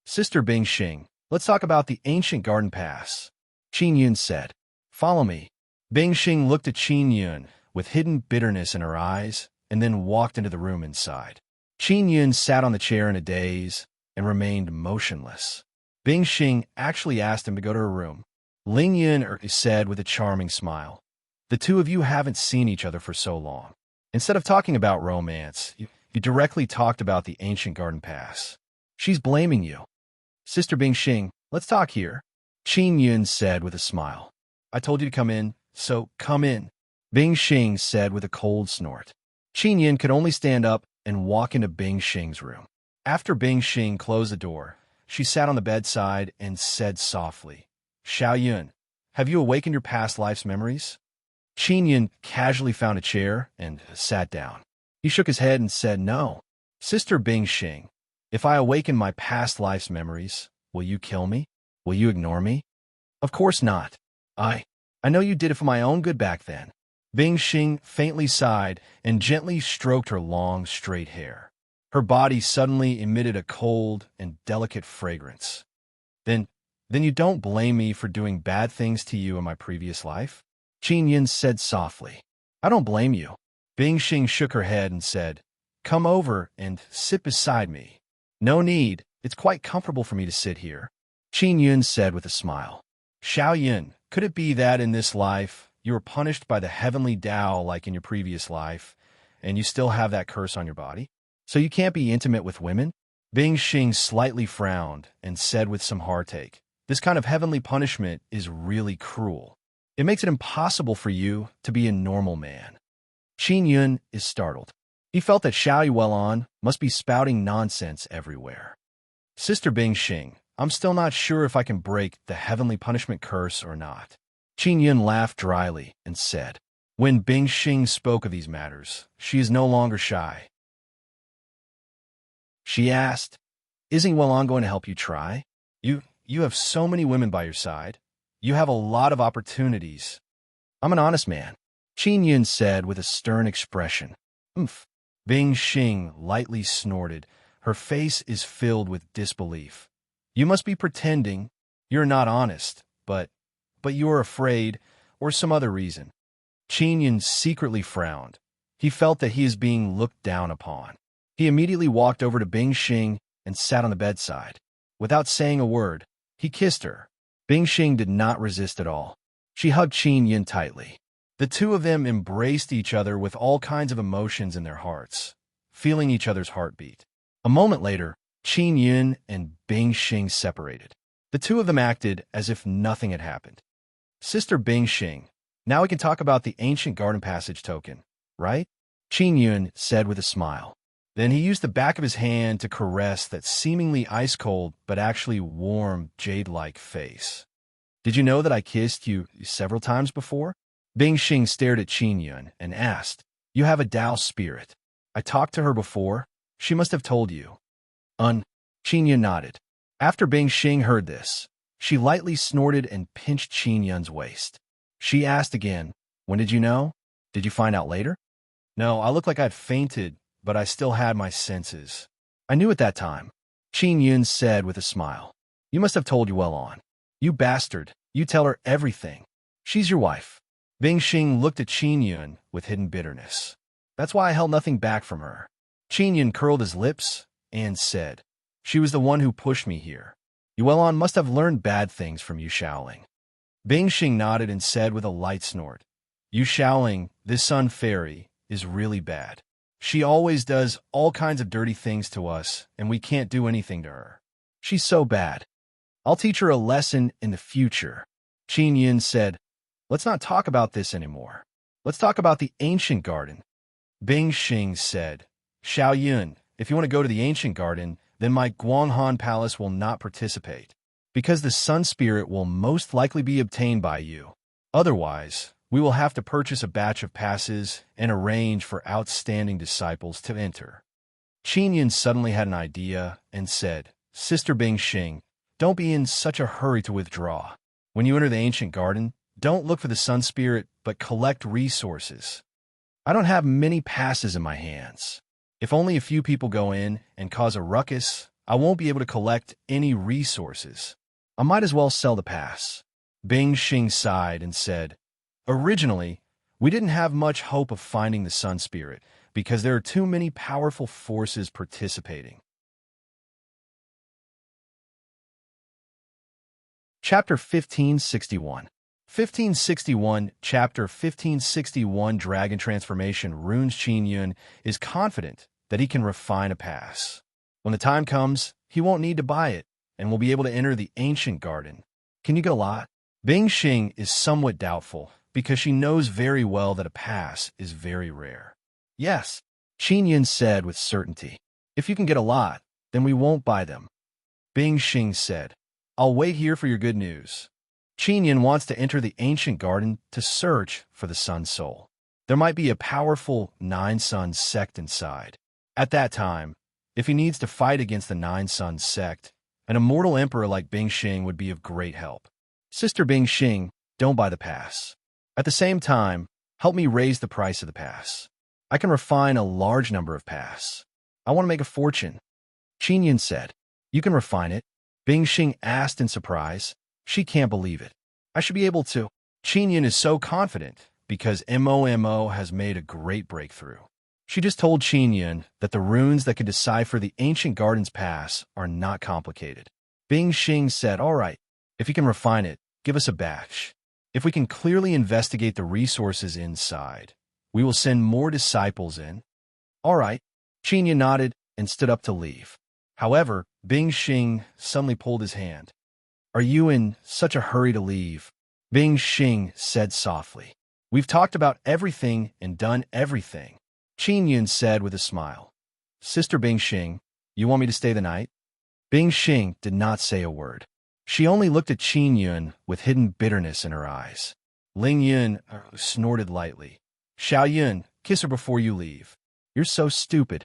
"Sister Bing Xing, let's talk about the ancient garden pass," Qin Yun said. "Follow me." Bing Xing looked at Qin Yun with hidden bitterness in her eyes and then walked into the room inside. Qin Yun sat on the chair in a daze and remained motionless. Bing Xing actually asked him to go to her room. Ling Yun said with a charming smile, "The two of you haven't seen each other for so long. Instead of talking about romance, you directly talked about the ancient garden pass. She's blaming you." "Sister Bing Xing, let's talk here," Qin Yun said with a smile. "I told you to come in, so come in," Bing Xing said with a cold snort. Qin Yun could only stand up and walk into Bing Xing's room. After Bing Xing closed the door, she sat on the bedside and said softly, "Xiao Yun, have you awakened your past life's memories?" Qin Yun casually found a chair and sat down. He shook his head and said, "No." "Sister Bing Xing, if I awaken my past life's memories, will you kill me? Will you ignore me?" "Of course not. I know you did it for my own good back then." Bing Xing faintly sighed and gently stroked her long, straight hair. Her body suddenly emitted a cold and delicate fragrance. Then you don't blame me for doing bad things to you in my previous life?" Qin Yun said softly. "I don't blame you." Bing Xing shook her head and said, "Come over and sit beside me." "No need. It's quite comfortable for me to sit here," Qin Yun said with a smile. "Xiao Yun, could it be that in this life you were punished by the heavenly Tao like in your previous life, and you still have that curse on your body? So you can't be intimate with women?" Bing Xing slightly frowned and said with some heartache, "This kind of heavenly punishment is really cruel. It makes it impossible for you to be a normal man." Qin Yun is startled. He felt that Xiao Yuelon must be spouting nonsense everywhere. "Sister Bing Xing, I'm still not sure if I can break the heavenly punishment curse or not." Qin Yun laughed dryly and said, When Bing Xing spoke of these matters, she is no longer shy. She asked, "Isn't Welon going to help you try? You have so many women by your side. You have a lot of opportunities." "I'm an honest man," Qin Yun said with a stern expression. "Umph." Bing Xing lightly snorted. Her face is filled with disbelief. "You must be pretending. You're not honest, but you are afraid, or some other reason." Qin Yun secretly frowned. He felt that he is being looked down upon. He immediately walked over to Bing Xing and sat on the bedside. Without saying a word, he kissed her. Bing Xing did not resist at all. She hugged Qin Yun tightly. The two of them embraced each other with all kinds of emotions in their hearts, feeling each other's heartbeat. A moment later, Qin Yun and Bing Xing separated. The two of them acted as if nothing had happened. "Sister Bing Xing, now we can talk about the ancient garden passage token, right?" Qin Yun said with a smile. Then he used the back of his hand to caress that seemingly ice-cold but actually warm, jade-like face. "Did you know that I kissed you several times before?" Bing Xing stared at Qin Yun and asked, "You have a Tao spirit. I talked to her before. She must have told you." Qin Yun nodded. After Bing Xing heard this, she lightly snorted and pinched Qin Yun's waist. She asked again, "When did you know? Did you find out later?" "No, I looked like I'd fainted, but I still had my senses. I knew at that time," Qin Yun said with a smile. "You must have told Yuelon. You bastard, you tell her everything. She's your wife." Bing Xing looked at Qin Yun with hidden bitterness. "That's why I held nothing back from her." Qin Yun curled his lips and said, "She was the one who pushed me here. Yuelon must have learned bad things from Yu Shaoling." Bing Xing nodded and said with a light snort, "Yu Shaoling, this sun fairy, is really bad. She always does all kinds of dirty things to us, and we can't do anything to her. She's so bad. I'll teach her a lesson in the future." Qin Yun said, "Let's not talk about this anymore. Let's talk about the ancient garden." Bing Xing said, "Xiao Yun, if you want to go to the ancient garden, then my Guanghan Palace will not participate, because the sun spirit will most likely be obtained by you. Otherwise, we will have to purchase a batch of passes and arrange for outstanding disciples to enter." Qin Yun suddenly had an idea and said, "Sister Bing Xing, don't be in such a hurry to withdraw. When you enter the ancient garden, don't look for the sun spirit, but collect resources. I don't have many passes in my hands. If only a few people go in and cause a ruckus, I won't be able to collect any resources. I might as well sell the pass." Bing Xing sighed and said, "Originally, we didn't have much hope of finding the sun spirit because there are too many powerful forces participating." Chapter 1561. 1561, Chapter 1561, Dragon Transformation Runes. Qin Yun is confident that he can refine a pass. When the time comes, he won't need to buy it and will be able to enter the ancient garden. "Can you get a lot?" Bing Xing is somewhat doubtful because she knows very well that a pass is very rare. "Yes," Qin Yun said with certainty. "If you can get a lot, then we won't buy them." Bing Xing said, "I'll wait here for your good news." Qin Yun wants to enter the ancient garden to search for the Sun Soul. There might be a powerful Nine Suns sect inside. At that time, if he needs to fight against the Nine Suns sect, an immortal emperor like Bing Xing would be of great help. "Sister Bing Xing, don't buy the pass. At the same time, help me raise the price of the pass. I can refine a large number of pass. I want to make a fortune." Qin Yun said, "You can refine it?" Bing Xing asked in surprise. She can't believe it. "I should be able to." Qin Yun is so confident because MOMO has made a great breakthrough. She just told Qin Yun that the runes that could decipher the ancient garden's pass are not complicated. Bing Xing said, "All right, if you can refine it, give us a batch. If we can clearly investigate the resources inside, we will send more disciples in." "All right." Qin Yun nodded and stood up to leave. However, Bing Xing suddenly pulled his hand. "Are you in such a hurry to leave?" Bing Xing said softly. "We've talked about everything and done everything." Qin Yun said with a smile, "Sister Bing Xing, you want me to stay the night?" Bing Xing did not say a word. She only looked at Qin Yun with hidden bitterness in her eyes. Ling Yun snorted lightly. Xiao Yun, kiss her before you leave. You're so stupid.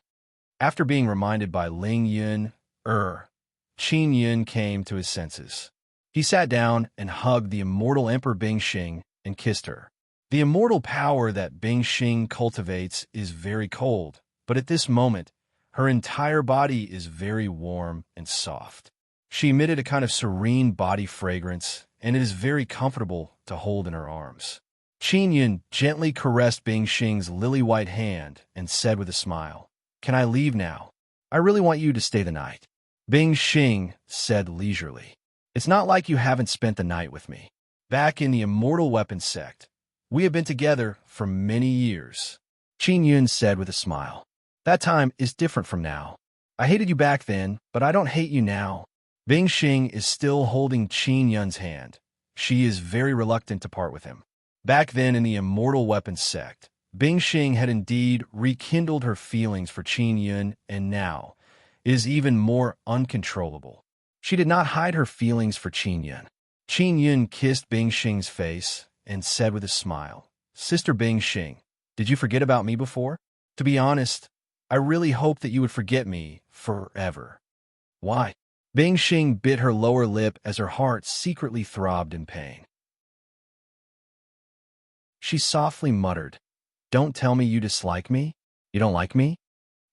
After being reminded by Ling Yun, Qin Yun came to his senses. He sat down and hugged the immortal Emperor Bingxing and kissed her. The immortal power that Bingxing cultivates is very cold, but at this moment, her entire body is very warm and soft. She emitted a kind of serene body fragrance, and it is very comfortable to hold in her arms. Qin Yun gently caressed Bingxing's lily-white hand and said with a smile, "Can I leave now? I really want you to stay the night." Bingxing said leisurely, "It's not like you haven't spent the night with me. Back in the Immortal Weapons sect, we have been together for many years." Qin Yun said with a smile, "That time is different from now. I hated you back then, but I don't hate you now." Bingxing is still holding Qin Yun's hand. She is very reluctant to part with him. Back then in the Immortal Weapons sect, Bingxing had indeed rekindled her feelings for Qin Yun, and now is even more uncontrollable. She did not hide her feelings for Qin Yun. Qin Yun kissed Bingxing's face and said with a smile, "Sister Bingxing, did you forget about me before? To be honest, I really hoped that you would forget me forever." "Why?" Bingxing bit her lower lip as her heart secretly throbbed in pain. She softly muttered, "Don't tell me you dislike me? You don't like me?"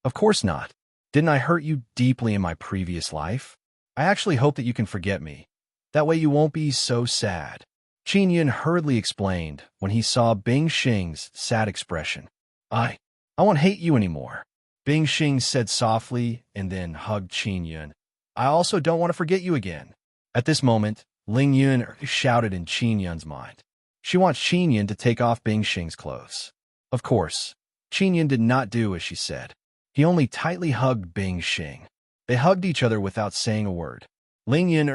"Of course not. Didn't I hurt you deeply in my previous life? I actually hope that you can forget me. That way you won't be so sad." Qin Yun hurriedly explained when he saw Bingxing's sad expression. I won't hate you anymore," Bingxing said softly and then hugged Qin Yun. "I also don't want to forget you again." At this moment, Ling Yun shouted in Qin Yun's mind. She wants Qin Yun to take off Bingxing's clothes. Of course, Qin Yun did not do as she said. He only tightly hugged Bingxing. They hugged each other without saying a word. Ling Yun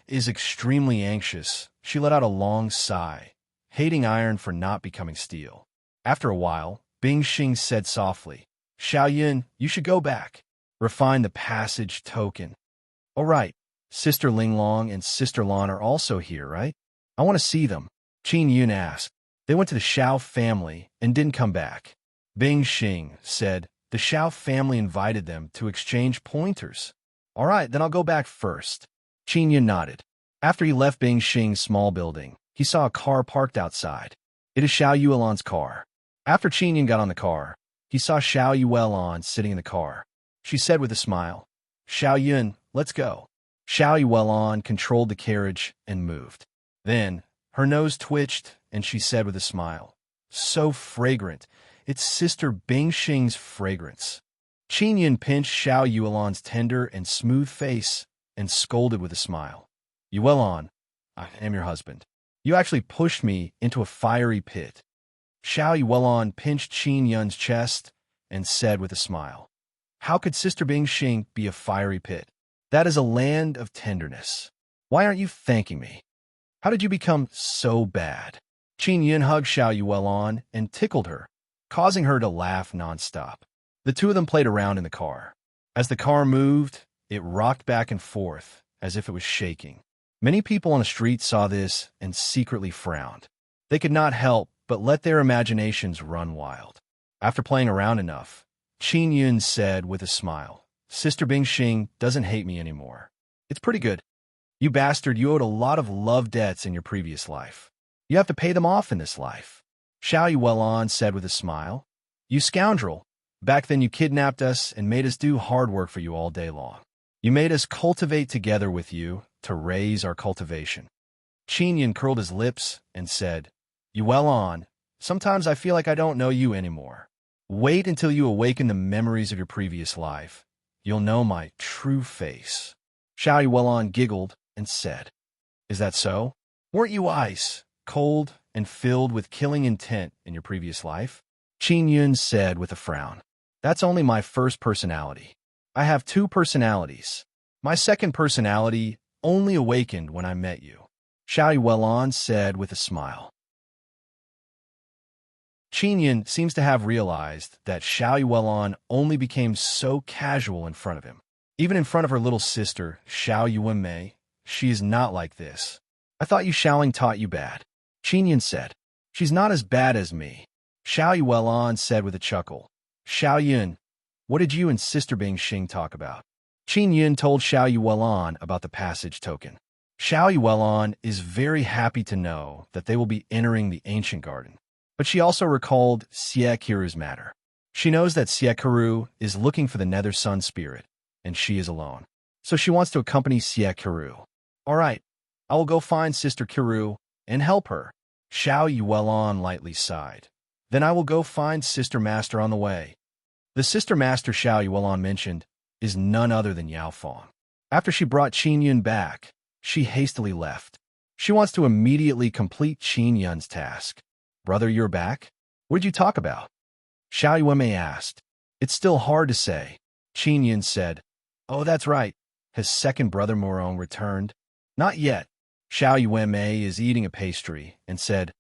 is extremely anxious. She let out a long sigh, hating iron for not becoming steel. After a while, Bingxing said softly, "Xiao Yun, you should go back. Refine the passage token." "All right. Sister Linglong and Sister Lan are also here, right? I want to see them." Qin Yun asked. "They went to the Xiao family and didn't come back." Bingxing said, "The Xiao family invited them to exchange pointers." "All right, then I'll go back first." Qin Yun nodded. After he left Bingxing's small building, he saw a car parked outside. It is Xiao Yuelan's car. After Qin Yun got on the car, he saw Xiao Yuelan sitting in the car. She said with a smile, "Xiao Yun, let's go." Xiao Yuelan controlled the carriage and moved. Then, her nose twitched, and she said with a smile, "So fragrant. It's Sister Bingxing's fragrance." Qin Yun pinched Xiao Yuelan's tender and smooth face and scolded with a smile. "Yuelan, I am your husband. You actually pushed me into a fiery pit." Xiao Yuelan pinched Qin Yun's chest and said with a smile, "How could Sister Bingxing be a fiery pit? That is a land of tenderness. Why aren't you thanking me? How did you become so bad?" Qin Yun hugged Xiao Yuelan and tickled her, causing her to laugh nonstop. The two of them played around in the car. As the car moved, it rocked back and forth as if it was shaking. Many people on the street saw this and secretly frowned. They could not help but let their imaginations run wild. After playing around enough, Qin Yun said with a smile, "Sister Bingxing doesn't hate me anymore. It's pretty good. You bastard, you owed a lot of love debts in your previous life. You have to pay them off in this life." Xiao Yuelan said with a smile, "You scoundrel. Back then you kidnapped us and made us do hard work for you all day long. You made us cultivate together with you to raise our cultivation." Qin Yun curled his lips and said, "Yuelan, sometimes I feel like I don't know you anymore. Wait until you awaken the memories of your previous life. You'll know my true face." Xiao Yuelan giggled and said, "Is that so? Weren't you ice, cold, and filled with killing intent in your previous life?" Qin Yun said with a frown, "That's only my first personality. I have two personalities. My second personality only awakened when I met you." Xiao Yuelan said with a smile. Qin Yun seems to have realized that Xiao Yuelan only became so casual in front of him. Even in front of her little sister, Xiao Yuanmei, she is not like this. "I thought you Xiaoling taught you bad," Qin Yun said. "She's not as bad as me. Xiao Yuelon said with a chuckle. Xiao Yun, what did you and Sister Bing Xing talk about? Qin Yun told Xiao Yuelon about the passage token. Xiao Yuelon is very happy to know that they will be entering the ancient garden, but she also recalled Xie Qiru's matter. She knows that Xie Qiru is looking for the Nether Sun Spirit, and she is alone. So she wants to accompany Xie Qiru. All right, I will go find Sister Qiru and help her. Xiao Yuelon lightly sighed. Then I will go find Sister Master on the way. The Sister Master Xiao Yuelon mentioned is none other than Yao Fong. After she brought Qin Yun back, she hastily left. She wants to immediately complete Qin Yun's task. Brother, you're back? What did you talk about? Xiao Yuemei asked. It's still hard to say. Qin Yun said. Oh, that's right. Has second brother Morong returned? Not yet. Xiao Yuemei is eating a pastry and said,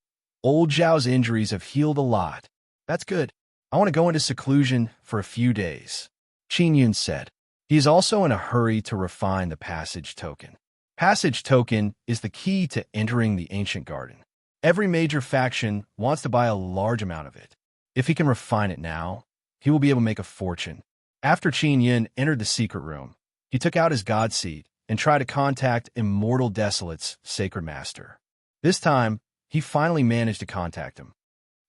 Old Zhao's injuries have healed a lot. That's good. I want to go into seclusion for a few days. Qin Yun said. He is also in a hurry to refine the passage token. Passage token is the key to entering the ancient garden. Every major faction wants to buy a large amount of it. If he can refine it now, he will be able to make a fortune. After Qin Yun entered the secret room, he took out his god seed and tried to contact Immortal Desolate's sacred master. This time, he finally managed to contact him.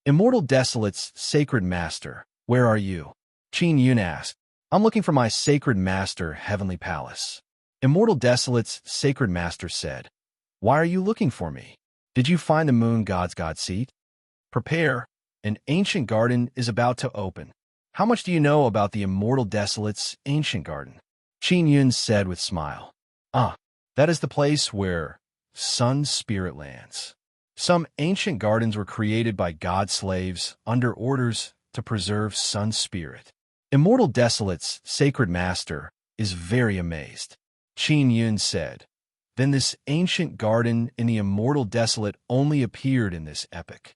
Immortal Desolate's sacred master, where are you? Qin Yun asked. I'm looking for my sacred master, Heavenly Palace. Immortal Desolate's sacred master said, Why are you looking for me? Did you find the moon god's god seat? Prepare. An ancient garden is about to open. How much do you know about the Immortal Desolate's ancient garden? Qin Yun said with smile. That is the place where Sun Spirit lands. Some ancient gardens were created by god slaves under orders to preserve Sun Spirit. Immortal Desolate's sacred master is very amazed. Qin Yun said, Then this ancient garden in the Immortal Desolate only appeared in this epic.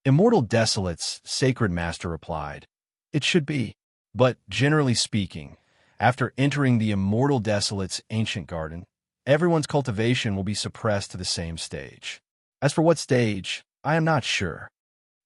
Immortal Desolate's sacred master replied, It should be. But generally speaking, after entering the Immortal Desolate's ancient garden, everyone's cultivation will be suppressed to the same stage. As for what stage, I am not sure.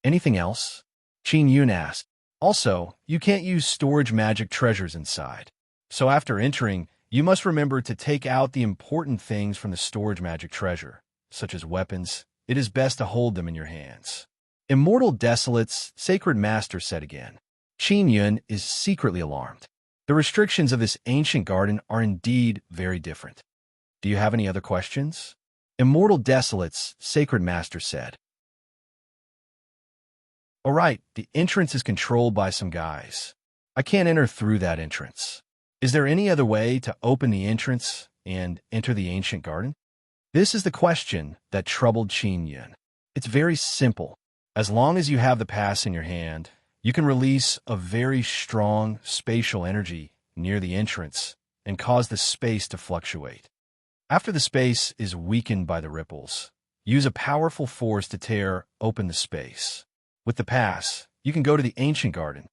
Anything else? Qin Yun asked. Also, you can't use storage magic treasures inside. So after entering, you must remember to take out the important things from the storage magic treasure, such as weapons. It is best to hold them in your hands. Immortal Desolate's sacred master said again. Qin Yun is secretly alarmed. The restrictions of this ancient garden are indeed very different. Do you have any other questions? Immortal Desolate's sacred master said. All right, the entrance is controlled by some guys. I can't enter through that entrance. Is there any other way to open the entrance and enter the ancient garden? This is the question that troubled Qin Yun. It's very simple. As long as you have the pass in your hand, you can release a very strong spatial energy near the entrance and cause the space to fluctuate. After the space is weakened by the ripples, use a powerful force to tear open the space. With the pass, you can go to the ancient garden.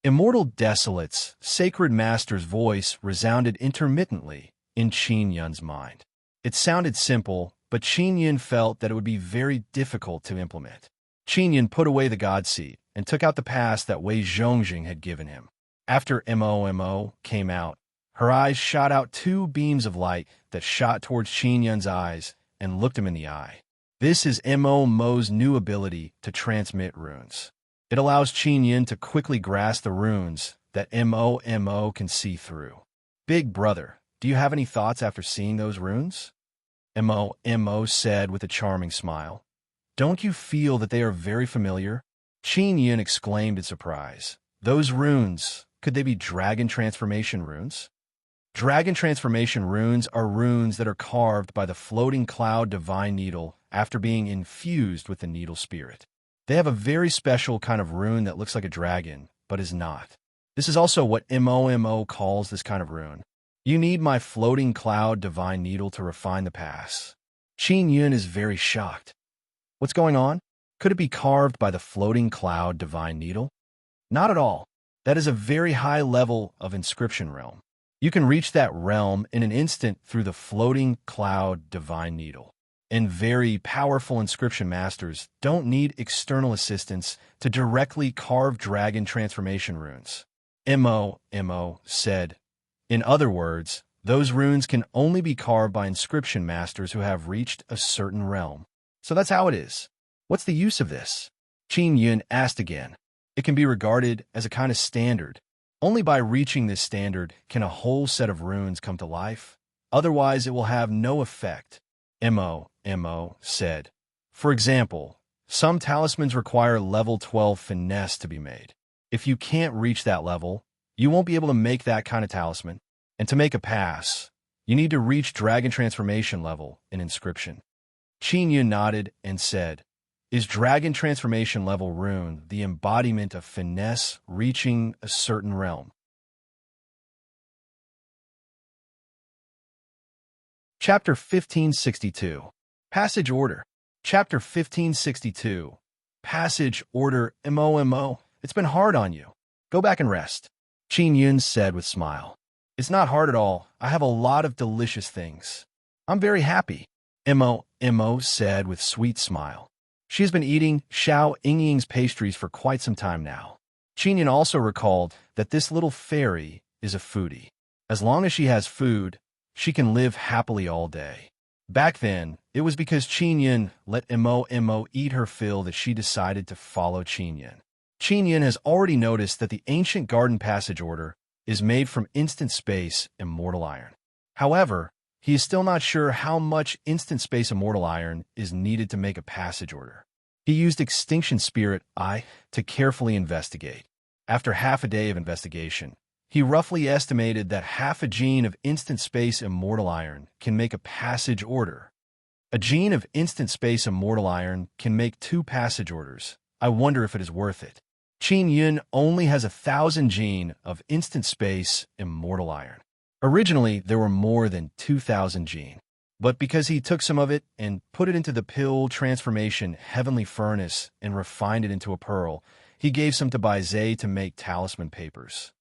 Immortal Desolate's sacred master's voice resounded intermittently in Qin Yun's mind. It sounded simple, but Qin Yun felt that it would be very difficult to implement. Qin Yun put away the god seed and took out the pass that Wei Zhongjing had given him. After Mo came out, her eyes shot out two beams of light that shot towards Qin Yun's eyes and looked him in the eye. This is Mo's new ability to transmit runes. It allows Qin Yun to quickly grasp the runes that Mo can see through. Big brother, do you have any thoughts after seeing those runes? Mo said with a charming smile. Don't you feel that they are very familiar? Qin Yun exclaimed in surprise. Those runes, could they be dragon transformation runes? Dragon transformation runes are runes that are carved by the floating cloud divine needle after being infused with the needle spirit. They have a very special kind of rune that looks like a dragon, but is not. This is also what Mo calls this kind of rune. You need my floating cloud divine needle to refine the pass. Qin Yun is very shocked. What's going on? Could it be carved by the floating cloud divine needle? Not at all. That is a very high level of inscription realm. You can reach that realm in an instant through the floating cloud divine needle. and very powerful inscription masters don't need external assistance to directly carve dragon transformation runes. Mo said. In other words, those runes can only be carved by inscription masters who have reached a certain realm. So that's how it is. What's the use of this? Qin Yun asked again. It can be regarded as a kind of standard. Only by reaching this standard can a whole set of runes come to life. Otherwise, it will have no effect. Mo said. For example, some talismans require level 12 finesse to be made. If you can't reach that level, you won't be able to make that kind of talisman. And to make a pass, you need to reach dragon transformation level in inscription. Qin Yun nodded and said, Is dragon transformation level rune the embodiment of finesse reaching a certain realm? Chapter 1562. Passage Order. Chapter 1562. Passage Order. Mo. It's been hard on you. Go back and rest. Qin Yun said with a smile. It's not hard at all. I have a lot of delicious things. I'm very happy. Mo said with sweet smile. She has been eating Xiao Yingying's pastries for quite some time now. Qin Yun also recalled that this little fairy is a foodie. As long as she has food, she can live happily all day. Back then, it was because Qin Yun let Mo eat her fill that she decided to follow Qin Yun. Qin Yun has already noticed that the ancient garden passage order is made from instant space immortal iron. However, he is still not sure how much instant space immortal iron is needed to make a passage order. He used Extinction Spirit I to carefully investigate. After half a day of investigation, he roughly estimated that half a gene of instant space immortal iron can make a passage order. A gene of instant space immortal iron can make 2 passage orders. I wonder if it is worth it. Qin Yun only has 1,000 gene of instant space immortal iron. Originally, there were more than 2,000 gene, but because he took some of it and put it into the pill transformation heavenly furnace and refined it into a pearl, he gave some to Bai Zhe to make talisman papers.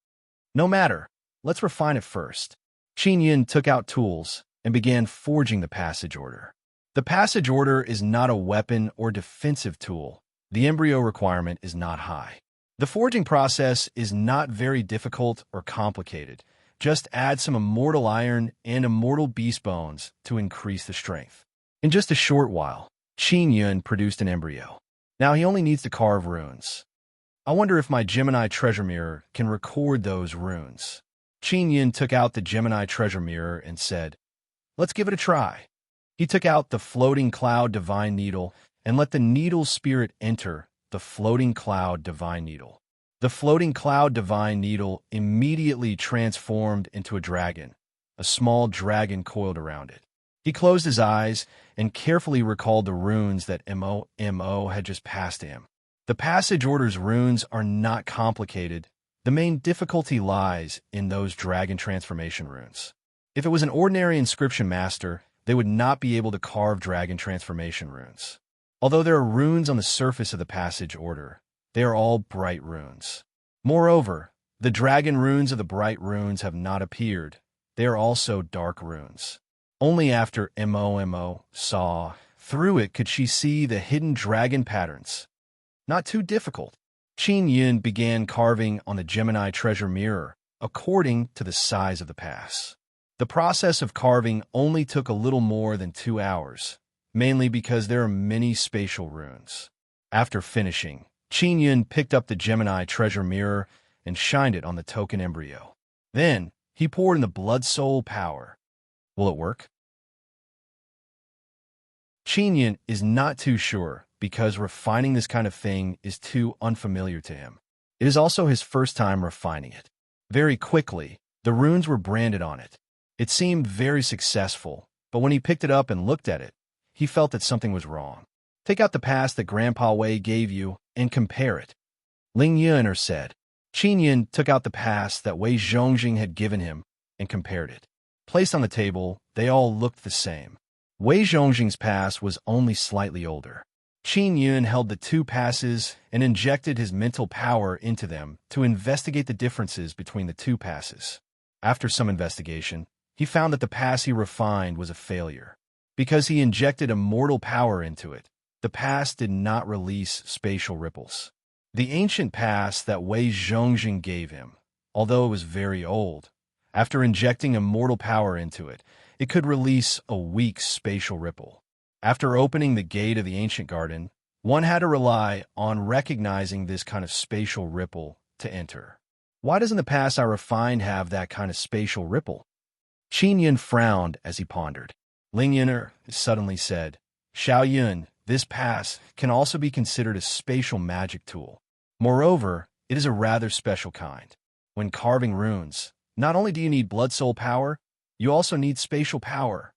No matter, let's refine it first. Qin Yun took out tools and began forging the passage order. The passage order is not a weapon or defensive tool. The embryo requirement is not high. The forging process is not very difficult or complicated. Just add some immortal iron and immortal beast bones to increase the strength. In just a short while, Qin Yun produced an embryo. Now he only needs to carve runes. I wonder if my Gemini treasure mirror can record those runes. Qin Yun took out the Gemini treasure mirror and said, Let's give it a try. He took out the floating cloud divine needle and let the needle spirit enter the floating cloud divine needle. The floating cloud divine needle immediately transformed into a dragon. A small dragon coiled around it. He closed his eyes and carefully recalled the runes that Mo had just passed to him. The passage order's runes are not complicated. The main difficulty lies in those dragon transformation runes. If it was an ordinary inscription master, they would not be able to carve dragon transformation runes. Although there are runes on the surface of the passage order, they are all bright runes. Moreover, the dragon runes of the bright runes have not appeared. They are also dark runes. Only after Mo saw through it could she see the hidden dragon patterns. Not too difficult. Qin Yun began carving on the Gemini treasure mirror according to the size of the pass. The process of carving only took a little more than 2 hours, mainly because there are many spatial runes. After finishing, Qin Yun picked up the Gemini treasure mirror and shined it on the token embryo. Then, he poured in the blood soul power. Will it work? Qin Yun is not too sure because refining this kind of thing is too unfamiliar to him. It is also his first time refining it. Very quickly, the runes were branded on it. It seemed very successful, but when he picked it up and looked at it, he felt that something was wrong. Take out the pass that Grandpa Wei gave you and compare it. Ling Yuner said. Qin Yun took out the pass that Wei Zhongjing had given him and compared it. Placed on the table, they all looked the same. Wei Zhongjing's pass was only slightly older. Qin Yun held the 2 passes and injected his mental power into them to investigate the differences between the 2 passes. After some investigation, he found that the pass he refined was a failure. Because he injected immortal power into it, the pass did not release spatial ripples. The ancient pass that Wei Zhongjing gave him, although it was very old, after injecting immortal power into it, it could release a weak spatial ripple. After opening the gate of the ancient garden, one had to rely on recognizing this kind of spatial ripple to enter. Why doesn't the pass I refined have that kind of spatial ripple? Qin Yin frowned as he pondered. Ling Yin'er suddenly said, Xiao Yun, this pass can also be considered a spatial magic tool. Moreover, it is a rather special kind. When carving runes, not only do you need blood soul power, you also need spatial power.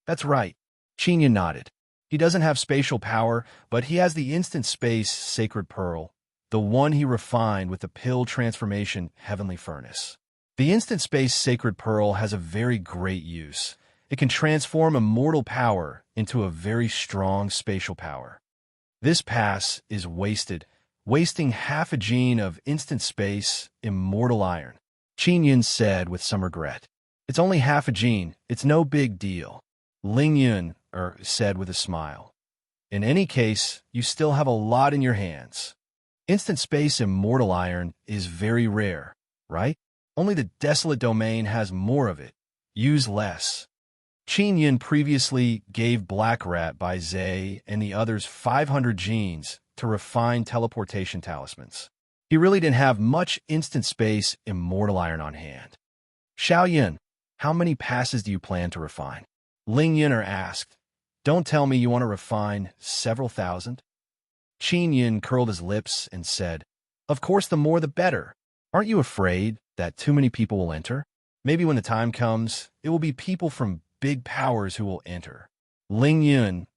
That's right. Qin Yin nodded. He doesn't have spatial power, but he has the instant space sacred pearl, the one he refined with the pill transformation heavenly furnace. The instant space sacred pearl has a very great use. It can transform immortal power into a very strong spatial power. This pass is wasting half a gene of instant space immortal iron. Qin Yin said with some regret. It's only half a gene. It's no big deal. Ling Yun said with a smile. In any case, you still have a lot in your hands. Instant space immortal iron is very rare, right? Only the desolate domain has more of it. Use less. Qin Yin previously gave Black Rat by Zhe and the others 500 genes to refine teleportation talismans. He really didn't have much instant space immortal iron on hand. Xiao Yin, how many passes do you plan to refine? Ling Yin'er asked. Don't tell me you want to refine several thousand? Qin Yin curled his lips and said, Of course, the more the better. Aren't you afraid that too many people will enter? Maybe when the time comes, it will be people from big powers who will enter. Ling Yun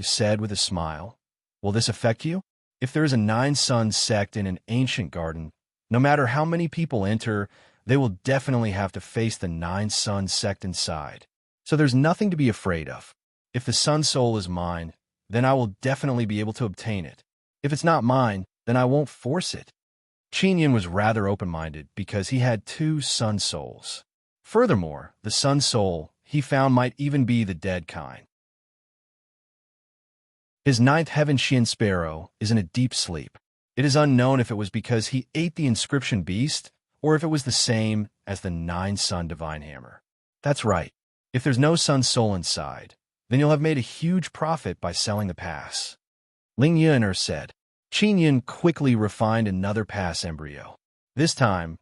said with a smile, Will this affect you? If there is a 9-sun sect in an ancient garden, no matter how many people enter, they will definitely have to face the 9-sun sect inside. So there's nothing to be afraid of. If the sun soul is mine, then I will definitely be able to obtain it. If it's not mine, then I won't force it. Qin Yin was rather open-minded because he had 2 sun souls. Furthermore, the sun soul he found might even be the dead kind. His 9th heaven Xian Sparrow is in a deep sleep. It is unknown if it was because he ate the inscription beast or if it was the same as the 9-sun divine hammer. That's right. If there's no sun soul inside, then you'll have made a huge profit by selling the pass. Ling Yin'er said. Qin Yin quickly refined another pass embryo. This time,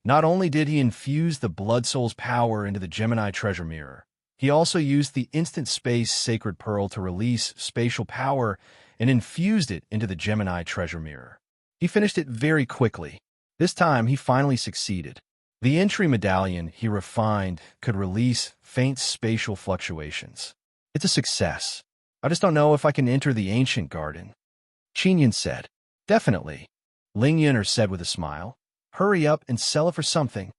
not only did he infuse the blood soul's power into the Gemini treasure mirror, he also used the instant space sacred pearl to release spatial power and infused it into the Gemini treasure mirror. He finished it very quickly. This time, he finally succeeded. The entry medallion he refined could release faint spatial fluctuations. It's a success. I just don't know if I can enter the ancient garden. Qin Yin said. Definitely. Ling Yin'er said with a smile. Hurry up and sell it for something.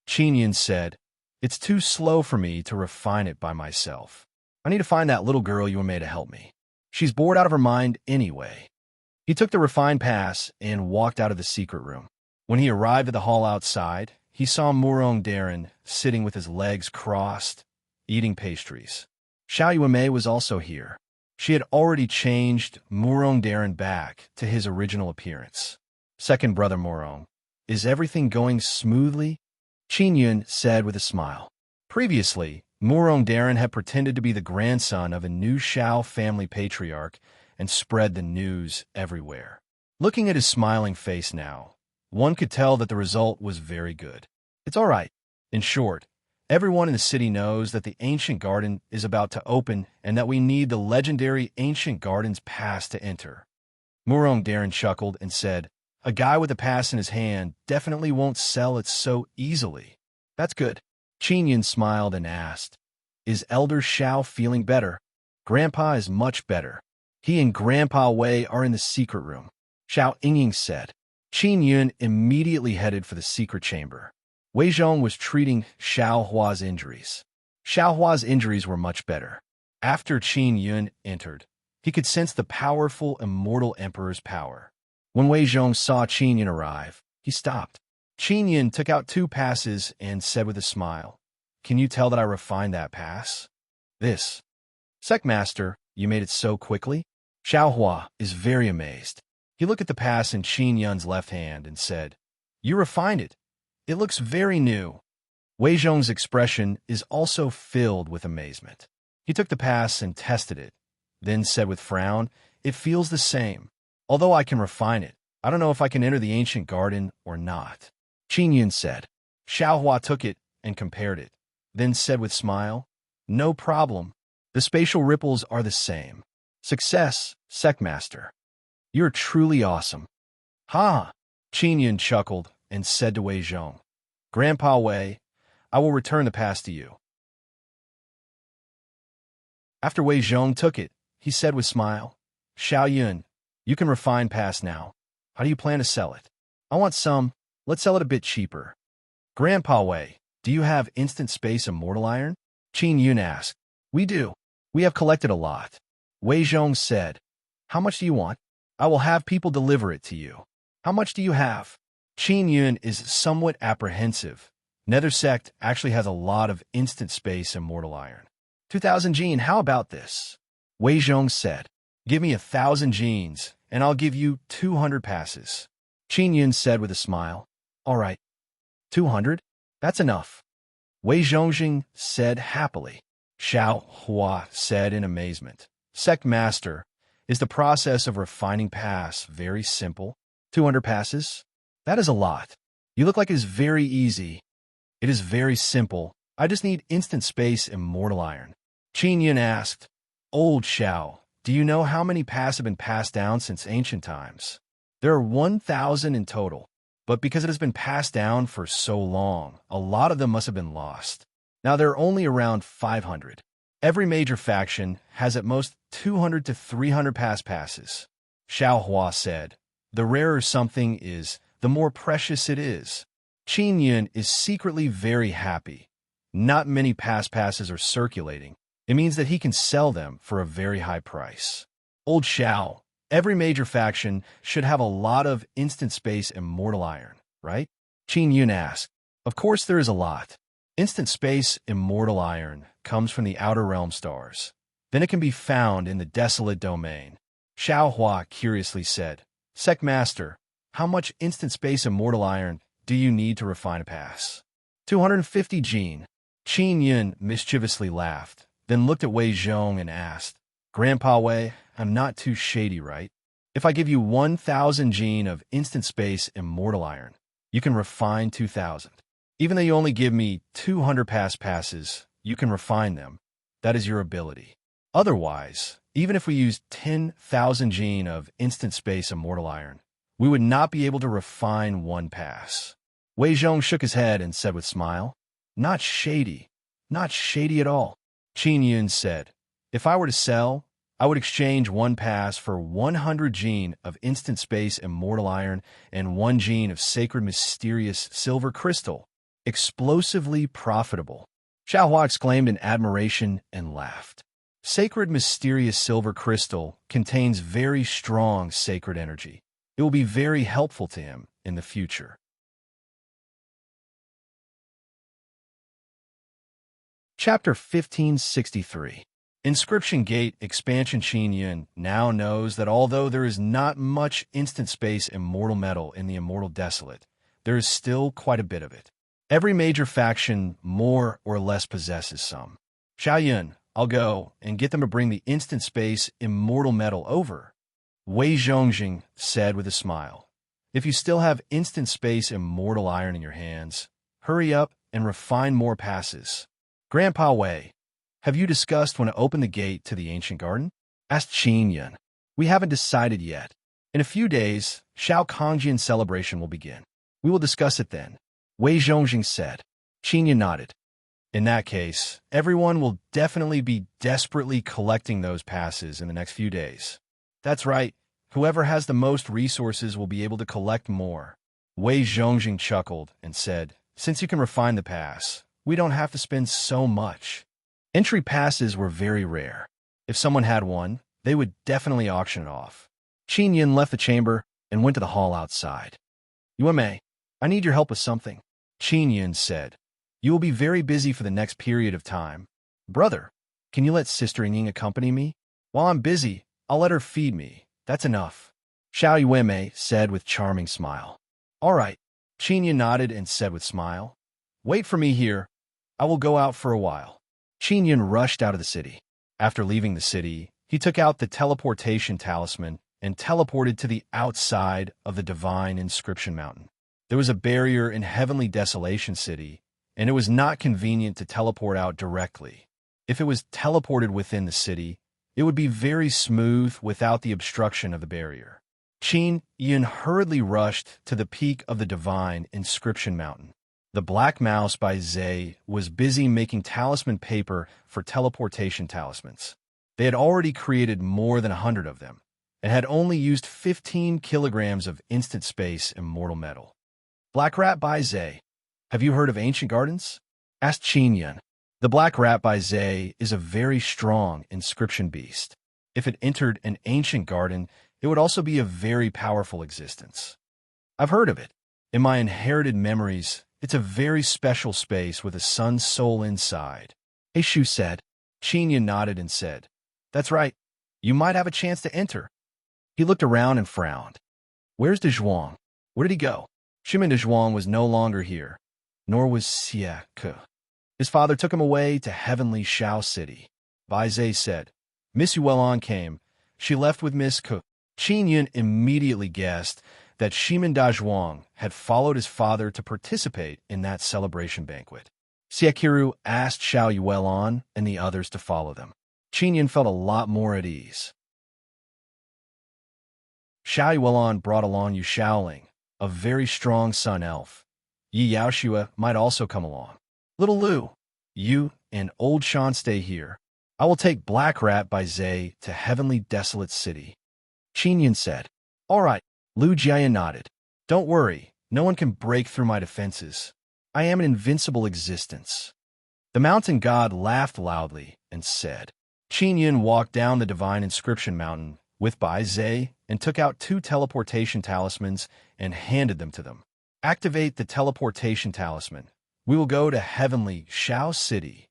Qin Yin said, It's too slow for me to refine it by myself. I need to find that little girl you made to help me. She's bored out of her mind anyway. He took the refined pass and walked out of the secret room. When he arrived at the hall outside, he saw Murong Darren sitting with his legs crossed, eating pastries. Xiao Yuanmei was also here. She had already changed Murong Darren back to his original appearance. Second brother Murong, is everything going smoothly? Qin Yun said with a smile. Previously, Murong Darren had pretended to be the grandson of a new Shao family patriarch and spread the news everywhere. Looking at his smiling face now, one could tell that the result was very good. It's all right. In short, everyone in the city knows that the ancient garden is about to open and that we need the legendary ancient garden's pass to enter. Murong Darren chuckled and said, A guy with a pass in his hand definitely won't sell it so easily. That's good. Qin Yin smiled and asked, Is Elder Shao feeling better? Grandpa is much better. He and Grandpa Wei are in the secret room. Xiao Yingying said. Qin Yun immediately headed for the secret chamber. Wei Zhong was treating Xiao Hua's injuries. Xiao Hua's injuries were much better. After Qin Yun entered, he could sense the powerful immortal emperor's power. When Wei Zhong saw Qin Yun arrive, he stopped. Qin Yun took out 2 passes and said with a smile, Can you tell that I refined that pass? This. Master, you made it so quickly? Xiao Hua is very amazed. He looked at the pass in Qin Yun's left hand and said, "You refined it. It looks very new." Wei Zhong's expression is also filled with amazement. He took the pass and tested it, then said with frown, "It feels the same. Although I can refine it, I don't know if I can enter the ancient garden or not." Qin Yun said. Xiao Hua took it and compared it, then said with smile, "No problem. The spatial ripples are the same. Success, Master. You're truly awesome." "Ha!" Qin Yun chuckled and said to Wei Zhong, "Grandpa Wei, I will return the pass to you." After Wei Zhong took it, he said with smile, "Xiao Yun, you can refine pass now. How do you plan to sell it?" "I want some. Let's sell it a bit cheaper." "Grandpa Wei, do you have instant space immortal iron?" Qin Yun asked. "We do. We have collected a lot." Wei Zhong said, "How much do you want? I will have people deliver it to you." "How much do you have?" Qin Yun is somewhat apprehensive. Nether Sect actually has a lot of instant space immortal iron. 2,000 gene, how about this? Wei Zhong said, "Give me 1,000 genes, and I'll give you 200 passes." Qin Yun said with a smile, "All right. 200? That's enough." Wei Zhongjing said happily. Xiao Hua said in amazement, Master, is the process of refining pass very simple? 200 passes? That is a lot. You look like it is very easy." "It is very simple. I just need instant space immortal iron." Qin Yun asked, "Old Xiao, do you know how many pass have been passed down since ancient times?" "There are 1,000 in total, but because it has been passed down for so long, a lot of them must have been lost. Now there are only around 500. Every major faction has at most 200 to 300 passes." Xiao Hua said, "The rarer something is, the more precious it is." Qin Yun is secretly very happy. Not many passes are circulating. It means that he can sell them for a very high price. "Old Xiao, every major faction should have a lot of instant space immortal iron, right?" Qin Yun asked. "Of course there is a lot. Instant space immortal iron comes from the outer realm stars. Then it can be found in the desolate domain." Xiao Hua curiously said, Master, how much instant space immortal iron do you need to refine a pass?" 250 gene. Qin Yun mischievously laughed, then looked at Wei Zhong and asked, "Grandpa Wei, I'm not too shady, right? If I give you 1,000 gene of instant space immortal iron, you can refine 2,000. Even though you only give me 200 passes, you can refine them. That is your ability. Otherwise, even if we used 10,000 gene of instant space immortal iron, we would not be able to refine one pass." Wei Zhong shook his head and said with smile, "Not shady. Not shady at all." Qin Yun said, "If I were to sell, I would exchange one pass for 100 gene of instant space immortal iron and 1 gene of sacred mysterious silver crystal. Explosively profitable." Xiao Hua exclaimed in admiration and laughed. Sacred mysterious silver crystal contains very strong sacred energy. It will be very helpful to him in the future. Chapter 1563. Inscription Gate Expansion. Qin Yun now knows that although there is not much instant space immortal metal in the Immortal Desolate, there is still quite a bit of it. Every major faction more or less possesses some. "Xiao Yun, I'll go and get them to bring the instant space immortal metal over." Wei Zhongjing said with a smile, "If you still have instant space immortal iron in your hands, hurry up and refine more passes." "Grandpa Wei, have you discussed when to open the gate to the ancient garden?" asked Qin Yun. "We haven't decided yet. In a few days, Shao Kongjian celebration will begin. We will discuss it then," Wei Zhongjing said. Qin Yun nodded. "In that case, everyone will definitely be desperately collecting those passes in the next few days." "That's right. Whoever has the most resources will be able to collect more." Wei Zhongjing chuckled and said, "Since you can refine the pass, we don't have to spend so much." Entry passes were very rare. If someone had one, they would definitely auction it off. Qin Yun left the chamber and went to the hall outside. "Yueme, I need your help with something," Qin Yun said. "You will be very busy for the next period of time." "Brother." Can you let Sister Ying accompany me? While I'm busy, I'll let her feed me. That's enough. Xiao Yueme said with charming smile. All right. Qin Yun nodded and said with smile. Wait for me here. I will go out for a while. Qin Yun rushed out of the city. After leaving the city, he took out the teleportation talisman and teleported to the outside of the divine inscription mountain. There was a barrier in Heavenly Desolation City, and it was not convenient to teleport out directly. If it was teleported within the city, it would be very smooth without the obstruction of the barrier. Qin Yun hurriedly rushed to the peak of the divine inscription mountain. The Black Mouse by Zhe was busy making talisman paper for teleportation talismans. They had already created more than 100 of them, and had only used 15 kilograms of instant space immortal metal. Black Rat by Zhe. Have you heard of ancient gardens? Asked Qin Yun. The Black Rat by Zhe is a very strong inscription beast. If it entered an ancient garden, it would also be a very powerful existence. I've heard of it. In my inherited memories, it's a very special space with a sun's soul inside. Shu said. Qin Yun nodded and said, That's right. You might have a chance to enter. He looked around and frowned. Where's De Zhuang? Where did he go? Shimin De Zhuang was no longer here, nor was Xie Ke. His father took him away to heavenly Shao City. Bai Zhe said. Miss Yuelon came. She left with Miss Ke. Qin Yun immediately guessed that Shimin Da Zhuang had followed his father to participate in that celebration banquet. Xie asked Xiao Yuelon and the others to follow them. Qin Yun felt a lot more at ease. Xiao Yuelon brought along Yu Shaoling, a very strong sun elf. Yi Yaoxue might also come along. Little Lu, you and Old Shan stay here. I will take Black Rat by Zhe to Heavenly Desolate City. Qin Yun said. All right. Lu Jiayan nodded. Don't worry, no one can break through my defenses. I am an invincible existence. The mountain god laughed loudly and said. Qin Yun walked down the divine inscription mountain with Bai Zhe and took out 2 teleportation talismans and handed them to them. Activate the teleportation talisman. We will go to heavenly Shao City.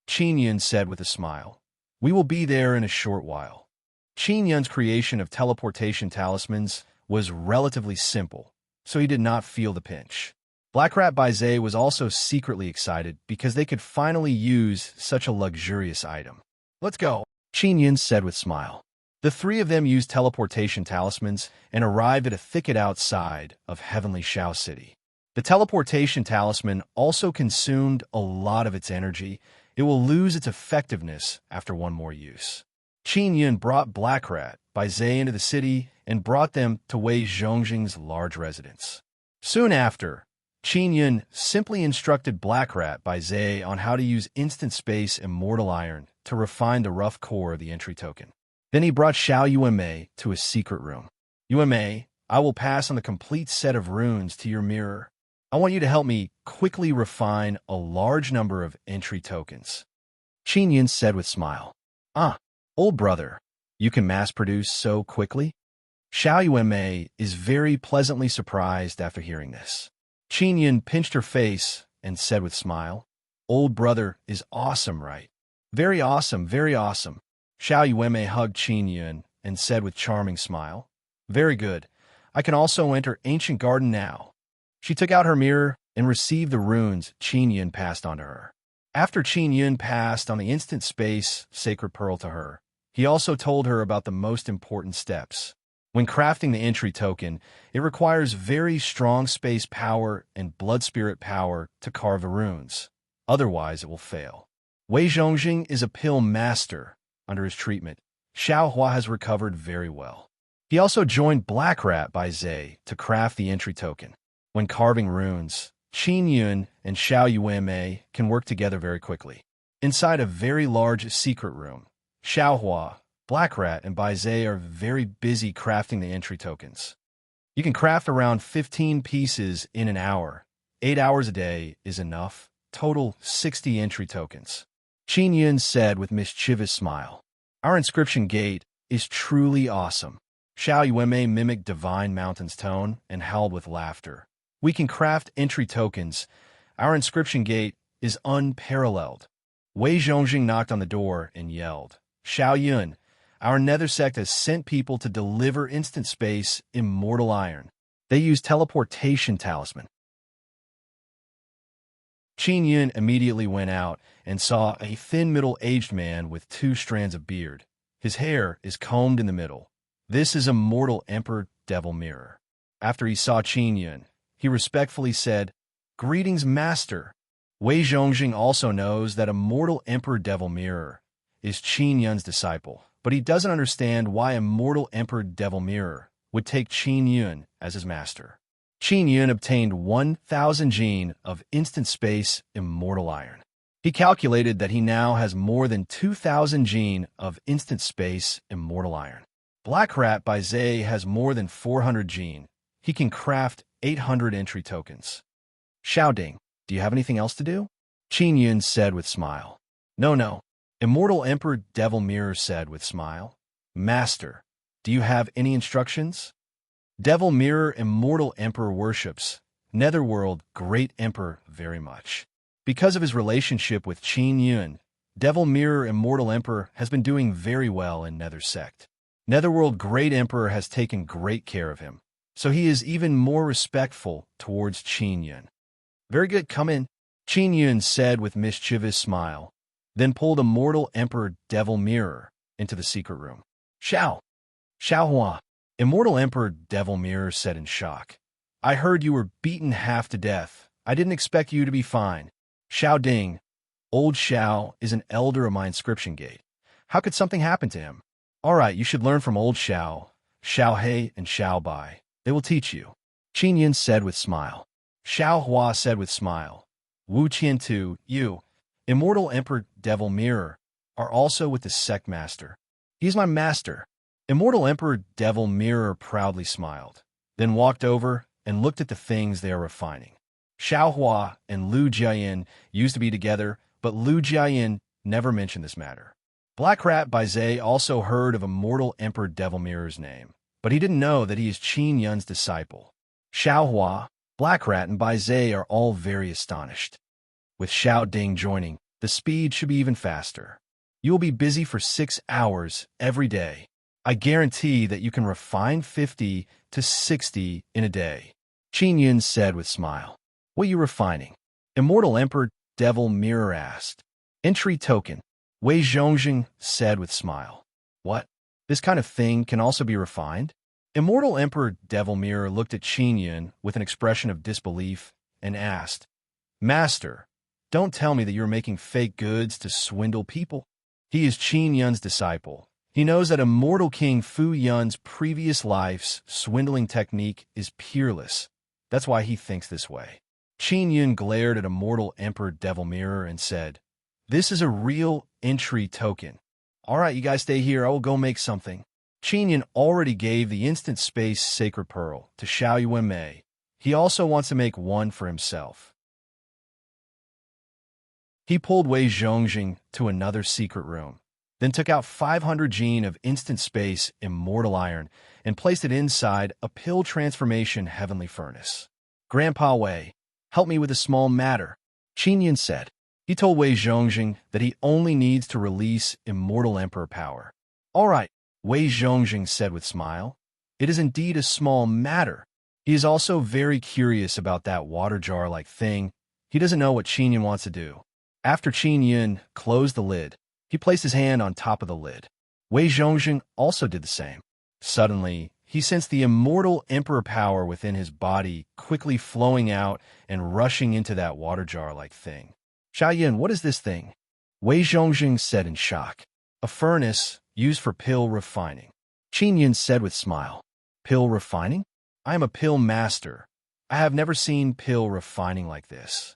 Qin Yun said with a smile. We will be there in a short while. Qin Yun's creation of teleportation talismans was relatively simple, so he did not feel the pinch. Black Rat by Zhe was also secretly excited because they could finally use such a luxurious item. Let's go, Qin Yun said with a smile. The 3 of them used teleportation talismans and arrived at a thicket outside of heavenly Shao City. The teleportation talisman also consumed a lot of its energy. It will lose its effectiveness after one more use. Qin Yun brought Black Rat by Zhe into the city and brought them to Wei Zhongjing's large residence. Soon after, Qin Yun simply instructed Black Rat by Zhe on how to use instant space immortal iron to refine the rough core of the entry token. Then he brought Xiao Yueme to a secret room. Yueme, I will pass on the complete set of runes to your mirror. I want you to help me quickly refine a large number of entry tokens. Qin Yun said with a smile. Old brother, you can mass-produce so quickly? Xiao Yueme is very pleasantly surprised after hearing this. Qin Yun pinched her face and said with a smile, Old brother is awesome, right? Very awesome, very awesome. Xiao Yueme hugged Qin Yun and said with charming smile, Very good. I can also enter Ancient Garden now. She took out her mirror and received the runes Qin Yun passed on to her. After Qin Yun passed on the instant space sacred pearl to her, he also told her about the most important steps. When crafting the entry token, it requires very strong space power and blood spirit power to carve the runes. Otherwise, it will fail. Wei Zhongjing is a pill master. Under his treatment, Xiao Hua has recovered very well. He also joined Black Rat by Zhe to craft the entry token. When carving runes, Qin Yun and Xiao Yueme can work together very quickly. Inside a very large secret room, Xiao Hua, Black Rat, and Bai Zhe are very busy crafting the entry tokens. You can craft around 15 pieces in an hour. 8 hours a day is enough. Total 60 entry tokens. Qin Yun said with mischievous smile. Our inscription gate is truly awesome. Xiao Yueme mimicked Divine Mountain's tone and howled with laughter. We can craft entry tokens. Our inscription gate is unparalleled. Wei Zhongjing knocked on the door and yelled, Xiao Yun, our nether sect has sent people to deliver instant space, immortal iron. They use teleportation talisman. Qin Yun immediately went out and saw a thin middle-aged man with 2 strands of beard. His hair is combed in the middle. This is Immortal Emperor Devil Mirror. After he saw Qin Yun, he respectfully said, Greetings, Master. Wei Zhongjing also knows that Immortal Emperor Devil Mirror is Qin Yun's disciple, but he doesn't understand why Immortal Emperor Devil Mirror would take Qin Yun as his master. Qin Yun obtained 1,000 gene of instant space immortal iron. He calculated that he now has more than 2,000 gene of instant space immortal iron. Black Rat by Zay has more than 400 gene. He can craft 800 entry tokens. Xiao Ding, do you have anything else to do? Qin Yun said with smile. No. Immortal Emperor Devil Mirror said with smile. Master, do you have any instructions? Devil Mirror Immortal Emperor worships Netherworld Great Emperor very much. Because of his relationship with Qin Yun, Devil Mirror Immortal Emperor has been doing very well in Nether Sect. Netherworld Great Emperor has taken great care of him, so he is even more respectful towards Qin Yun. Very good, come in, Qin Yun said with mischievous smile, then pulled Immortal Emperor Devil Mirror into the secret room. Xiao Hua. Immortal Emperor Devil Mirror said in shock. I heard you were beaten half to death. I didn't expect you to be fine. Xiao Ding. Old Xiao is an elder of my inscription gate. How could something happen to him? All right, you should learn from old Xiao, Xiao He and Xiao Bai. They will teach you. Qin Yin said with smile. Xiao Hua said with smile. Wu Qiantu, you, Immortal Emperor Devil Mirror, are also with the sect master. He is my master. Immortal Emperor Devil Mirror proudly smiled, then walked over and looked at the things they are refining. Xiao Hua and Lu Jiayin used to be together, but Lu Jiayin never mentioned this matter. Black Rat by Zay also heard of Immortal Emperor Devil Mirror's name, but he didn't know that he is Qin Yun's disciple. Xiao Hua, Black Rat, and Bai Zay are all very astonished. With Xiao Ding joining, the speed should be even faster. You will be busy for 6 hours every day. I guarantee that you can refine 50 to 60 in a day. Qin Yun said with smile. What are you refining? Immortal Emperor Devil Mirror asked. Entry token. Wei Zhongjing said with smile. What? This kind of thing can also be refined? Immortal Emperor Devil Mirror looked at Qin Yun with an expression of disbelief and asked, Master, don't tell me that you're making fake goods to swindle people. He is Qin Yun's disciple. He knows that Immortal King Fu Yun's previous life's swindling technique is peerless. That's why he thinks this way. Qin Yun glared at Immortal Emperor Devil Mirror and said, This is a real entry token. All right, you guys stay here. I will go make something. Qin Yun already gave the instant space sacred pearl to Xiao Yuanmei. He also wants to make one for himself. He pulled Wei Zhongjing to another secret room, then took out 500 gene of instant space immortal iron and placed it inside a pill transformation heavenly furnace. Grandpa Wei, help me with a small matter, Qin Yun said. He told Wei Zhongjing that he only needs to release immortal emperor power. All right, Wei Zhongjing said with smile. It is indeed a small matter. He is also very curious about that water jar-like thing. He doesn't know what Qin Yun wants to do. After Qin Yun closed the lid, he placed his hand on top of the lid. Wei Zhongjing also did the same. Suddenly, he sensed the immortal emperor power within his body quickly flowing out and rushing into that water jar-like thing. Xiao Yin, what is this thing? Wei Zhongjing said in shock. A furnace used for pill refining. Qin Yun said with smile. Pill refining? I am a pill master. I have never seen pill refining like this.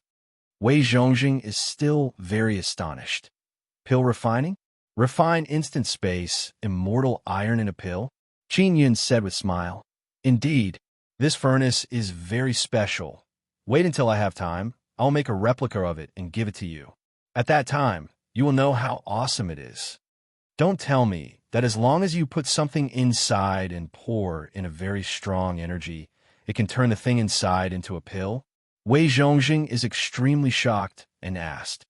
Wei Zhongjing is still very astonished. Pill refining? Refine instant space, immortal iron in a pill? Qin Yun said with smile. Indeed, this furnace is very special. Wait until I have time. I'll make a replica of it and give it to you. At that time, you will know how awesome it is. Don't tell me that as long as you put something inside and pour in a very strong energy, it can turn the thing inside into a pill? Wei Zhongjing is extremely shocked and asked,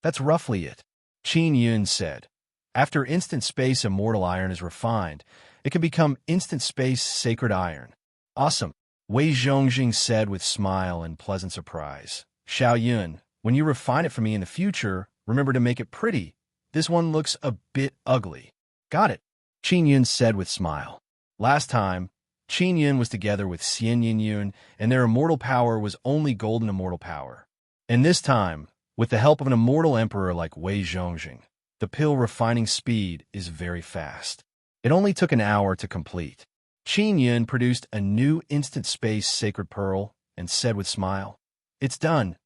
That's roughly it, Qin Yun said. After instant space immortal iron is refined, it can become instant space sacred iron. Awesome, Wei Zhongjing said with smile and pleasant surprise. Xiao Yun, when you refine it for me in the future, remember to make it pretty. This one looks a bit ugly. Got it, Qin Yun said with smile. Last time, Qin Yun was together with Xian Yin Yun, and their immortal power was only golden immortal power. And this time, with the help of an immortal emperor like Wei Zhongjing, the pill refining speed is very fast. It only took an hour to complete. Qin Yun produced a new instant space sacred pearl and said with smile, "It's done.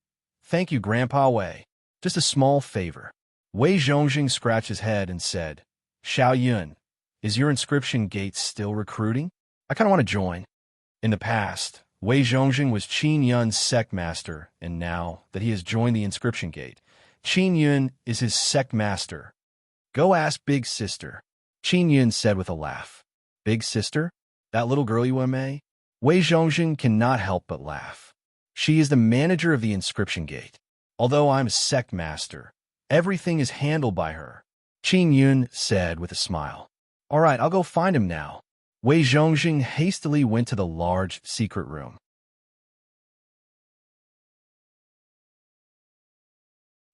Thank you, Grandpa Wei. Just a small favor." Wei Zhongjing scratched his head and said, "Xiao Yun, is your inscription gate still recruiting? I kind of want to join." In the past, Wei Zhongjing was Qin Yun's sect master, and now that he has joined the inscription gate, Qin Yun is his sect master. "Go ask Big Sister," Qin Yun said with a laugh. "Big Sister? That little girl you may?" Wei Zhongjing cannot help but laugh. "She is the manager of the inscription gate. Although I'm a sect master, everything is handled by her," Qin Yun said with a smile. "All right, I'll go find him now." Wei Zhongjing hastily went to the large secret room.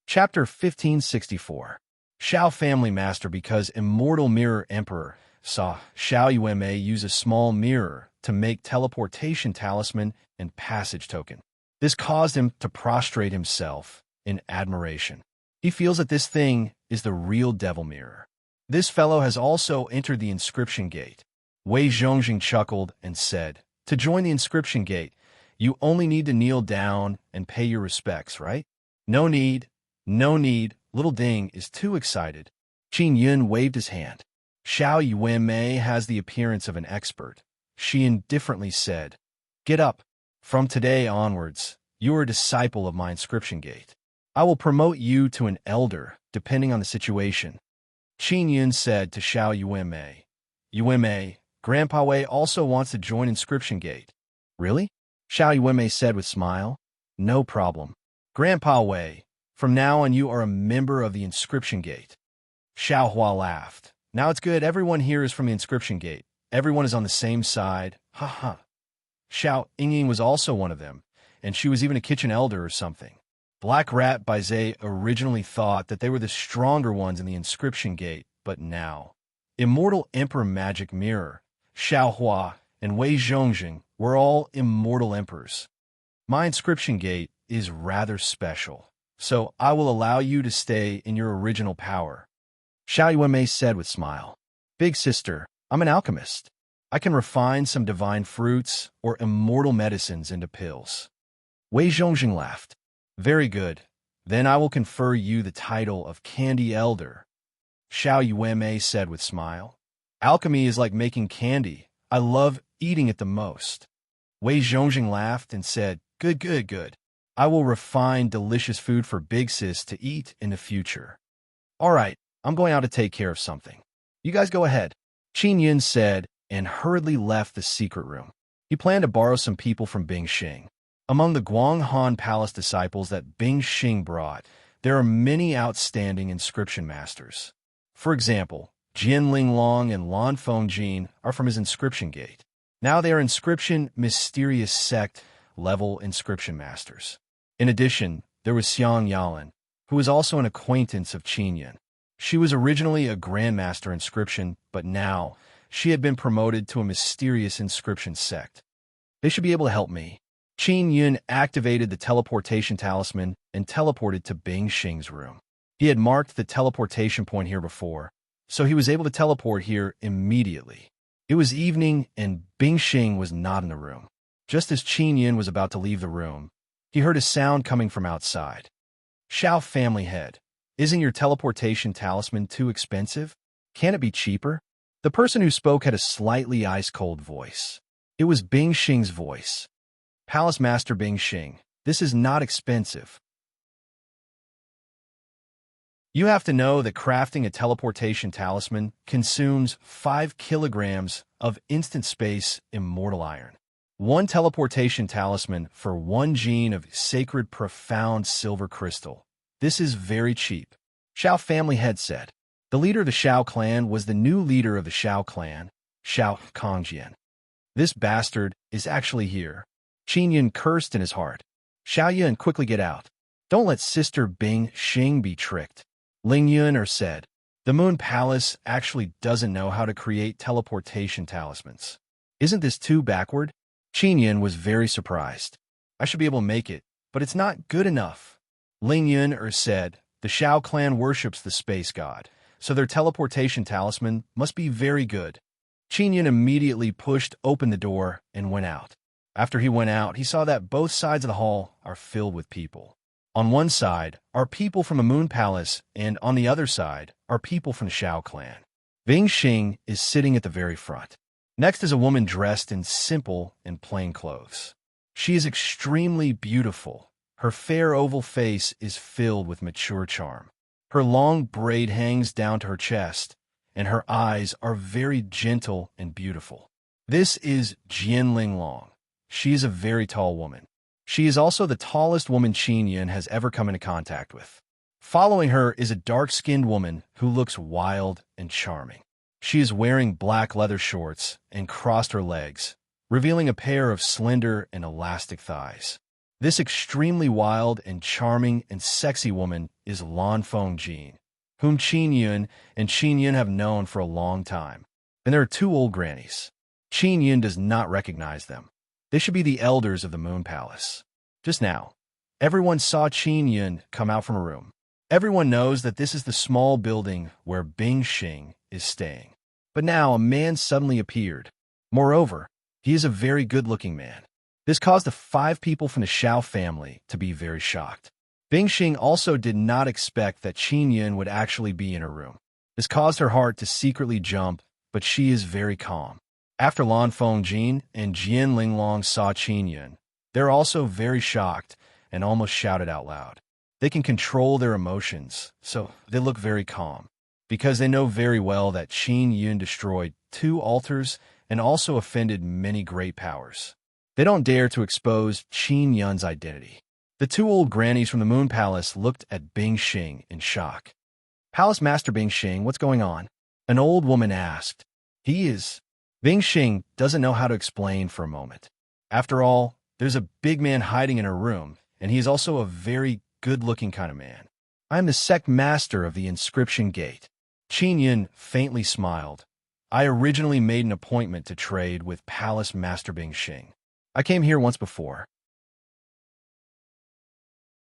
Chapter 1564. Xiao Family Master because Immortal Mirror Emperor saw Xiao Yuanmei use a small mirror to make teleportation talisman and passage token. This caused him to prostrate himself in admiration. He feels that this thing is the real devil mirror. This fellow has also entered the inscription gate. Wei Zhongjing chuckled and said, "To join the inscription gate, you only need to kneel down and pay your respects, right?" No need. Little Ding is too excited." Qin Yun waved his hand. "Xiao Yuanmei has the appearance of an expert," she indifferently said. "Get up. From today onwards, you are a disciple of my inscription gate. I will promote you to an elder, depending on the situation." Qin Yun said to Xiao Yuanmei, "Yuanmei, Grandpa Wei also wants to join inscription gate." "Really?" Xiao Yuanmei said with smile. "No problem. Grandpa Wei, from now on you are a member of the inscription gate." Xiao Hua laughed. "Now it's good, everyone here is from the inscription gate. Everyone is on the same side. Ha ha." Xiao Yingying was also one of them, and she was even a kitchen elder or something. Black Rat Baizé originally thought that they were the stronger ones in the inscription gate, but now Immortal Emperor Magic Mirror, Xiao Hua, and Wei Zhongjing were all immortal emperors. "My inscription gate is rather special, so I will allow you to stay in your original power," Xiao Yuanmei said with smile. "Big Sister, I'm an alchemist. I can refine some divine fruits or immortal medicines into pills." Wei Zhongjing laughed. "Very good. Then I will confer you the title of Candy Elder," Xiao Yuanmei said with smile. "Alchemy is like making candy. I love eating it the most." Wei Zhongjing laughed and said, Good. I will refine delicious food for Big Sis to eat in the future." "All right, I'm going out to take care of something. You guys go ahead," Qin Yun said and hurriedly left the secret room. He planned to borrow some people from Bing Xing. Among the Guanghan Palace disciples that Bing Xing brought, there are many outstanding inscription masters. For example, Jian Linglong and Lan Fengjin are from his inscription gate. Now they are inscription mysterious sect level inscription masters. In addition, there was Xiang Yalan, who was also an acquaintance of Qin Yun. She was originally a grandmaster inscription, but now she had been promoted to a mysterious inscription sect. They should be able to help me. Qin Yun activated the teleportation talisman and teleported to Bing Xing's room. He had marked the teleportation point here before, so he was able to teleport here immediately. It was evening and Bing Xing was not in the room. Just as Qin Yun was about to leave the room, he heard a sound coming from outside. "Xiao Family Head, isn't your teleportation talisman too expensive? Can it be cheaper?" The person who spoke had a slightly ice-cold voice. It was Bing Xing's voice. "Palace Master Bing Xing, this is not expensive. You have to know that crafting a teleportation talisman consumes 5 kilograms of instant space immortal iron. 1 teleportation talisman for 1 gene of sacred profound silver crystal. This is very cheap. Shao family head said. The leader of the Shao clan was the new leader of the Shao clan, Shao Kongjian. This bastard is actually here. Qin Yun cursed in his heart. Shao Yun, quickly get out. Don't let Sister Bing Xing be tricked. Ling Yun said. The Moon Palace actually doesn't know how to create teleportation talismans. Isn't this too backward? Qin Yun was very surprised. I should be able to make it, but it's not good enough. Ling Yun said, the Shao clan worships the space god, so their teleportation talisman must be very good. Qin Yun immediately pushed open the door and went out. After he went out, he saw that both sides of the hall are filled with people. On one side are people from the Moon Palace, and on the other side are people from the Shao clan. Bing Xing is sitting at the very front. Next is a woman dressed in simple and plain clothes. She is extremely beautiful. Her fair oval face is filled with mature charm. Her long braid hangs down to her chest, and her eyes are very gentle and beautiful. This is Jian Linglong. She is a very tall woman. She is also the tallest woman Qin Yun has ever come into contact with. Following her is a dark-skinned woman who looks wild and charming. She is wearing black leather shorts and crossed her legs, revealing a pair of slender and elastic thighs. This extremely wild and charming and sexy woman is Lan Fengjin, whom Qin Yun and Qin Yun have known for a long time. And there are two old grannies. Qin Yun does not recognize them. They should be the elders of the Moon Palace. Just now, everyone saw Qin Yun come out from a room. Everyone knows that this is the small building where Bing Xing is staying. But now a man suddenly appeared. Moreover, he is a very good-looking man. This caused the 5 people from the Shao family to be very shocked. Bing Xing also did not expect that Qin Yun would actually be in her room. This caused her heart to secretly jump, but she is very calm. After Lan Fengjin and Jian Linglong saw Qin Yun, they're also very shocked and almost shouted out loud. They can control their emotions, so they look very calm, because they know very well that Qin Yun destroyed 2 altars and also offended many great powers. They don't dare to expose Qin Yun's identity. The 2 old grannies from the Moon Palace looked at Bing Xing in shock. Palace Master Bing Xing, what's going on? An old woman asked. He is... Bing Xing doesn't know how to explain for a moment. After all, there's a big man hiding in her room, and he is also a very good-looking kind of man. I am the sect master of the inscription gate. Qin Yun faintly smiled. I originally made an appointment to trade with Palace Master Bing Xing. I came here once before.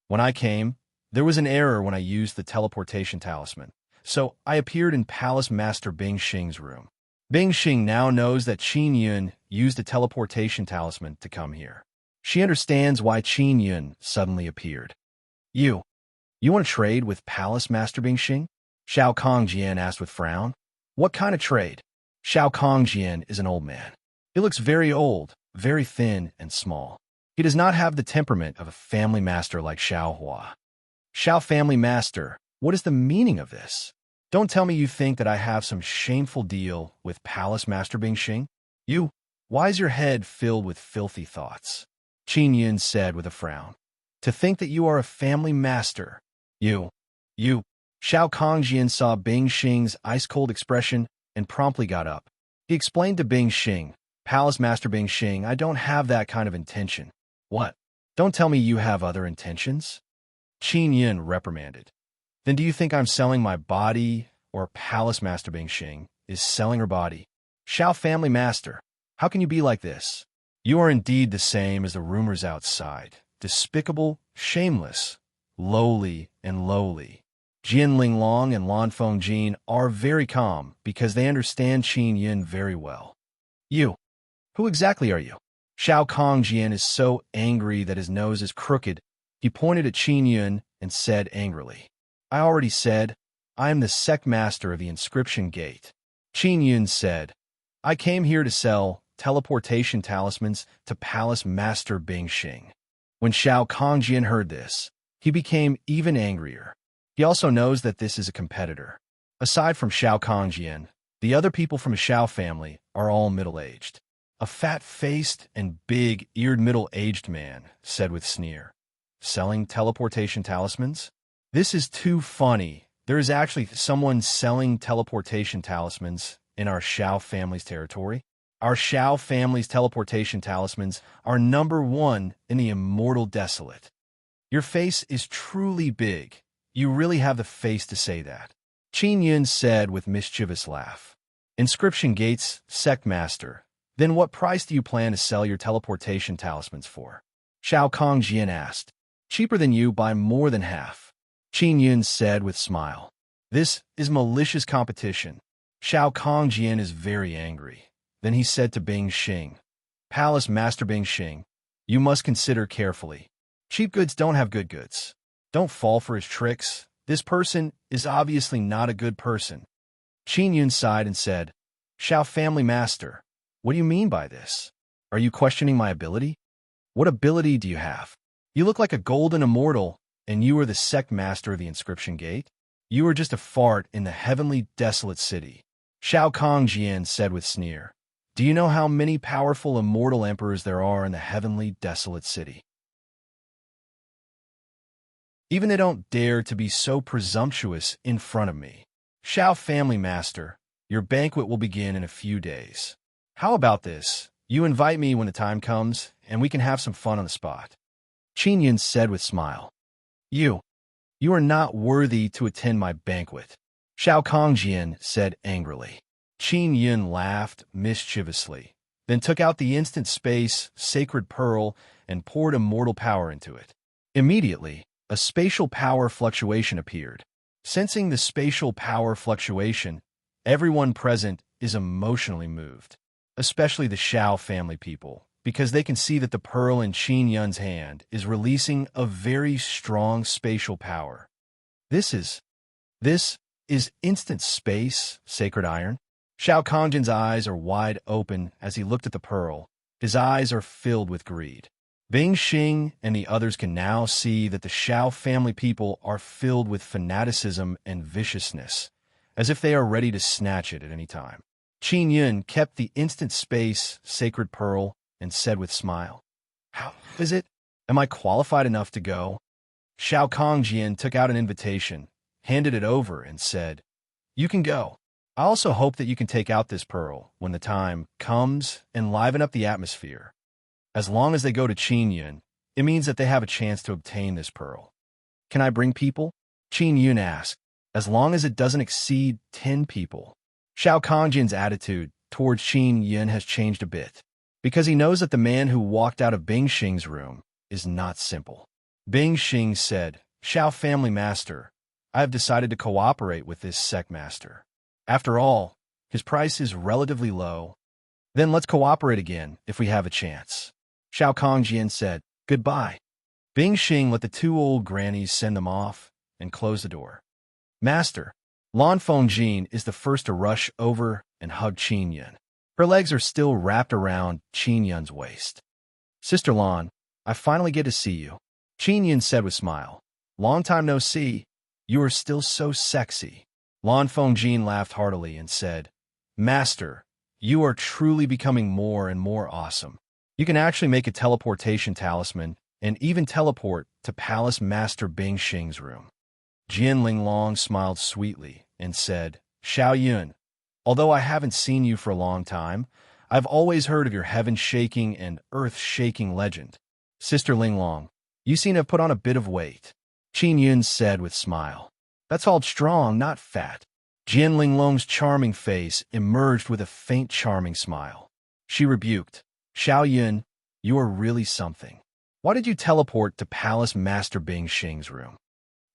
When I came, there was an error when I used the teleportation talisman, so I appeared in Palace Master Bing Xing's room. Bing Xing now knows that Qin Yun used a teleportation talisman to come here. She understands why Qin Yun suddenly appeared. You want to trade with Palace Master Bing Xing? Shao Kongjian asked with frown. What kind of trade? Shao Kongjian is an old man. He looks very old, very thin and small. He does not have the temperament of a family master like Shao Hua. Shao family master, what is the meaning of this? Don't tell me you think that I have some shameful deal with Palace Master Bing Xing? Why is your head filled with filthy thoughts? Qin Yun said with a frown. To think that you are a family master. You. Shao Kongjian saw Bing Xing's ice-cold expression and promptly got up. He explained to Bing Xing, Palace Master Bing Xing, I don't have that kind of intention. What? Don't tell me you have other intentions? Qin Yun reprimanded. Then do you think I'm selling my body, or Palace Master Bing Xing is selling her body? Shao family master, how can you be like this? You are indeed the same as the rumors outside, despicable, shameless, lowly, and lowly. Jian Linglong and Lan Fengjin are very calm because they understand Qin Yun very well. You. Who exactly are you? Shao Kongjian is so angry that his nose is crooked. He pointed at Qin Yun and said angrily, I already said, I am the sect master of the inscription gate. Qin Yun said, I came here to sell teleportation talismans to Palace Master Bing Xing. When Shao Kongjian heard this, he became even angrier. He also knows that this is a competitor. Aside from Shao Kongjian, the other people from the Shao family are all middle-aged. A fat-faced and big-eared middle-aged man said with sneer, selling teleportation talismans? This is too funny. There is actually someone selling teleportation talismans in our Xiao family's territory. Our Xiao family's teleportation talismans are #1 in the Immortal Desolate. Your face is truly big. You really have the face to say that. Qin Yun said with mischievous laugh. Inscription gates, sect master. Then what price do you plan to sell your teleportation talismans for? Xiao Kongjian asked. Cheaper than you by more than half. Qin Yun said with smile. This is malicious competition. Xiao Kongjian is very angry. Then he said to Bing Xing, Palace Master Bing Xing, you must consider carefully. Cheap goods don't have good goods. Don't fall for his tricks. This person is obviously not a good person. Qin Yun sighed and said, Xiao family master, what do you mean by this? Are you questioning my ability? What ability do you have? You look like a golden immortal, and you are the sect master of the inscription gate? You are just a fart in the heavenly desolate city. Xiao Kongjian said with sneer. Do you know how many powerful immortal emperors there are in the heavenly desolate city? Even they don't dare to be so presumptuous in front of me. Xiao family master, your banquet will begin in a few days. How about this? You invite me when the time comes, and we can have some fun on the spot. Qin Yun said with smile. You are not worthy to attend my banquet. Xiao Kongjian said angrily. Qin Yun laughed mischievously, then took out the instant space sacred pearl and poured immortal power into it. Immediately, a spatial power fluctuation appeared. Sensing the spatial power fluctuation, everyone present is emotionally moved, especially the Xiao family people, because they can see that the pearl in Qin Yun's hand is releasing a very strong spatial power. This is instant space, sacred iron. Xiao Kongjian's eyes are wide open as he looked at the pearl. His eyes are filled with greed. Bing Xing and the others can now see that the Xiao family people are filled with fanaticism and viciousness, as if they are ready to snatch it at any time. Qin Yun kept the instant space sacred pearl and said with smile, How is it? Am I qualified enough to go? Xiao Kongjian took out an invitation, handed it over, and said, You can go. I also hope that you can take out this pearl when the time comes and liven up the atmosphere. As long as they go to Qin Yun, it means that they have a chance to obtain this pearl. Can I bring people? Qin Yun asked, as long as it doesn't exceed 10 people. Xiao Kongjian's attitude towards Qin Yun has changed a bit, because he knows that the man who walked out of Bing Xing's room is not simple. Bing Xing said, Xiao family master, I have decided to cooperate with this sect master. After all, his price is relatively low. Then let's cooperate again if we have a chance. Xiao Kongjian said, Goodbye. Bing Xing let the two old grannies send them off and close the door. Master, Lan Fengjin is the first to rush over and hug Qin Yun. Her legs are still wrapped around Qin Yun's waist. Sister Lan, I finally get to see you. Qin Yun said with a smile. Long time no see. You are still so sexy. Lan Fengjin laughed heartily and said, Master, you are truly becoming more and more awesome. You can actually make a teleportation talisman and even teleport to Palace Master Bing Xing's room. Jian Linglong smiled sweetly and said, Xiao Yun, although I haven't seen you for a long time, I've always heard of your heaven-shaking and earth-shaking legend. Sister Linglong, you seem to have put on a bit of weight. Qin Yun said with a smile. That's called strong, not fat. Jian Linglong's charming face emerged with a faint charming smile. She rebuked, Xiao Yun, you are really something. Why did you teleport to Palace Master Bing Xing's room?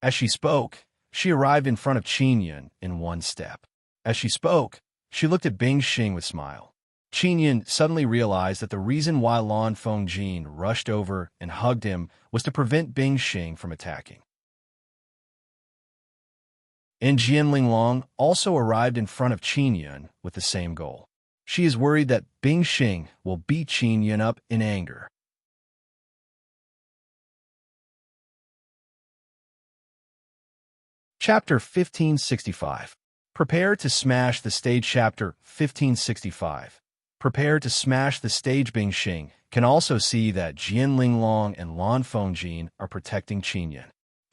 As she spoke, she arrived in front of Qin Yun in one step. As she spoke, she looked at Bing Xing with a smile. Qin Yun suddenly realized that the reason why Lan Fengjin rushed over and hugged him was to prevent Bing Xing from attacking. And Jian Linglong also arrived in front of Qin Yun with the same goal. She is worried that Bing Xing will beat Qin Yun up in anger. Chapter 1565. Prepare to smash the stage. Chapter 1565. Prepare to smash the stage. Bing Xing can also see that Jian Linglong and Lan Fengjin are protecting Qin Yun.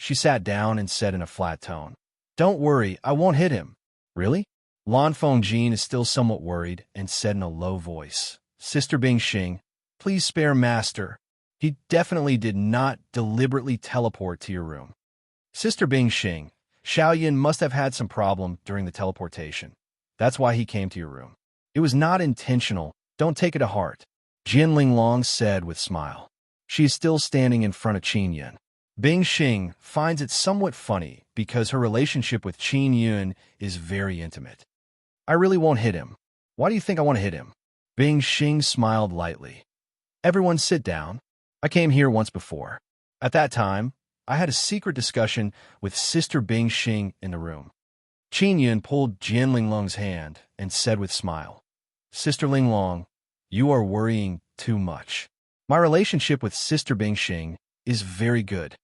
She sat down and said in a flat tone, "Don't worry, I won't hit him." "Really?" Lan Fengjin is still somewhat worried and said in a low voice, "Sister Bingxing, please spare Master. He definitely did not deliberately teleport to your room." "Sister Bingxing, Xiaoyan must have had some problem during the teleportation. That's why he came to your room. It was not intentional. Don't take it to heart," Jin Linglong said with smile. She is still standing in front of Qin Yun. Bingxing finds it somewhat funny because her relationship with Qin Yun is very intimate. "I really won't hit him. Why do you think I want to hit him?" Bingxing smiled lightly. "Everyone sit down. I came here once before. At that time, I had a secret discussion with Sister Bingxing in the room." Qin Yun pulled Jin Linglong's hand and said with smile, "Sister Linglong, you are worrying too much. My relationship with Sister Bingxing is very good."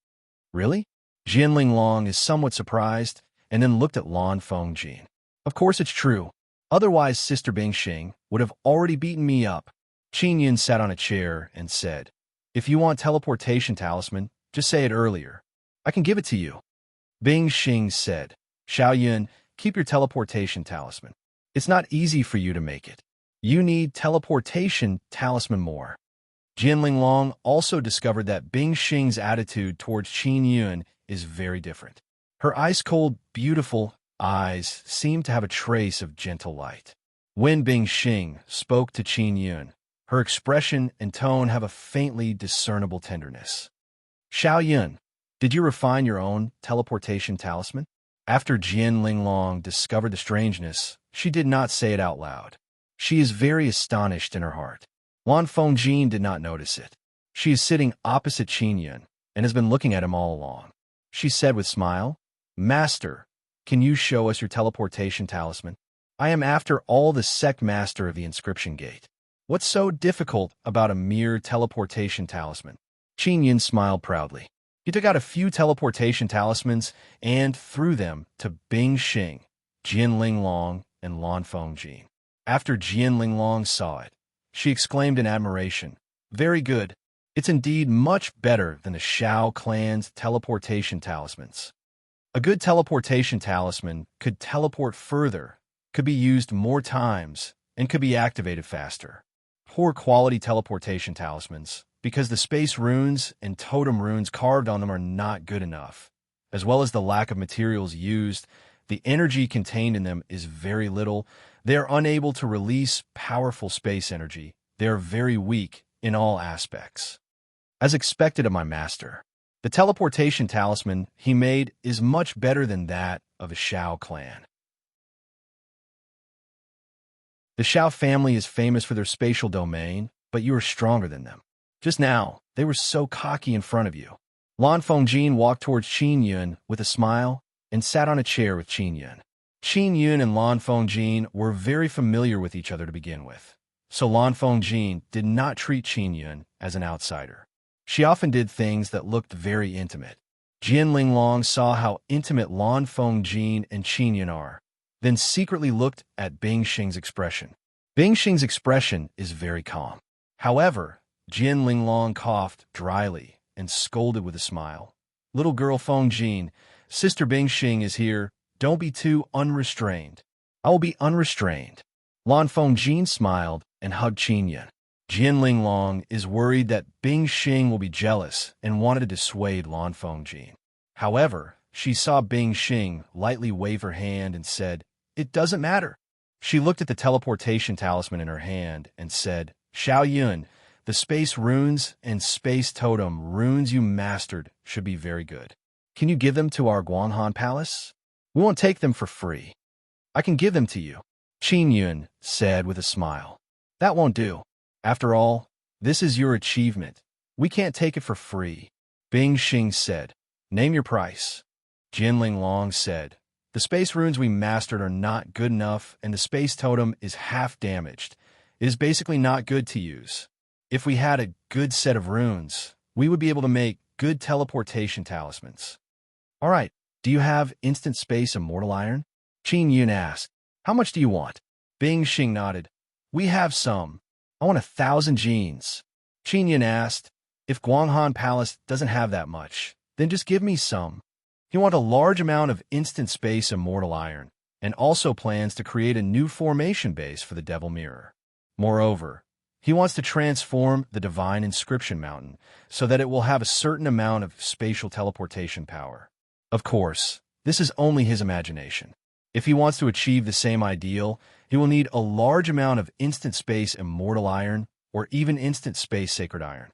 "Really?" Jin Linglong is somewhat surprised and then looked at Lan Fengjin. "Of course it's true. Otherwise Sister Bingxing would have already beaten me up." Qin Yun sat on a chair and said, "If you want teleportation talisman, just say it earlier. I can give it to you." Bingxing said, "Xiaoyun, keep your teleportation talisman. It's not easy for you to make it. You need teleportation talisman more." Jin Linglong also discovered that Bingxing's attitude towards Qin Yun is very different. Her ice-cold, beautiful eyes seem to have a trace of gentle light. When Bingxing spoke to Qin Yun, her expression and tone have a faintly discernible tenderness. "Xiaoyun, did you refine your own teleportation talisman?" After Jin Linglong discovered the strangeness, she did not say it out loud. She is very astonished in her heart. Lan Fengjin did not notice it. She is sitting opposite Qin Yun and has been looking at him all along. She said with smile, "Master, can you show us your teleportation talisman? I am after all the sect master of the inscription gate. What's so difficult about a mere teleportation talisman?" Qin Yun smiled proudly. He took out a few teleportation talismans and threw them to Bingxing, Jin Linglong, and Lan Fengjin. After Jin Linglong saw it, she exclaimed in admiration, "Very good. It's indeed much better than the Shao clan's teleportation talismans." A good teleportation talisman could teleport further, could be used more times, and could be activated faster. Poor quality teleportation talismans, because the space runes and totem runes carved on them are not good enough, as well as the lack of materials used, the energy contained in them is very little. They are unable to release powerful space energy. They are very weak in all aspects. As expected of my master, the teleportation talisman he made is much better than that of a Shao clan. The Shao family is famous for their spatial domain, but you are stronger than them. Just now, they were so cocky in front of you. Lan Fengjin walked towards Qin Yun with a smile and sat on a chair with Qin Yun. Qin Yun and Lan Fengjin were very familiar with each other to begin with, so Lan Fengjin did not treat Qin Yun as an outsider. She often did things that looked very intimate. Jin Linglong saw how intimate Lan Fengjin and Qin Yun are, then secretly looked at Bingxing's expression. Bingxing's expression is very calm. However, Jin Linglong coughed dryly and scolded with a smile. "Little girl Fengjin, Sister Bingxing is here. Don't be too unrestrained." "I will be unrestrained." Lan Fengjin smiled and hugged Qin Yun. Jin Linglong is worried that Bingxing will be jealous and wanted to dissuade Lan Fengjin. However, she saw Bingxing lightly wave her hand and said, "It doesn't matter." She looked at the teleportation talisman in her hand and said, "Xiaoyun, the space runes and space totem runes you mastered should be very good. Can you give them to our Guanghan Palace? We won't take them for free. I can give them to you." Qin Yun said with a smile, "That won't do. After all, this is your achievement. We can't take it for free." Bingxing said, "Name your price." Jin Linglong said, "The space runes we mastered are not good enough, and the space totem is half damaged. It is basically not good to use. If we had a good set of runes, we would be able to make good teleportation talismans." "All right, do you have instant space immortal iron?" Qin Yun asked. "How much do you want?" Bingxing nodded. "We have some. I want 1,000 genes." Qin Yun asked, "If Guanghan Palace doesn't have that much, then just give me some. He wants a large amount of instant space immortal iron, and also plans to create a new formation base for the Devil Mirror. Moreover, he wants to transform the Divine Inscription Mountain so that it will have a certain amount of spatial teleportation power. Of course, this is only his imagination. If he wants to achieve the same ideal, he will need a large amount of instant space immortal iron or even instant space sacred iron.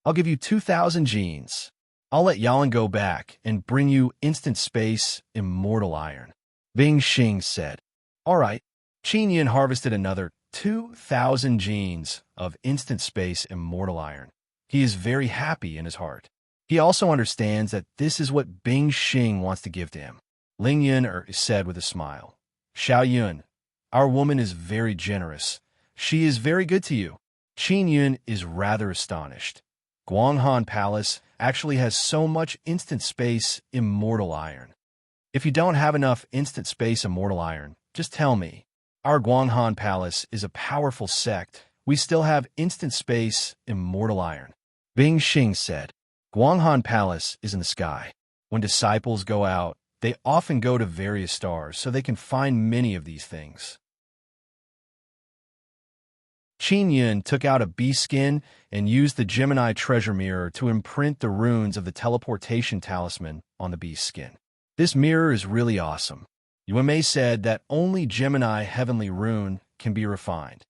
I'll give you 2,000 genes. I'll let Yalan go back and bring you instant space immortal iron. Bing Xing said. All right. Qin Yin harvested another 2,000 genes of instant space immortal iron. He is very happy in his heart. He also understands that this is what Bing Xing wants to give to him. Ling Yun said with a smile. Xiao Yun, our woman is very generous. She is very good to you. Qin Yun is rather astonished. Guanghan Palace actually has so much instant space immortal iron. If you don't have enough instant space immortal iron, just tell me. Our Guanghan Palace is a powerful sect. We still have instant space immortal iron. Bing Xing said. Guanghan Palace is in the sky. When disciples go out, they often go to various stars so they can find many of these things. Qin Yun took out a bee skin and used the Gemini treasure mirror to imprint the runes of the teleportation talisman on the bee's skin. This mirror is really awesome. Yuanmei said that only Gemini heavenly rune can be refined.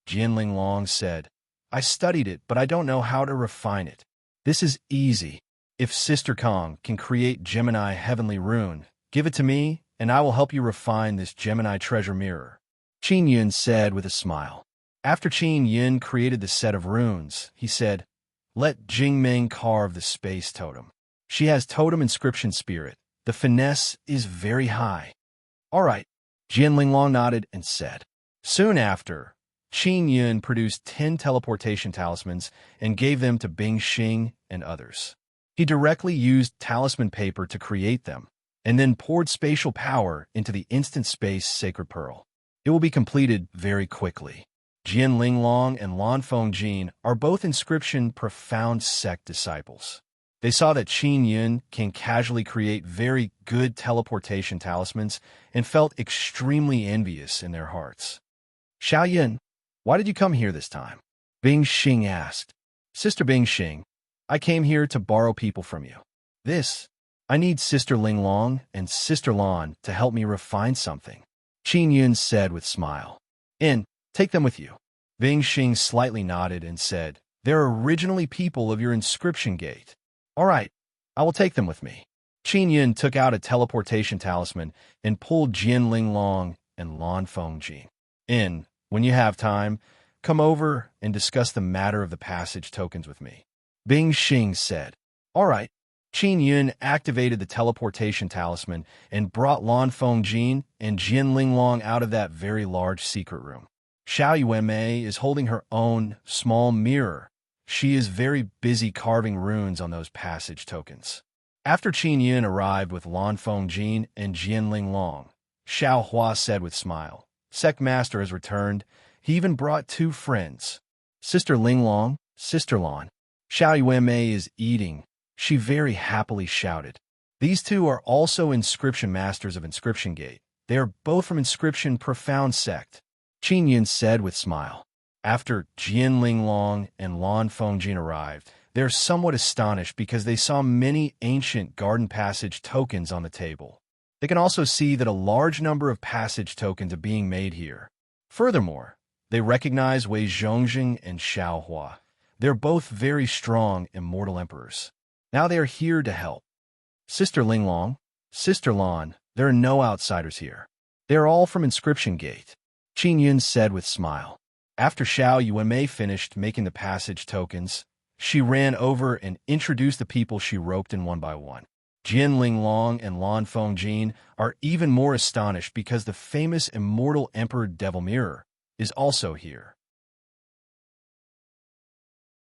Jianling Long said, I studied it, but I don't know how to refine it. This is easy. If Sister Kong can create Gemini heavenly rune, give it to me, and I will help you refine this Gemini treasure mirror. Qin Yun said with a smile. After Qin Yun created the set of runes, he said, let Jingming carve the space totem. She has totem inscription spirit. The finesse is very high. All right. Jianling Long nodded and said. Soon after, Qin Yun produced 10 teleportation talismans and gave them to Bing Xing and others. He directly used talisman paper to create them, and then poured spatial power into the instant space sacred pearl. It will be completed very quickly. Jian Linglong and Lan Fengjin are both inscription profound sect disciples. They saw that Qin Yun can casually create very good teleportation talismans and felt extremely envious in their hearts. Xiao Yun, why did you come here this time? Bing Xing asked. Sister Bing Xing, I came here to borrow people from you. I need Sister Linglong and Sister Lan to help me refine something. Qin Yun said with smile. Take them with you. Bing Xing slightly nodded and said, they're originally people of your inscription gate. All right, I will take them with me. Qin Yun took out a teleportation talisman and pulled Jian Linglong and Lan Fengjin. When you have time, come over and discuss the matter of the passage tokens with me. Bing Xing said. All right. Qin Yun activated the teleportation talisman and brought Lan Fengjin and Jian Linglong out of that very large secret room. Xiao Yuanmei is holding her own small mirror. She is very busy carving runes on those passage tokens. After Qin Yun arrived with Lan Fengjin and Jian Linglong, Xiao Hua said with smile, Sect Master has returned. He even brought 2 friends. Sister Linglong, Sister Lan. Xiao Yuanmei is eating. She very happily shouted. These 2 are also inscription masters of Inscription Gate. They are both from Inscription Profound Sect. Qin Yun said with smile. After Jian Linglong and Lan Fengjin arrived, they are somewhat astonished because they saw many ancient garden passage tokens on the table. They can also see that a large number of passage tokens are being made here. Furthermore, they recognize Wei Zhongjing and Xiao Hua. They're both very strong immortal emperors. Now they are here to help. Sister Linglong, Sister Lan, there are no outsiders here. They are all from Inscription Gate. Qin Yun said with smile. After Xiao Yuanmei finished making the passage tokens, she ran over and introduced the people she roped in one by one. Jian Linglong and Lan Fengjin are even more astonished because the famous immortal Emperor Devil Mirror is also here.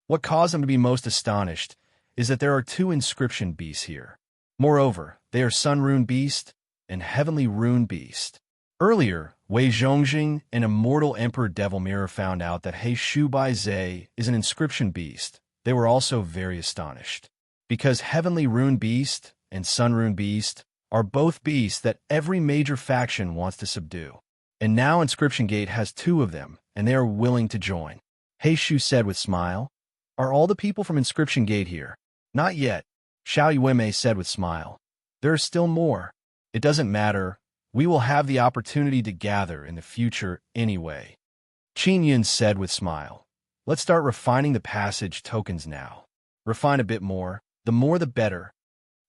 What caused them to be most astonished is that there are 2 inscription beasts here. Moreover, they are Sun Rune Beast and Heavenly Rune Beast. Earlier, Wei Zhongjing and Immortal Emperor Devil Mirror found out that He Shu Bai Zhe is an inscription beast. They were also very astonished. Because Heavenly Rune Beast and Sunrune Beast are both beasts that every major faction wants to subdue. And now Inscription Gate has two of them, and they are willing to join. Heishu said with smile. Are all the people from Inscription Gate here? Not yet, Xiao Yueme said with smile. There are still more. It doesn't matter. We will have the opportunity to gather in the future anyway. Qin Yun said with smile. Let's start refining the passage tokens now. Refine a bit more. The more the better.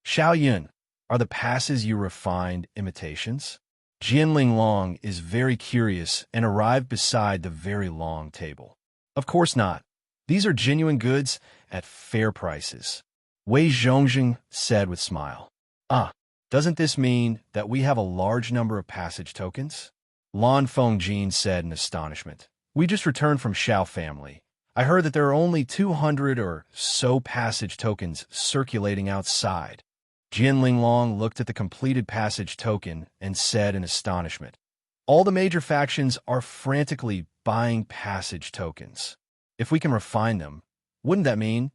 Xiao Yun, are the passes you refined imitations? Jianling Long is very curious and arrived beside the very long table. Of course not. These are genuine goods at fair prices. Wei Zhongjing said with smile. Doesn't this mean that we have a large number of passage tokens? Lan Fengjin said in astonishment. We just returned from Xiao family. I heard that there are only 200 or so passage tokens circulating outside. Jianling Long looked at the completed passage token and said in astonishment. All the major factions are frantically buying passage tokens. If we can refine them, wouldn't that mean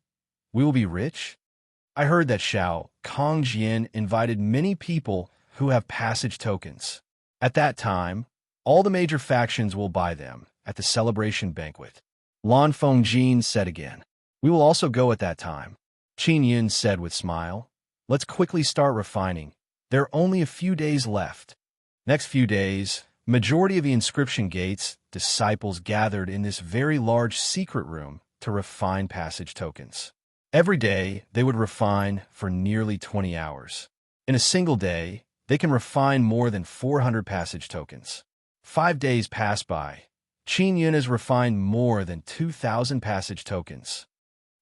we will be rich? I heard that Xiao Kongjian invited many people who have passage tokens. At that time, all the major factions will buy them at the celebration banquet. Lan Fengjin said again. We will also go at that time. Qin Yun said with smile. Let's quickly start refining. There are only a few days left. Next few days, majority of the Inscription Gate's disciples gathered in this very large secret room to refine passage tokens. Every day, they would refine for nearly 20 hours. In a single day, they can refine more than 400 passage tokens. 5 days pass by. Qin Yun has refined more than 2,000 passage tokens.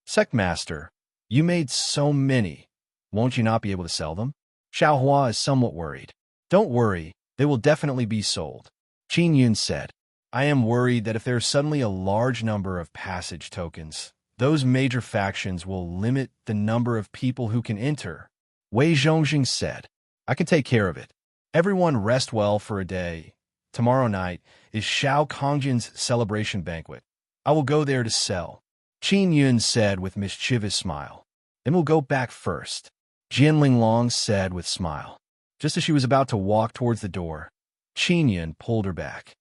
Sectmaster, you made so many. Won't you not be able to sell them? Xiao Hua is somewhat worried. Don't worry, they will definitely be sold. Qin Yun said. I am worried that if there is suddenly a large number of passage tokens, those major factions will limit the number of people who can enter. Wei Zhongjing said. I can take care of it. Everyone rest well for a day. Tomorrow night is Xiao Kongjian's celebration banquet. I will go there to sell. Qin Yun said with mischievous smile. Then we'll go back first. Jianling Long said with smile. Just as she was about to walk towards the door, Qin Yun pulled her back.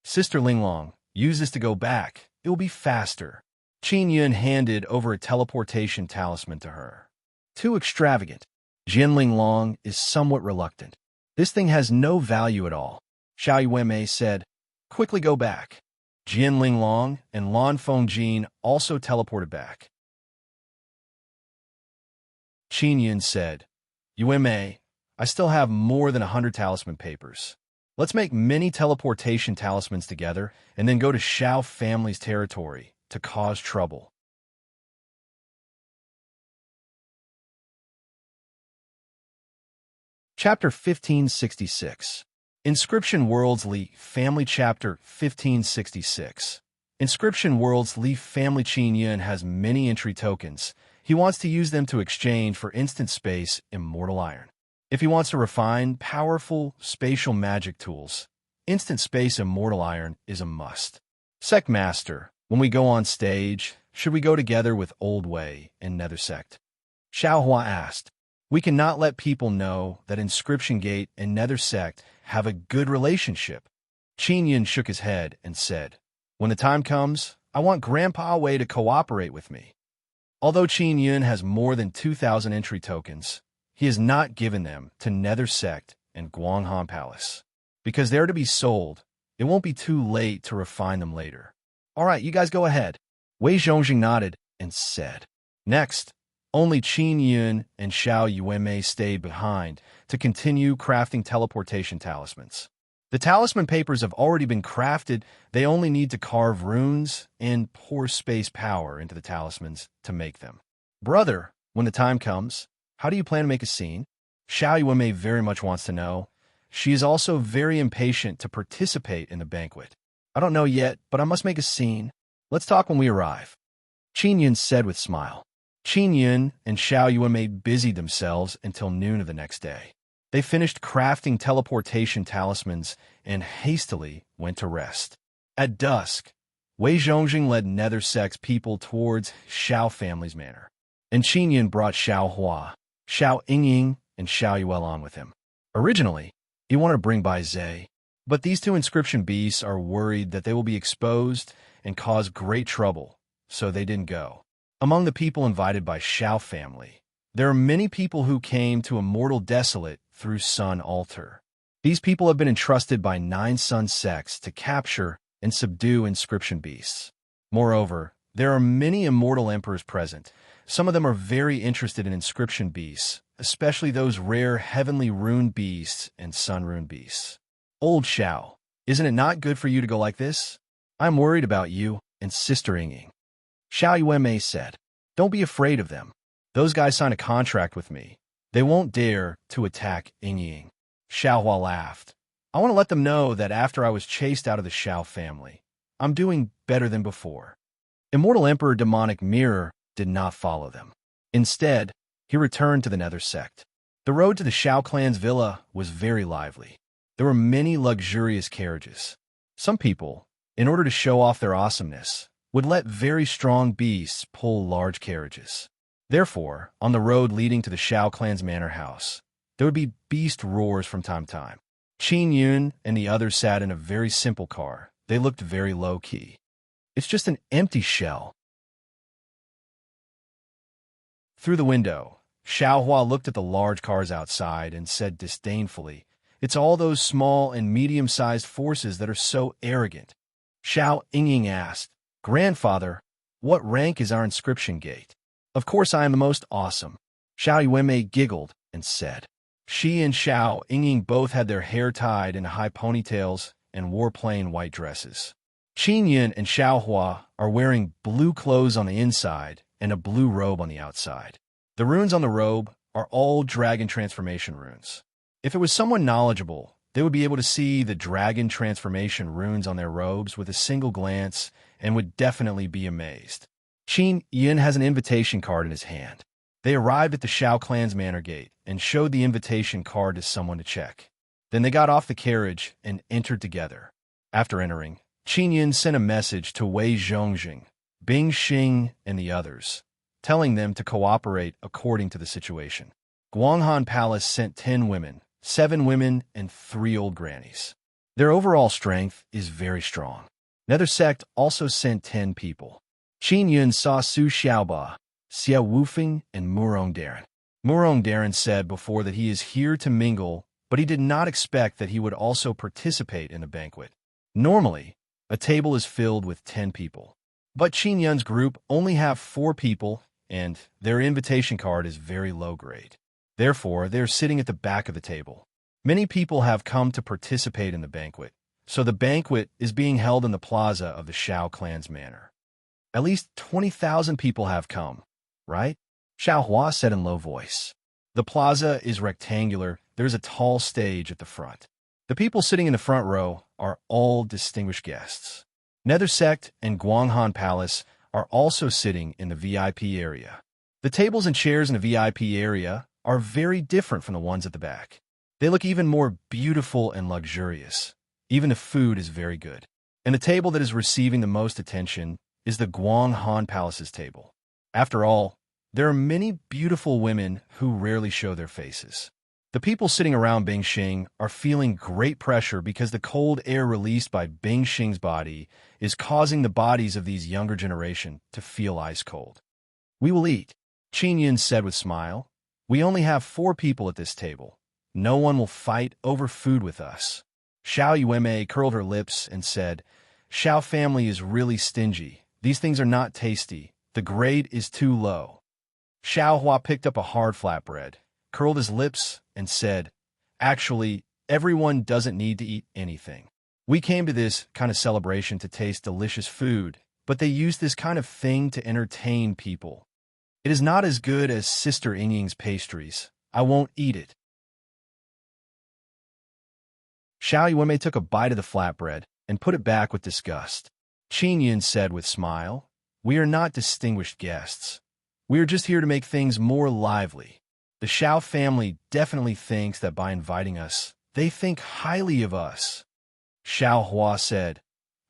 Sister Linglong, use this to go back. It will be faster. Qin Yun handed over a teleportation talisman to her. Too extravagant. Jianling Long is somewhat reluctant. This thing has no value at all. Xiao Yueme said, quickly go back. Jianling Long and Lan Fengjin also teleported back. Qin Yun said, Yueme, I still have more than 100 talisman papers. Let's make many teleportation talismans together and then go to Xiao family's territory to cause trouble. Chapter 1566. Inscription World's Li Family Chapter 1566. Inscription World's Li Family. Qin Yun has many entry tokens. He wants to use them to exchange for instant space immortal iron. If he wants to refine powerful spatial magic tools, instant space immortal iron is a must. Sectmaster, when we go on stage, should we go together with Old Wei and Nether Sect? Xiao Hua asked. We cannot let people know that Inscription Gate and Nether Sect have a good relationship. Qin Yun shook his head and said, when the time comes, I want Grandpa Wei to cooperate with me. Although Qin Yun has more than 2,000 entry tokens, he has not given them to Nether Sect and Guanghan Palace. Because they're to be sold, it won't be too late to refine them later. All right, you guys go ahead. Wei Zhongjing nodded and said. Next, only Qin Yun and Xiao Yueme stayed behind to continue crafting teleportation talismans. The talisman papers have already been crafted. They only need to carve runes and pour space power into the talismans to make them. Brother, when the time comes, how do you plan to make a scene? Xiao Yueme very much wants to know. She is also very impatient to participate in the banquet. I don't know yet, but I must make a scene. Let's talk when we arrive. Qin Yun said with smile. Qin Yun and Xiao Yueme busied themselves until noon of the next day. They finished crafting teleportation talismans and hastily went to rest. At dusk, Wei Zhongjing led Nether Sect's people towards Xiao family's manor, and Qin Yun brought Xiao Hua, Xiao Yingying, and Xiao Yuan with him. Originally, he wanted to bring Bai Zhe, but these two inscription beasts are worried that they will be exposed and cause great trouble, so they didn't go. Among the people invited by Xiao family, there are many people who came to Immortal Desolate through Sun Altar. These people have been entrusted by 9 Sun sects to capture and subdue inscription beasts. Moreover, there are many immortal emperors present. Some of them are very interested in inscription beasts, especially those rare heavenly rune beasts and sun rune beasts. Old Xiao, isn't it not good for you to go like this? I'm worried about you and Sister Yingying. Xiao Yuan said, don't be afraid of them. Those guys signed a contract with me. They won't dare to attack Yingying. Xiao Hua laughed. I want to let them know that after I was chased out of the Xiao family, I'm doing better than before. Immortal Emperor Demonic Mirror did not follow them. Instead, he returned to the Nether sect. The road to the Xiao clan's villa was very lively. There were many luxurious carriages. Some people, in order to show off their awesomeness, would let very strong beasts pull large carriages. Therefore, on the road leading to the Xiao clan's manor house, there would be beast roars from time to time. Qin Yun and the others sat in a very simple car. They looked very low-key. It's just an empty shell. Through the window, Xiao Hua looked at the large cars outside and said disdainfully, it's all those small and medium-sized forces that are so arrogant. Xiao Yingying asked, Grandfather, what rank is our inscription gate? Of course I am the most awesome. Xiao Yuan giggled and said. She and Xiao Yingying both had their hair tied in high ponytails and wore plain white dresses. Qin Yun and Xiao Hua are wearing blue clothes on the inside and a blue robe on the outside. The runes on the robe are all dragon transformation runes. If it was someone knowledgeable, they would be able to see the dragon transformation runes on their robes with a single glance and would definitely be amazed. Qin Yun has an invitation card in his hand. They arrived at the Xiao clan's manor gate and showed the invitation card to someone to check. Then they got off the carriage and entered together. After entering, Qin Yun sent a message to Wei Zhongjing, Bing Xing, and the others, telling them to cooperate according to the situation. Guanghan Palace sent 10 women, 7 women, and 3 old grannies. Their overall strength is very strong. Nether sect also sent 10 people. Qin Yun saw Su Xiaoba, Xia Wufeng, and Murong Darren. Murong Darren said before that he is here to mingle, but he did not expect that he would also participate in the banquet. Normally, a table is filled with 10 people. But Qin Yun's group only have 4 people, and their invitation card is very low grade. Therefore, they are sitting at the back of the table. Many people have come to participate in the banquet, so the banquet is being held in the plaza of the Xiao clan's manor. At least 20,000 people have come, right? Xiao Hua said in low voice. The plaza is rectangular. There is a tall stage at the front. The people sitting in the front row are all distinguished guests. Nether sect and Guanghan Palace are also sitting in the VIP area. The tables and chairs in the VIP area are very different from the ones at the back. They look even more beautiful and luxurious. Even the food is very good. And the table that is receiving the most attention is the Guanghan Palace's table. After all, there are many beautiful women who rarely show their faces. The people sitting around Bing Xing are feeling great pressure because the cold air released by Bing Xing's body is causing the bodies of these younger generation to feel ice cold. We will eat, Qin Yun said with a smile. We only have 4 people at this table. No one will fight over food with us. Xiao Yuan curled her lips and said, Xiao family is really stingy. These things are not tasty. The grade is too low. Xiao Hua picked up a hard flatbread, curled his lips, and said, Actually, everyone doesn't need to eat anything. We came to this kind of celebration to taste delicious food, but they use this kind of thing to entertain people. It is not as good as Sister Yingying's pastries. I won't eat it. Xiao Yuan took a bite of the flatbread and put it back with disgust. Qin Yun said with a smile, We are not distinguished guests. We are just here to make things more lively. The Xiao family definitely thinks that by inviting us, they think highly of us. Xiao Hua said,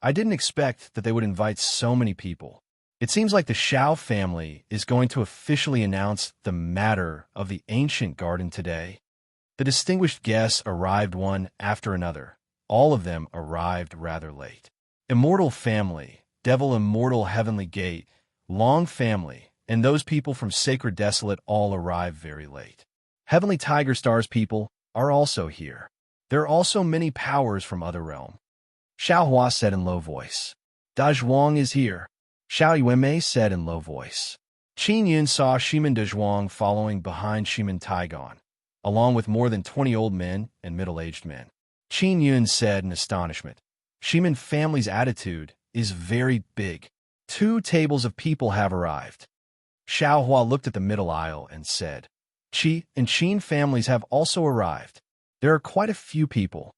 I didn't expect that they would invite so many people. It seems like the Shao family is going to officially announce the matter of the ancient garden today. The distinguished guests arrived one after another. All of them arrived rather late. Immortal family, devil immortal heavenly gate, long family, and those people from sacred desolate all arrived very late. Heavenly tiger stars people are also here. There are also many powers from other realm. Xiao Hua said in low voice. Da Zhuang is here. Xiao Yuanmei said in low voice. Qin Yun saw Shiman Da Zhuang following behind Shiman Taigon, along with more than 20 old men and middle-aged men. Qin Yun said in astonishment. Shiman family's attitude is very big. 2 tables of people have arrived. Xiao Hua looked at the middle aisle and said, Qi and Qin families have also arrived. There are quite a few people.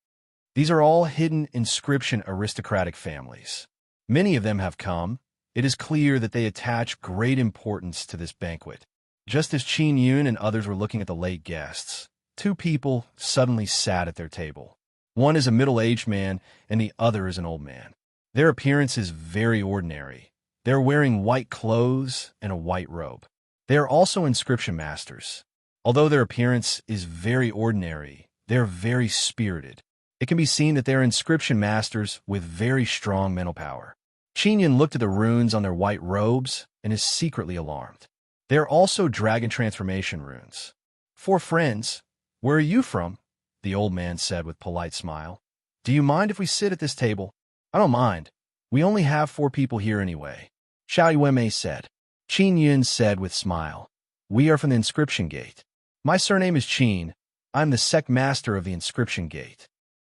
These are all hidden inscription aristocratic families. Many of them have come. It is clear that they attach great importance to this banquet. Just as Qin Yun and others were looking at the late guests, 2 people suddenly sat at their table. One is a middle-aged man, and the other is an old man. Their appearance is very ordinary. They are wearing white clothes and a white robe. They are also inscription masters. Although their appearance is very ordinary, they are very spirited. It can be seen that they are inscription masters with very strong mental power. Qin Yun looked at the runes on their white robes and is secretly alarmed. They are also dragon transformation runes. 4 friends, where are you from? The old man said with polite smile. Do you mind if we sit at this table? I don't mind. We only have 4 people here anyway. Xiao Yuanmei said. Qin Yun said with smile. We are from the inscription gate. My surname is Qin. I am the sect master of the inscription gate.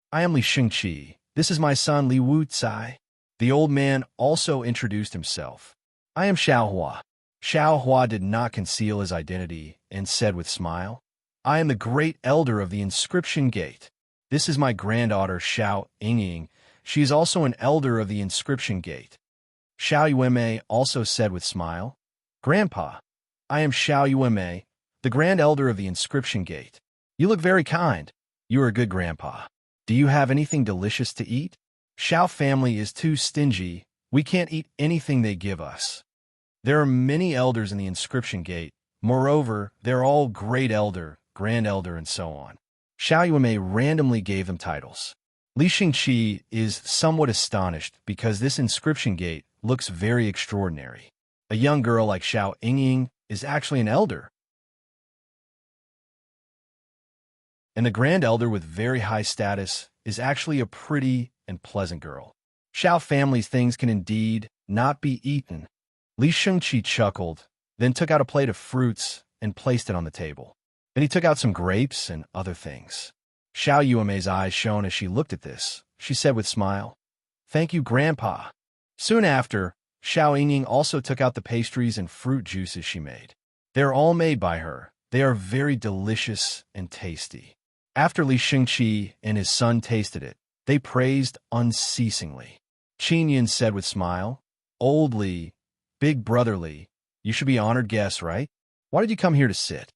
I am Li Shengqi. This is my son Li Wucai. The old man also introduced himself. I am Xiao Hua. Xiao Hua did not conceal his identity and said with smile, I am the great elder of the inscription gate. This is my granddaughter Xiao Yingying. She is also an elder of the inscription gate. Xiao Yuanmei also said with smile, Grandpa, I am Xiao Yuanmei, the grand elder of the inscription gate. You look very kind. You are a good grandpa. Do you have anything delicious to eat? Xiao family is too stingy. We can't eat anything they give us. There are many elders in the inscription gate. Moreover, they're all great elder, grand elder, and so on. Xiao Yuanmei randomly gave them titles. Li Xingqi is somewhat astonished because this inscription gate looks very extraordinary. A young girl like Xiao Yingying is actually an elder. And the grand elder with very high status is actually a pretty and pleasant girl. Xiao family's things can indeed not be eaten. Li Shengqi chuckled, then took out a plate of fruits and placed it on the table. Then he took out some grapes and other things. Xiao Yuanmei's eyes shone as she looked at this. She said with smile, Thank you, Grandpa. Soon after, Xiao Yingying also took out the pastries and fruit juices she made. They are all made by her. They are very delicious and tasty. After Li Shengqi and his son tasted it, they praised unceasingly. Qin Yun said with smile, Old Li, big brother Li, you should be honored guest, right? Why did you come here to sit?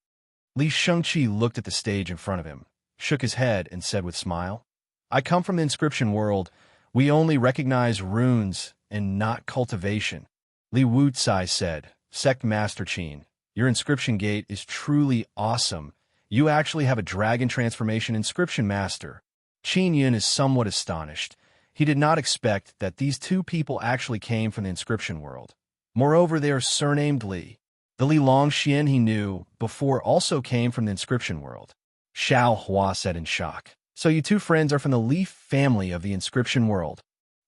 Li Shengqi looked at the stage in front of him, shook his head, and said with smile, I come from the inscription world. We only recognize runes and not cultivation. Li Wucai said, Sect Master Qin, your inscription gate is truly awesome. You actually have a dragon transformation inscription master. Qin Yun is somewhat astonished. He did not expect that these 2 people actually came from the inscription world. Moreover, they are surnamed Li. The Li Longxian he knew before also came from the inscription world. Xiao Hua said in shock, So you 2 friends are from the Li family of the inscription world.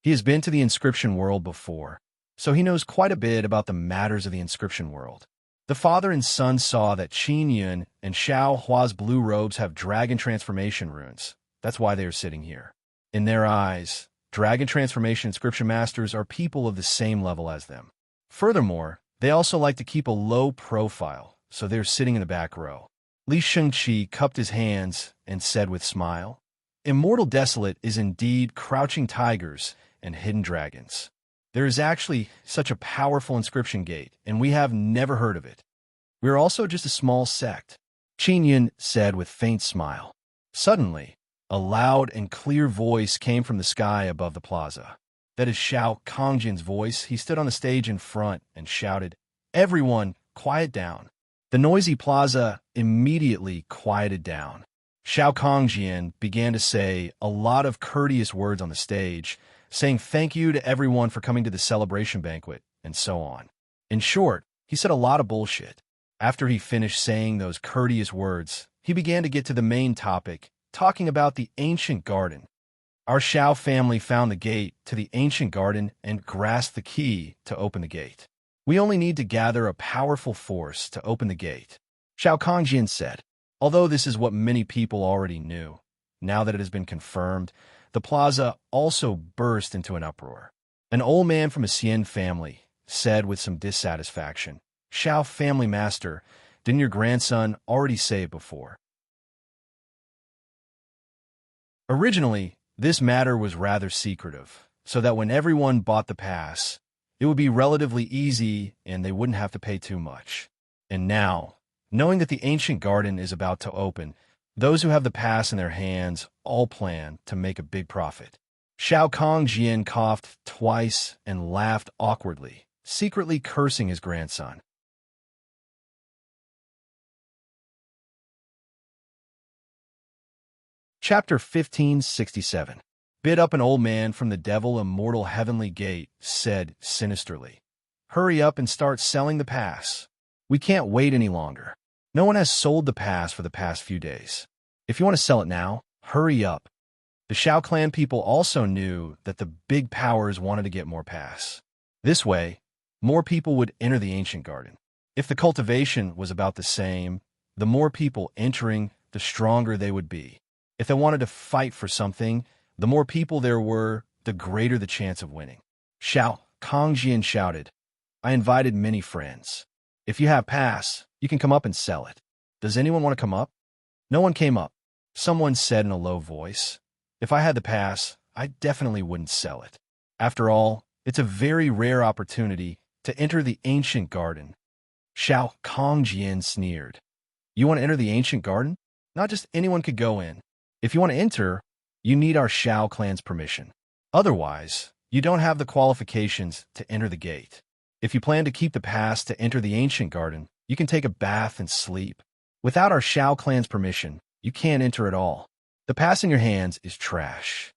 He has been to the inscription world before, so he knows quite a bit about the matters of the inscription world. The father and son saw that Qin Yun and Xiao Hua's blue robes have dragon transformation runes. That's why they are sitting here. In their eyes, dragon transformation inscription masters are people of the same level as them. Furthermore, they also like to keep a low profile, so they're sitting in the back row. Li Shengqi cupped his hands and said with smile, Immortal Desolate is indeed crouching tigers and hidden dragons. There is actually such a powerful inscription gate, and we have never heard of it. We are also just a small sect, Qin Yun said with faint smile. Suddenly, a loud and clear voice came from the sky above the plaza. That is Xiao Kongjian's voice. He stood on the stage in front and shouted, "Everyone, quiet down." The noisy plaza immediately quieted down. Xiao Kongjian began to say a lot of courteous words on the stage, saying thank you to everyone for coming to the celebration banquet, and so on. In short, he said a lot of bullshit. After he finished saying those courteous words, he began to get to the main topic, talking about the ancient garden. Our Xiao family found the gate to the ancient garden and grasped the key to open the gate. We only need to gather a powerful force to open the gate, Xiao Kongjian said. Although this is what many people already knew, now that it has been confirmed, the plaza also burst into an uproar. An old man from a Xian family said with some dissatisfaction, "Xiao family master, didn't your grandson already say it before?" Originally, this matter was rather secretive, so that when everyone bought the pass, it would be relatively easy and they wouldn't have to pay too much. And now, knowing that the ancient garden is about to open, those who have the pass in their hands all plan to make a big profit. Xiao Kongjian coughed twice and laughed awkwardly, secretly cursing his grandson. Chapter 1567. Bid up an old man from the devil immortal heavenly gate, said sinisterly, "Hurry up and start selling the pass. We can't wait any longer. No one has sold the pass for the past few days. If you want to sell it now, hurry up." The Xiao clan people also knew that the big powers wanted to get more pass. This way, more people would enter the ancient garden. If the cultivation was about the same, the more people entering, the stronger they would be. If they wanted to fight for something, the more people there were, the greater the chance of winning. Xiao Kongjian shouted, "I invited many friends. If you have pass, you can come up and sell it. Does anyone want to come up?" No one came up. Someone said in a low voice, "If I had the pass, I definitely wouldn't sell it. After all, it's a very rare opportunity to enter the ancient garden." Xiao Kongjian sneered. "You want to enter the ancient garden? Not just anyone could go in. If you want to enter, you need our Xiao clan's permission. Otherwise, you don't have the qualifications to enter the gate. If you plan to keep the pass to enter the ancient garden, you can take a bath and sleep. Without our Xiao clan's permission, you can't enter at all. The pass in your hands is trash."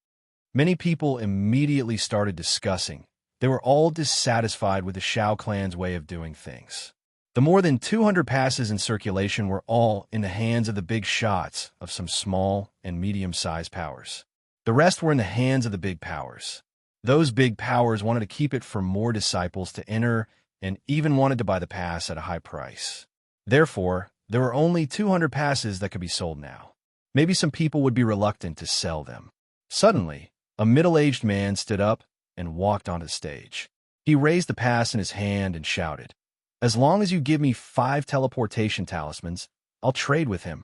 Many people immediately started discussing. They were all dissatisfied with the Xiao clan's way of doing things. The more than 200 passes in circulation were all in the hands of the big shots of some small and medium-sized powers. The rest were in the hands of the big powers. Those big powers wanted to keep it for more disciples to enter and even wanted to buy the pass at a high price. Therefore, there were only 200 passes that could be sold now. Maybe some people would be reluctant to sell them. Suddenly, a middle-aged man stood up and walked onto the stage. He raised the pass in his hand and shouted, "As long as you give me 5 teleportation talismans, I'll trade with him."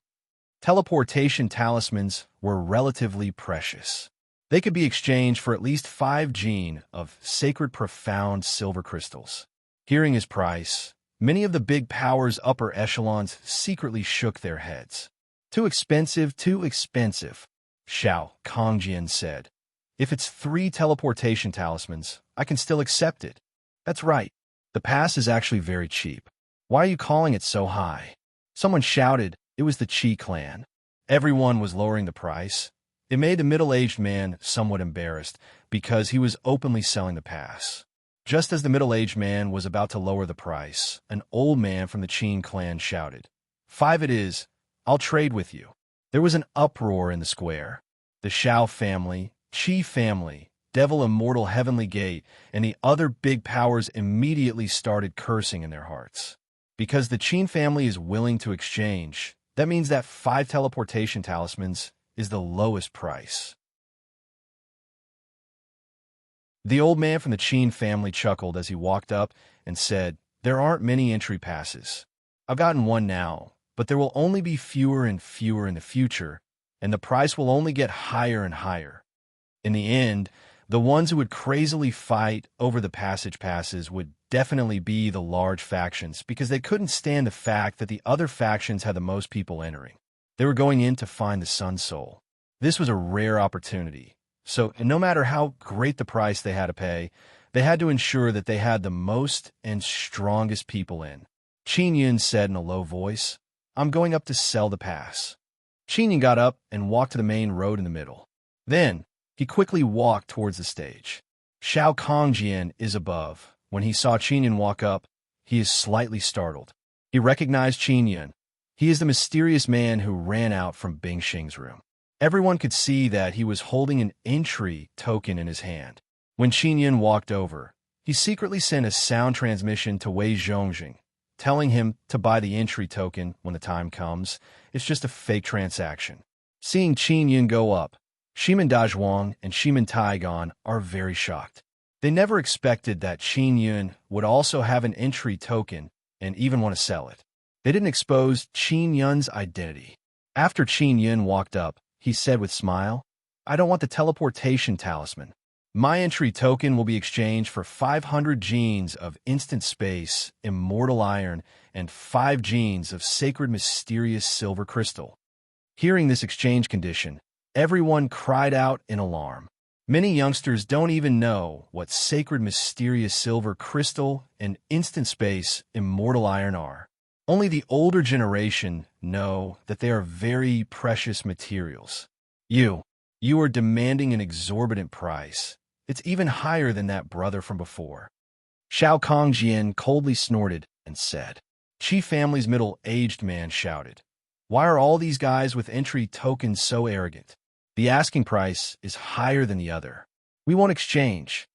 Teleportation talismans were relatively precious. They could be exchanged for at least 5 gene of sacred profound silver crystals. Hearing his price, many of the big powers' upper echelons secretly shook their heads. "Too expensive, too expensive," Xiao Kongjian said. "If it's 3 teleportation talismans, I can still accept it." "That's right. The pass is actually very cheap. Why are you calling it so high?" Someone shouted. It was the Qi clan. Everyone was lowering the price. It made the middle-aged man somewhat embarrassed because he was openly selling the pass. Just as the middle-aged man was about to lower the price, an old man from the Qin clan shouted, "5 it is. I'll trade with you." There was an uproar in the square. The Xiao family, Qi family, Devil Immortal Heavenly Gate, and the other big powers immediately started cursing in their hearts. Because the Qin family is willing to exchange, that means that 5 teleportation talismans is the lowest price. The old man from the Qin family chuckled as he walked up and said, "There aren't many entry passes. I've gotten one now, but there will only be fewer and fewer in the future, and the price will only get higher and higher. In the end, the ones who would crazily fight over the passage passes would definitely be the large factions because they couldn't stand the fact that the other factions had the most people entering. They were going in to find the Sun Soul. This was a rare opportunity, So no matter how great the price they had to pay, they had to ensure that they had the most and strongest people in. Qin Yun said in a low voice, "I'm going up to sell the pass." Qin Yun got up and walked to the main road in the middle. Then, he quickly walked towards the stage. Xiao Kongjian is above. When he saw Qin Yun walk up, he is slightly startled. He recognized Qin Yun. He is the mysterious man who ran out from Bing Xing's room. Everyone could see that he was holding an entry token in his hand. When Qin Yun walked over, he secretly sent a sound transmission to Wei Zhongjing, telling him to buy the entry token when the time comes. It's just a fake transaction. Seeing Qin Yun go up, Shiman Dazhuang and Shiman Taigon are very shocked. They never expected that Qin Yun would also have an entry token and even want to sell it. They didn't expose Qin Yun's identity. After Qin Yun walked up, he said with smile, "I don't want the teleportation talisman. My entry token will be exchanged for 500 genes of instant space, immortal iron, and 5 genes of sacred mysterious silver crystal." Hearing this exchange condition, everyone cried out in alarm. Many youngsters don't even know what sacred mysterious silver crystal and instant space, immortal iron are. Only the older generation know that they are very precious materials. You are demanding an exorbitant price. It's even higher than that brother from before. Xiao Kongjian coldly snorted and said. Qi family's middle-aged man shouted, "Why are all these guys with entry tokens so arrogant? The asking price is higher than the other. We won't exchange."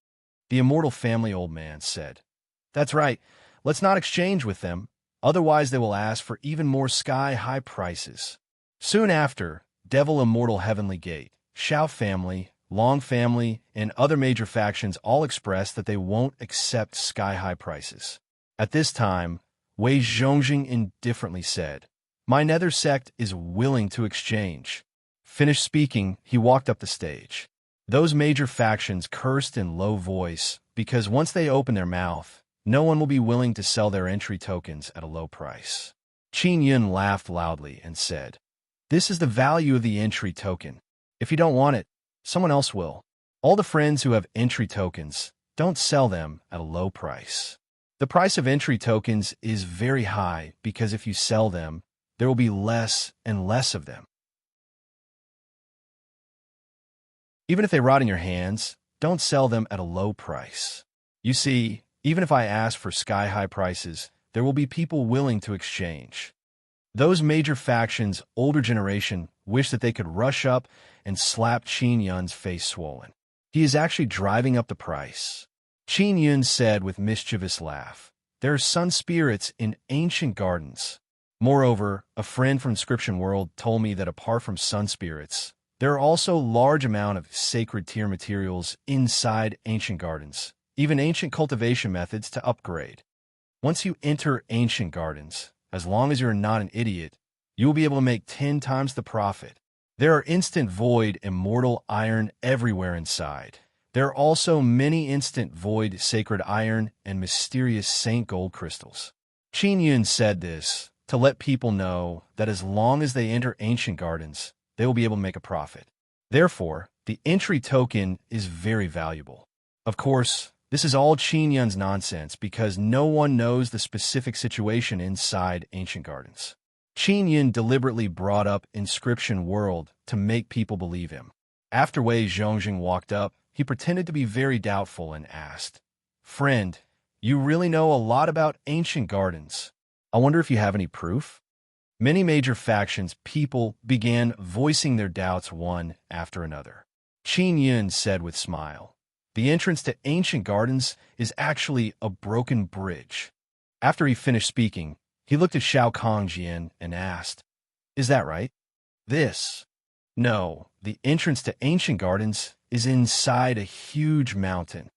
The immortal family old man said, "That's right. Let's not exchange with them. Otherwise they will ask for even more sky-high prices." Soon after, Devil Immortal Heavenly Gate, Xiao family, Long family, and other major factions all expressed that they won't accept sky-high prices. At this time, Wei Zhongjing indifferently said, "My nether sect is willing to exchange." Finished speaking, he walked up the stage. Those major factions cursed in low voice because once they open their mouth, no one will be willing to sell their entry tokens at a low price. Qin Yun laughed loudly and said, "This is the value of the entry token. If you don't want it, someone else will. All the friends who have entry tokens, don't sell them at a low price. The price of entry tokens is very high because if you sell them, there will be less and less of them. Even if they rot in your hands, don't sell them at a low price. You see, even if I ask for sky-high prices, there will be people willing to exchange." Those major factions' older generation wish that they could rush up and slap Qin Yun's face swollen. He is actually driving up the price. Qin Yun said with mischievous laugh, "There are sun spirits in ancient gardens. Moreover, a friend from Inscription World told me that apart from sun spirits, there are also large amount of sacred tier materials inside ancient gardens, even ancient cultivation methods to upgrade. Once you enter ancient gardens, as long as you're not an idiot, you will be able to make 10 times the profit. There are instant void immortal iron everywhere inside. There are also many instant void sacred iron and mysterious saint gold crystals." Qin Yun said this to let people know that as long as they enter ancient gardens, they will be able to make a profit. Therefore, the entry token is very valuable. Of course, this is all Qin Yun's nonsense because no one knows the specific situation inside ancient gardens. Qin Yun deliberately brought up Inscription World to make people believe him. After Wei Zhongjing walked up, he pretended to be very doubtful and asked, "Friend, you really know a lot about ancient gardens. I wonder if you have any proof?" Many major factions people began voicing their doubts one after another. Qin Yun said with smile, "The entrance to ancient gardens is actually a broken bridge." After he finished speaking, he looked at Xiao Kongjian and asked, "Is that right?" "This? No, the entrance to ancient gardens is inside a huge mountain."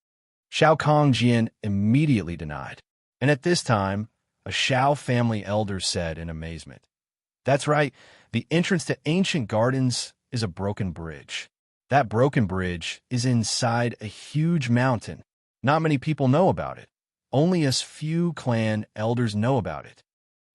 Xiao Kongjian immediately denied. And at this time, a Xiao family elder said in amazement, "That's right, the entrance to ancient gardens is a broken bridge. That broken bridge is inside a huge mountain. Not many people know about it. Only a few clan elders know about it."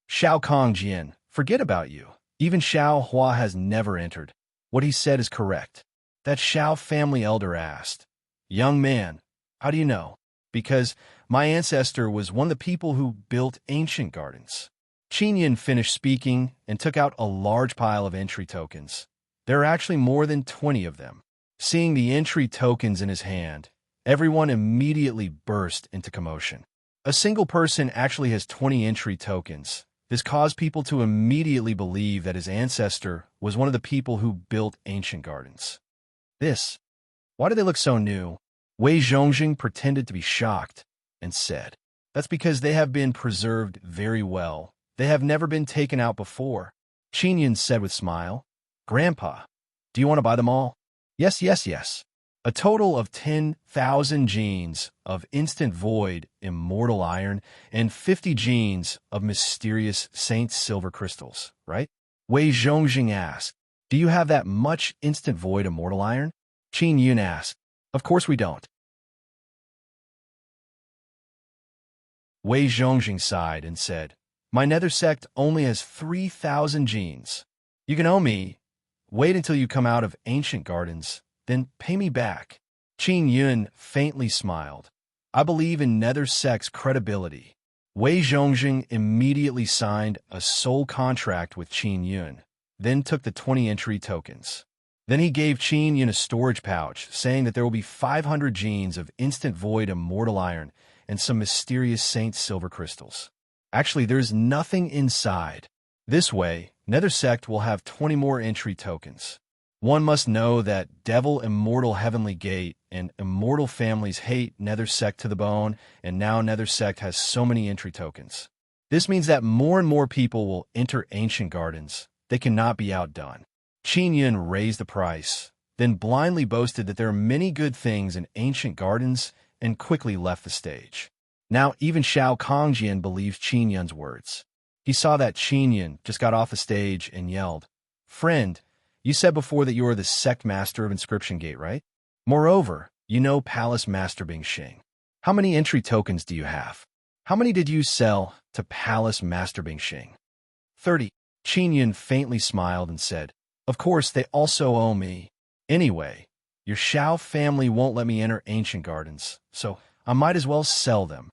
Xiao Kongjian, forget about you. Even Xiao Hua has never entered. What he said is correct. That Shao family elder asked. Young man, how do you know? Because my ancestor was one of the people who built ancient gardens. Qin Yun finished speaking and took out a large pile of entry tokens. There are actually more than 20 of them. Seeing the entry tokens in his hand, everyone immediately burst into commotion. A single person actually has 20 entry tokens. This caused people to immediately believe that his ancestor was one of the people who built ancient gardens. Why do they look so new? Wei Zhongjing pretended to be shocked and said, That's because they have been preserved very well. They have never been taken out before. Qin Yun said with a smile, Grandpa, do you want to buy them all? Yes, yes, yes. A total of 10,000 genes of instant void immortal iron and 50 genes of mysterious saint silver crystals, right? Wei Zhongjing asked, Do you have that much instant void immortal iron? Qin Yun asked, Of course we don't. Wei Zhongjing sighed and said, My nether sect only has 3,000 genes. You can owe me. Wait until you come out of ancient gardens, then pay me back. Qin Yun faintly smiled. I believe in nether sect's credibility. Wei Zhongjing immediately signed a soul contract with Qin Yun, then took the 20 entry tokens. Then he gave Qin Yun a storage pouch, saying that there will be 500 genes of instant void immortal iron and some mysterious saint silver crystals. Actually, there's nothing inside. This way, nether sect will have 20 more entry tokens. One must know that Devil Immortal Heavenly Gate and Immortal families hate nether sect to the bone, and now nether sect has so many entry tokens. This means that more and more people will enter ancient gardens. They cannot be outdone. Qin Yun raised the price, then blindly boasted that there are many good things in ancient gardens and quickly left the stage. Now even Shao Kongjian believes Qin Yun's words. He saw that Qin Yun just got off the stage and yelled, Friend, you said before that you are the sect master of Inscription Gate, right? Moreover, you know Palace Master Bing Xing. How many entry tokens do you have? How many did you sell to Palace Master Bing Xing? 30. Qin Yun faintly smiled and said, Of course, they also owe me. Anyway, your Shao family won't let me enter ancient gardens, so I might as well sell them.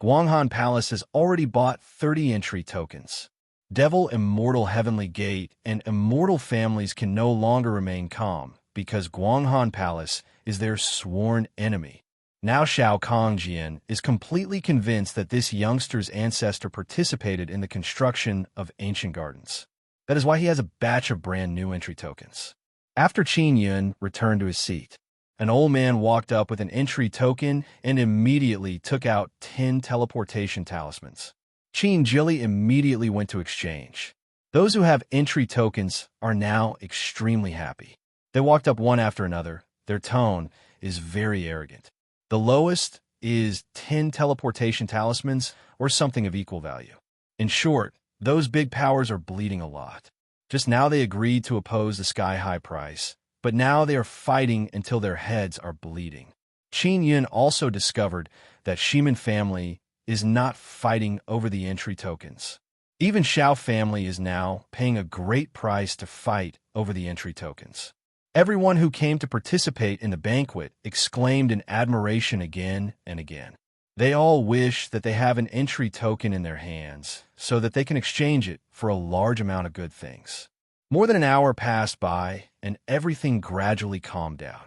Guanghan Palace has already bought 30 entry tokens. Devil Immortal Heavenly Gate and Immortal families can no longer remain calm because Guanghan Palace is their sworn enemy. Now Shao Kongjian is completely convinced that this youngster's ancestor participated in the construction of ancient gardens. That is why he has a batch of brand new entry tokens. After Qin Yun returned to his seat, an old man walked up with an entry token and immediately took out 10 teleportation talismans. Qin Jili immediately went to exchange. Those who have entry tokens are now extremely happy. They walked up one after another. Their tone is very arrogant. The lowest is 10 teleportation talismans or something of equal value. In short, those big powers are bleeding a lot. Just now they agreed to oppose the sky-high price, but now they are fighting until their heads are bleeding. Qin Yun also discovered that Shiman family is not fighting over the entry tokens. Even Shao family is now paying a great price to fight over the entry tokens. Everyone who came to participate in the banquet exclaimed in admiration again and again. They all wish that they have an entry token in their hands so that they can exchange it for a large amount of good things. More than an hour passed by, and everything gradually calmed down.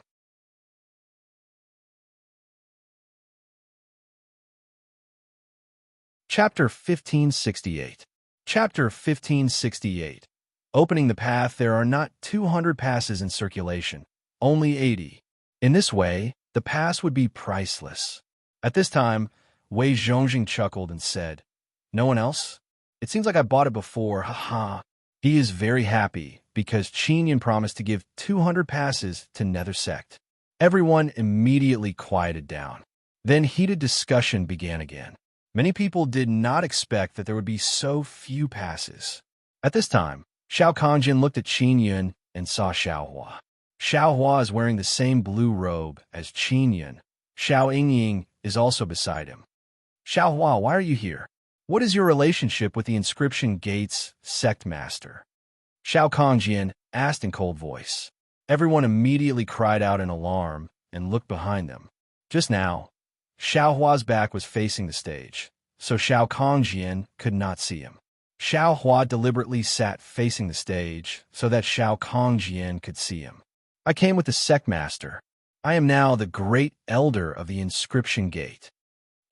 Chapter 1568. Chapter 1568. Opening the path, there are not 200 passes in circulation, only 80. In this way, the pass would be priceless. At this time, Wei Zhongjing chuckled and said, No one else? It seems like I bought it before, haha. He is very happy because Qin Yun promised to give 200 passes to Nether Sect. Everyone immediately quieted down. Then heated discussion began again. Many people did not expect that there would be so few passes. At this time, Shao Kongjian looked at Qin Yun and saw Xiaohua. Xiaohua is wearing the same blue robe as Qin Yun. Xiao Yingying is also beside him. Xiaohua, why are you here? What is your relationship with the Inscription Gate's sect master? Shao Kongjian asked in cold voice. Everyone immediately cried out in alarm and looked behind them. Just now, Xiao Hua's back was facing the stage, so Xiao Kongjian could not see him. Xiao Hua deliberately sat facing the stage so that Xiao Kongjian could see him. I came with the sect master. I am now the great elder of the inscription gate.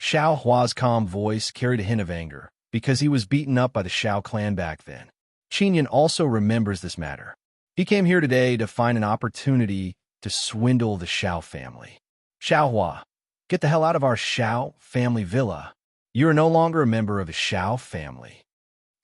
Xiao Hua's calm voice carried a hint of anger, because he was beaten up by the Xiao clan back then. Qinyan also remembers this matter. He came here today to find an opportunity to swindle the Xiao family. Xiao Hua, get the hell out of our Xiao family villa. You are no longer a member of the Xiao family.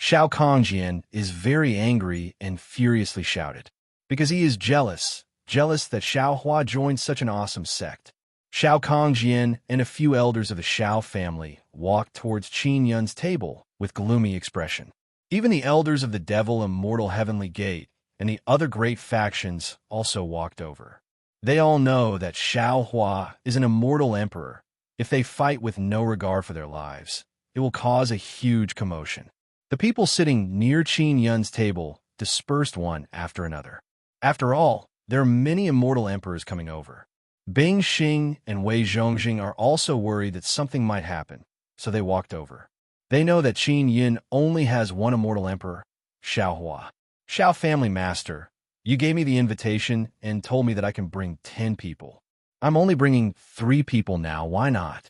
Xiao Kongjian is very angry and furiously shouted, because he is jealous that Xiao Hua joined such an awesome sect. Xiao Kongjian and a few elders of the Xiao family walked towards Qin Yun's table with gloomy expression. Even the elders of the Devil Immortal Heavenly Gate and the other great factions also walked over. They all know that Xiao Hua is an immortal emperor. If they fight with no regard for their lives, it will cause a huge commotion. The people sitting near Qin Yun's table dispersed one after another. After all, there are many immortal emperors coming over. Bing Xing and Wei Zhongjing are also worried that something might happen, so they walked over. They know that Qin Yun only has one immortal emperor, Xiao Hua. Xiao family master, you gave me the invitation and told me that I can bring 10 people. I'm only bringing 3 people now, why not?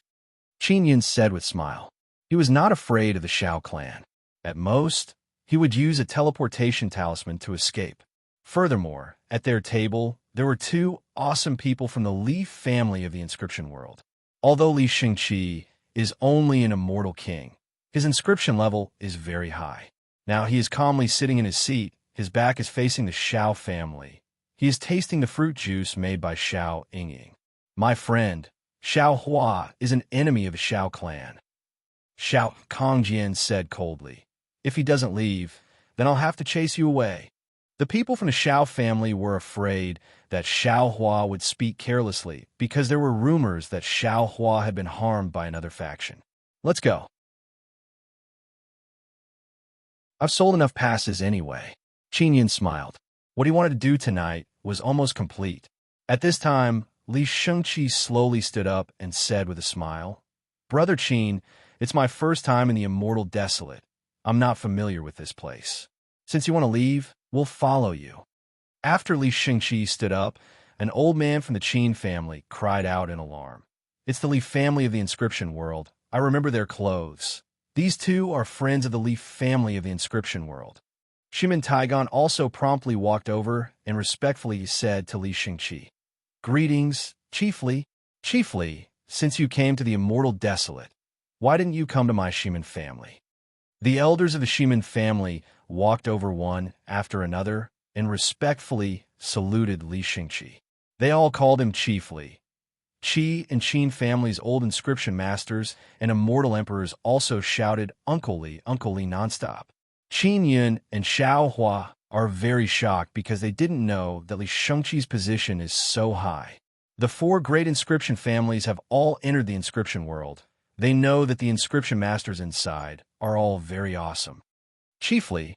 Qin Yun said with a smile. He was not afraid of the Xiao clan. At most, he would use a teleportation talisman to escape. Furthermore, at their table, there were 2 awesome people from the Li family of the inscription world. Although Li Xingqi is only an immortal king, his inscription level is very high. Now he is calmly sitting in his seat. His back is facing the Xiao family. He is tasting the fruit juice made by Xiao Yingying. My friend, Xiao Hua is an enemy of the Xiao clan. Xiao Kongjian said coldly. If he doesn't leave, then I'll have to chase you away. The people from the Xiao family were afraid that Xiao Hua would speak carelessly because there were rumors that Xiao Hua had been harmed by another faction. Let's go. I've sold enough passes anyway. Qin Yun smiled. What he wanted to do tonight was almost complete. At this time, Li Shengqi slowly stood up and said with a smile, Brother Qin, it's my first time in the Immortal Desolate. I'm not familiar with this place. Since you want to leave, we'll follow you. After Li Shengqi stood up, an old man from the Qin family cried out in alarm. It's the Li family of the inscription world. I remember their clothes. These 2 are friends of the Li family of the inscription world. Shimin Taigon also promptly walked over and respectfully said to Li Shengqi, Greetings, Chief Li. Chief Li, since you came to the Immortal Desolate, why didn't you come to my Shimin family? The elders of the Shimin family walked over one after another and respectfully saluted Li Shengqi. They all called him Chief Li. Qi and Qin family's old inscription masters and immortal emperors also shouted Uncle Li nonstop. Qin Yun and Xiao Hua are very shocked because they didn't know that Li Shengqi's position is so high. The 4 great inscription families have all entered the inscription world. They know that the inscription masters inside are all very awesome. Chief Li,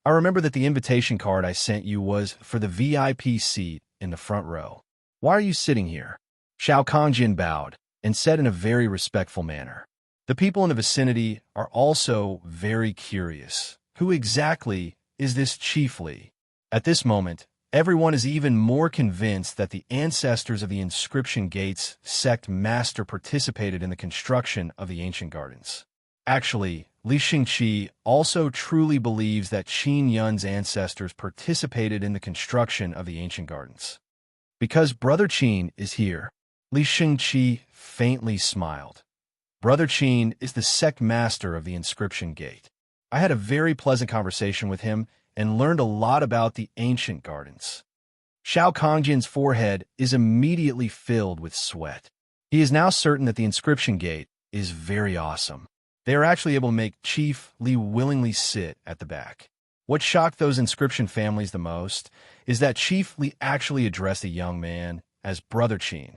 I remember that the invitation card I sent you was for the VIP seat in the front row. Why are you sitting here? Xiao Kongjian bowed and said in a very respectful manner. The people in the vicinity are also very curious. Who exactly is this Chief Li? At this moment, everyone is even more convinced that the ancestors of the Inscription Gates sect master participated in the construction of the ancient gardens. Actually, Li Shengqi also truly believes that Qin Yun's ancestors participated in the construction of the ancient gardens. Because Brother Qin is here, Li Shengqi faintly smiled. Brother Qin is the sect master of the Inscription Gate. I had a very pleasant conversation with him and learned a lot about the ancient gardens. Xiao Kongjian's forehead is immediately filled with sweat. He is now certain that the Inscription Gate is very awesome. They are actually able to make Chief Li willingly sit at the back. What shocked those inscription families the most is that Chief Li actually addressed the young man as Brother Qin.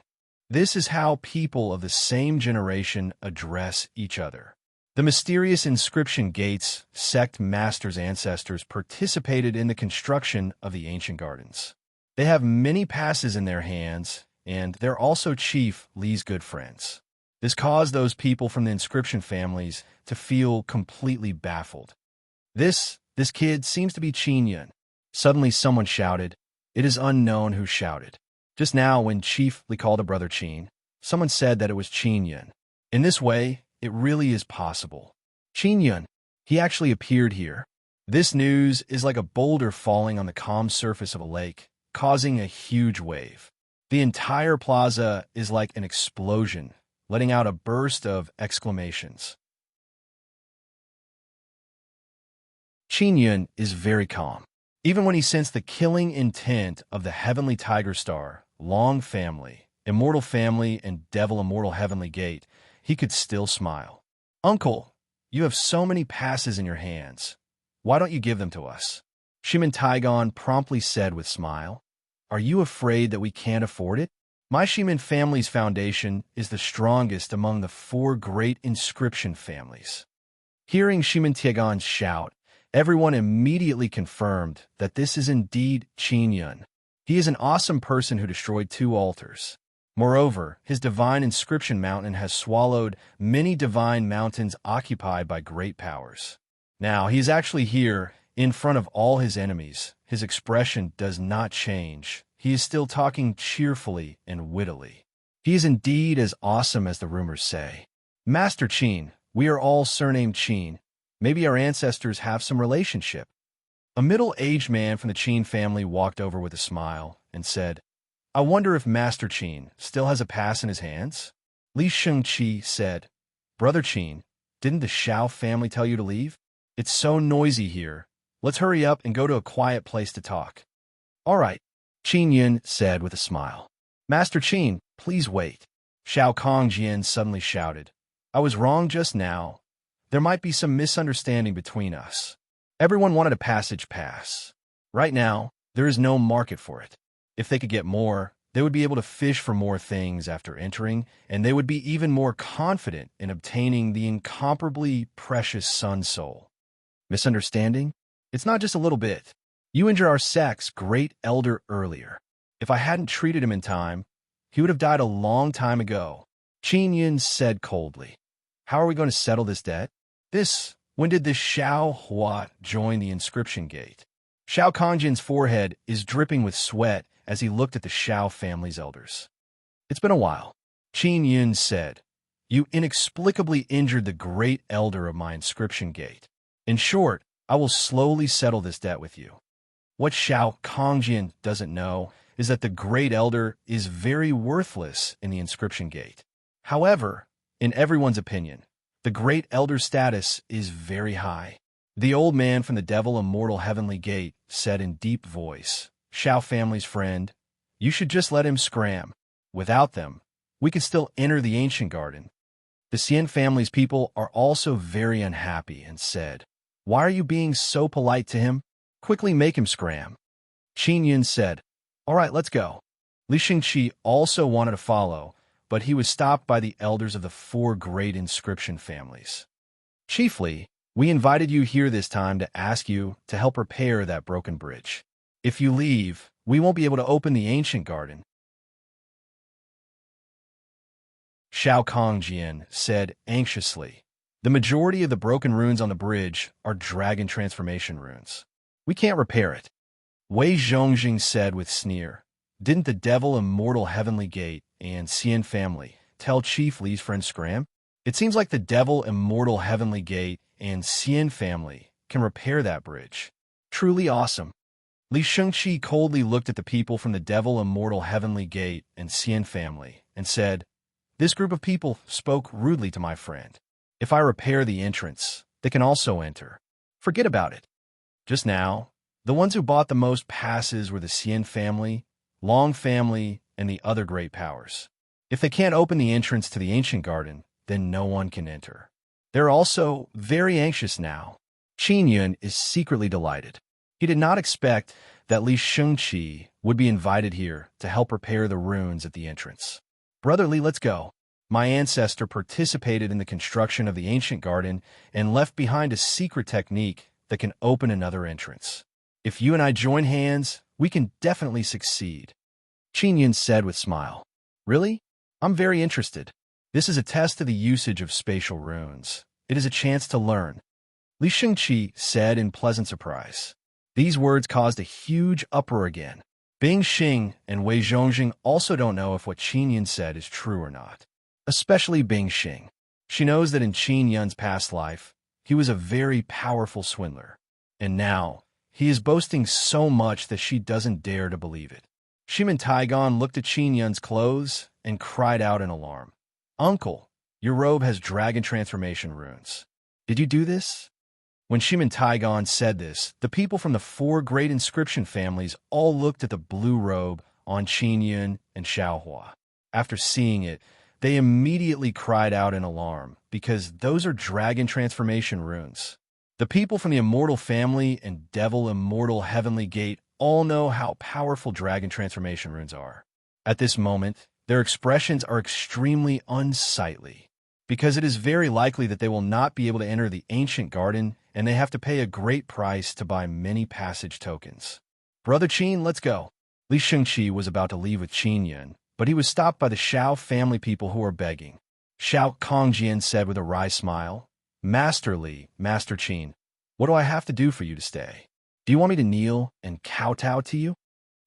This is how people of the same generation address each other. The mysterious Inscription Gates sect master's ancestors participated in the construction of the ancient gardens. They have many passes in their hands, and they're also Chief Li's good friends. This caused those people from the inscription families to feel completely baffled. This kid seems to be Qin Yun. Suddenly someone shouted. It is unknown who shouted. Just now, when Chief Li called a brother Qin, someone said that it was Qin Yun. In this way, it really is possible. Qin Yun, he actually appeared here. This news is like a boulder falling on the calm surface of a lake, causing a huge wave. The entire plaza is like an explosion, letting out a burst of exclamations. Qin Yun is very calm. Even when he sensed the killing intent of the Heavenly Tiger Star, Long Family, Immortal Family, and Devil Immortal Heavenly Gate, he could still smile. Uncle, you have so many passes in your hands. Why don't you give them to us? Shimin Taigon promptly said with smile. Are you afraid that we can't afford it? My Shimin family's foundation is the strongest among the 4 great inscription families. Hearing Shimin Taigon's shout, everyone immediately confirmed that this is indeed Qin Yun. He is an awesome person who destroyed 2 altars. Moreover, his divine inscription mountain has swallowed many divine mountains occupied by great powers. Now, he is actually here, in front of all his enemies. His expression does not change. He is still talking cheerfully and wittily. He is indeed as awesome as the rumors say. Master Qin, we are all surnamed Qin. Maybe our ancestors have some relationship. A middle-aged man from the Qin family walked over with a smile and said, I wonder if Master Qin still has a pass in his hands? Li Shengqi said, Brother Qin, didn't the Shao family tell you to leave? It's so noisy here. Let's hurry up and go to a quiet place to talk. All right, Qin Yun said with a smile. Master Qin, please wait. Shao Kongjian suddenly shouted. I was wrong just now. There might be some misunderstanding between us. Everyone wanted a passage pass. Right now, there is no market for it. If they could get more, they would be able to fish for more things after entering, and they would be even more confident in obtaining the incomparably precious Sun Soul. Misunderstanding? It's not just a little bit. You injured our sect's great elder earlier. If I hadn't treated him in time, he would have died a long time ago. Qin Yun said coldly. How are we going to settle this debt? When did this Shao Hua join the inscription gate? Shao Kongjian's forehead is dripping with sweat as he looked at the Shao family's elders. It's been a while. Qin Yun said, You inexplicably injured the great elder of my inscription gate. In short, I will slowly settle this debt with you. What Shao Kongjian doesn't know is that the great elder is very worthless in the inscription gate. However, in everyone's opinion, the great elder's status is very high. The old man from the Devil Immortal Heavenly Gate said in deep voice, Shao family's friend, you should just let him scram. Without them, we could still enter the ancient garden. The Xian family's people are also very unhappy and said, Why are you being so polite to him? Quickly make him scram. Qin Yun said, All right, let's go. Li Shengqi also wanted to follow, but he was stopped by the elders of the 4 great inscription families. Chiefly, we invited you here this time to ask you to help repair that broken bridge. If you leave, we won't be able to open the ancient garden. Shao Kongjian said anxiously, The majority of the broken runes on the bridge are dragon transformation runes. We can't repair it. Wei Zhongjing said with sneer, Didn't the Devil Immortal Heavenly Gate and Xian family tell Chief Li's friend Scram? It seems like the Devil Immortal Heavenly Gate and Xian family can repair that bridge. Truly awesome. Li Shengqi coldly looked at the people from the Devil Immortal Heavenly Gate and Xian family and said, This group of people spoke rudely to my friend. If I repair the entrance, they can also enter. Forget about it. Just now, the ones who bought the most passes were the Xian family, Long family, and the other great powers. If they can't open the entrance to the ancient garden, then no one can enter. They're also very anxious now. Qin Yun is secretly delighted. He did not expect that Li Shengqi would be invited here to help repair the runes at the entrance. Brother Li, let's go. My ancestor participated in the construction of the ancient garden and left behind a secret technique that can open another entrance. If you and I join hands, We can definitely succeed, Qin Yun said with a smile. Really? I'm very interested. This is a test of the usage of spatial runes. It is a chance to learn, Li Shengqi said in pleasant surprise. These words caused a huge uproar again. Bing Xing and Wei Zhongjing also don't know if what Qin Yun said is true or not. Especially Bing Xing. She knows that in Qin Yun's past life, he was a very powerful swindler. And now, he is boasting so much that she doesn't dare to believe it. Shimin Taigon looked at Qin Yun's clothes and cried out in alarm. Uncle, your robe has dragon transformation runes. Did you do this? When Shimin Taigon said this, the people from the 4 great inscription families all looked at the blue robe on Qin Yun and Xiaohua. After seeing it, they immediately cried out in alarm, because those are dragon transformation runes. The people from the Immortal family and Devil Immortal Heavenly Gate all know how powerful dragon transformation runes are. At this moment, their expressions are extremely unsightly, because it is very likely that they will not be able to enter the ancient garden and they have to pay a great price to buy many passage tokens. Brother Qin, let's go. Li Shengqi was about to leave with Qin Yun, but he was stopped by the Xiao family people who were begging. Xiao Kongjian said with a wry smile, Master Li, Master Qin, what do I have to do for you to stay? Do you want me to kneel and kowtow to you?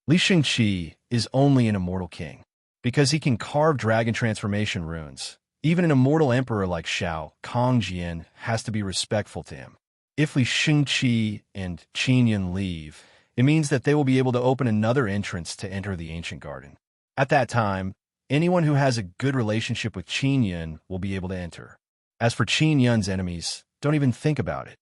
Li Shengqi is only an immortal king, because he can carve dragon transformation runes. Even an immortal emperor like Xiao Kongjian has to be respectful to him. If Li Shengqi and Qin Yun leave, it means that they will be able to open another entrance to enter the ancient garden. At that time, anyone who has a good relationship with Qin Yun will be able to enter. As for Qin Yun's enemies, don't even think about it.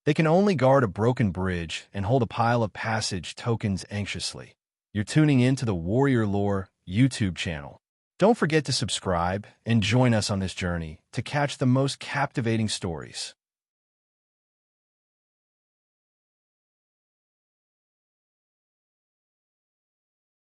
They can only guard a broken bridge and hold a pile of passage tokens anxiously. You're tuning in to the Warrior Lore YouTube channel. Don't forget to subscribe and join us on this journey to catch the most captivating stories.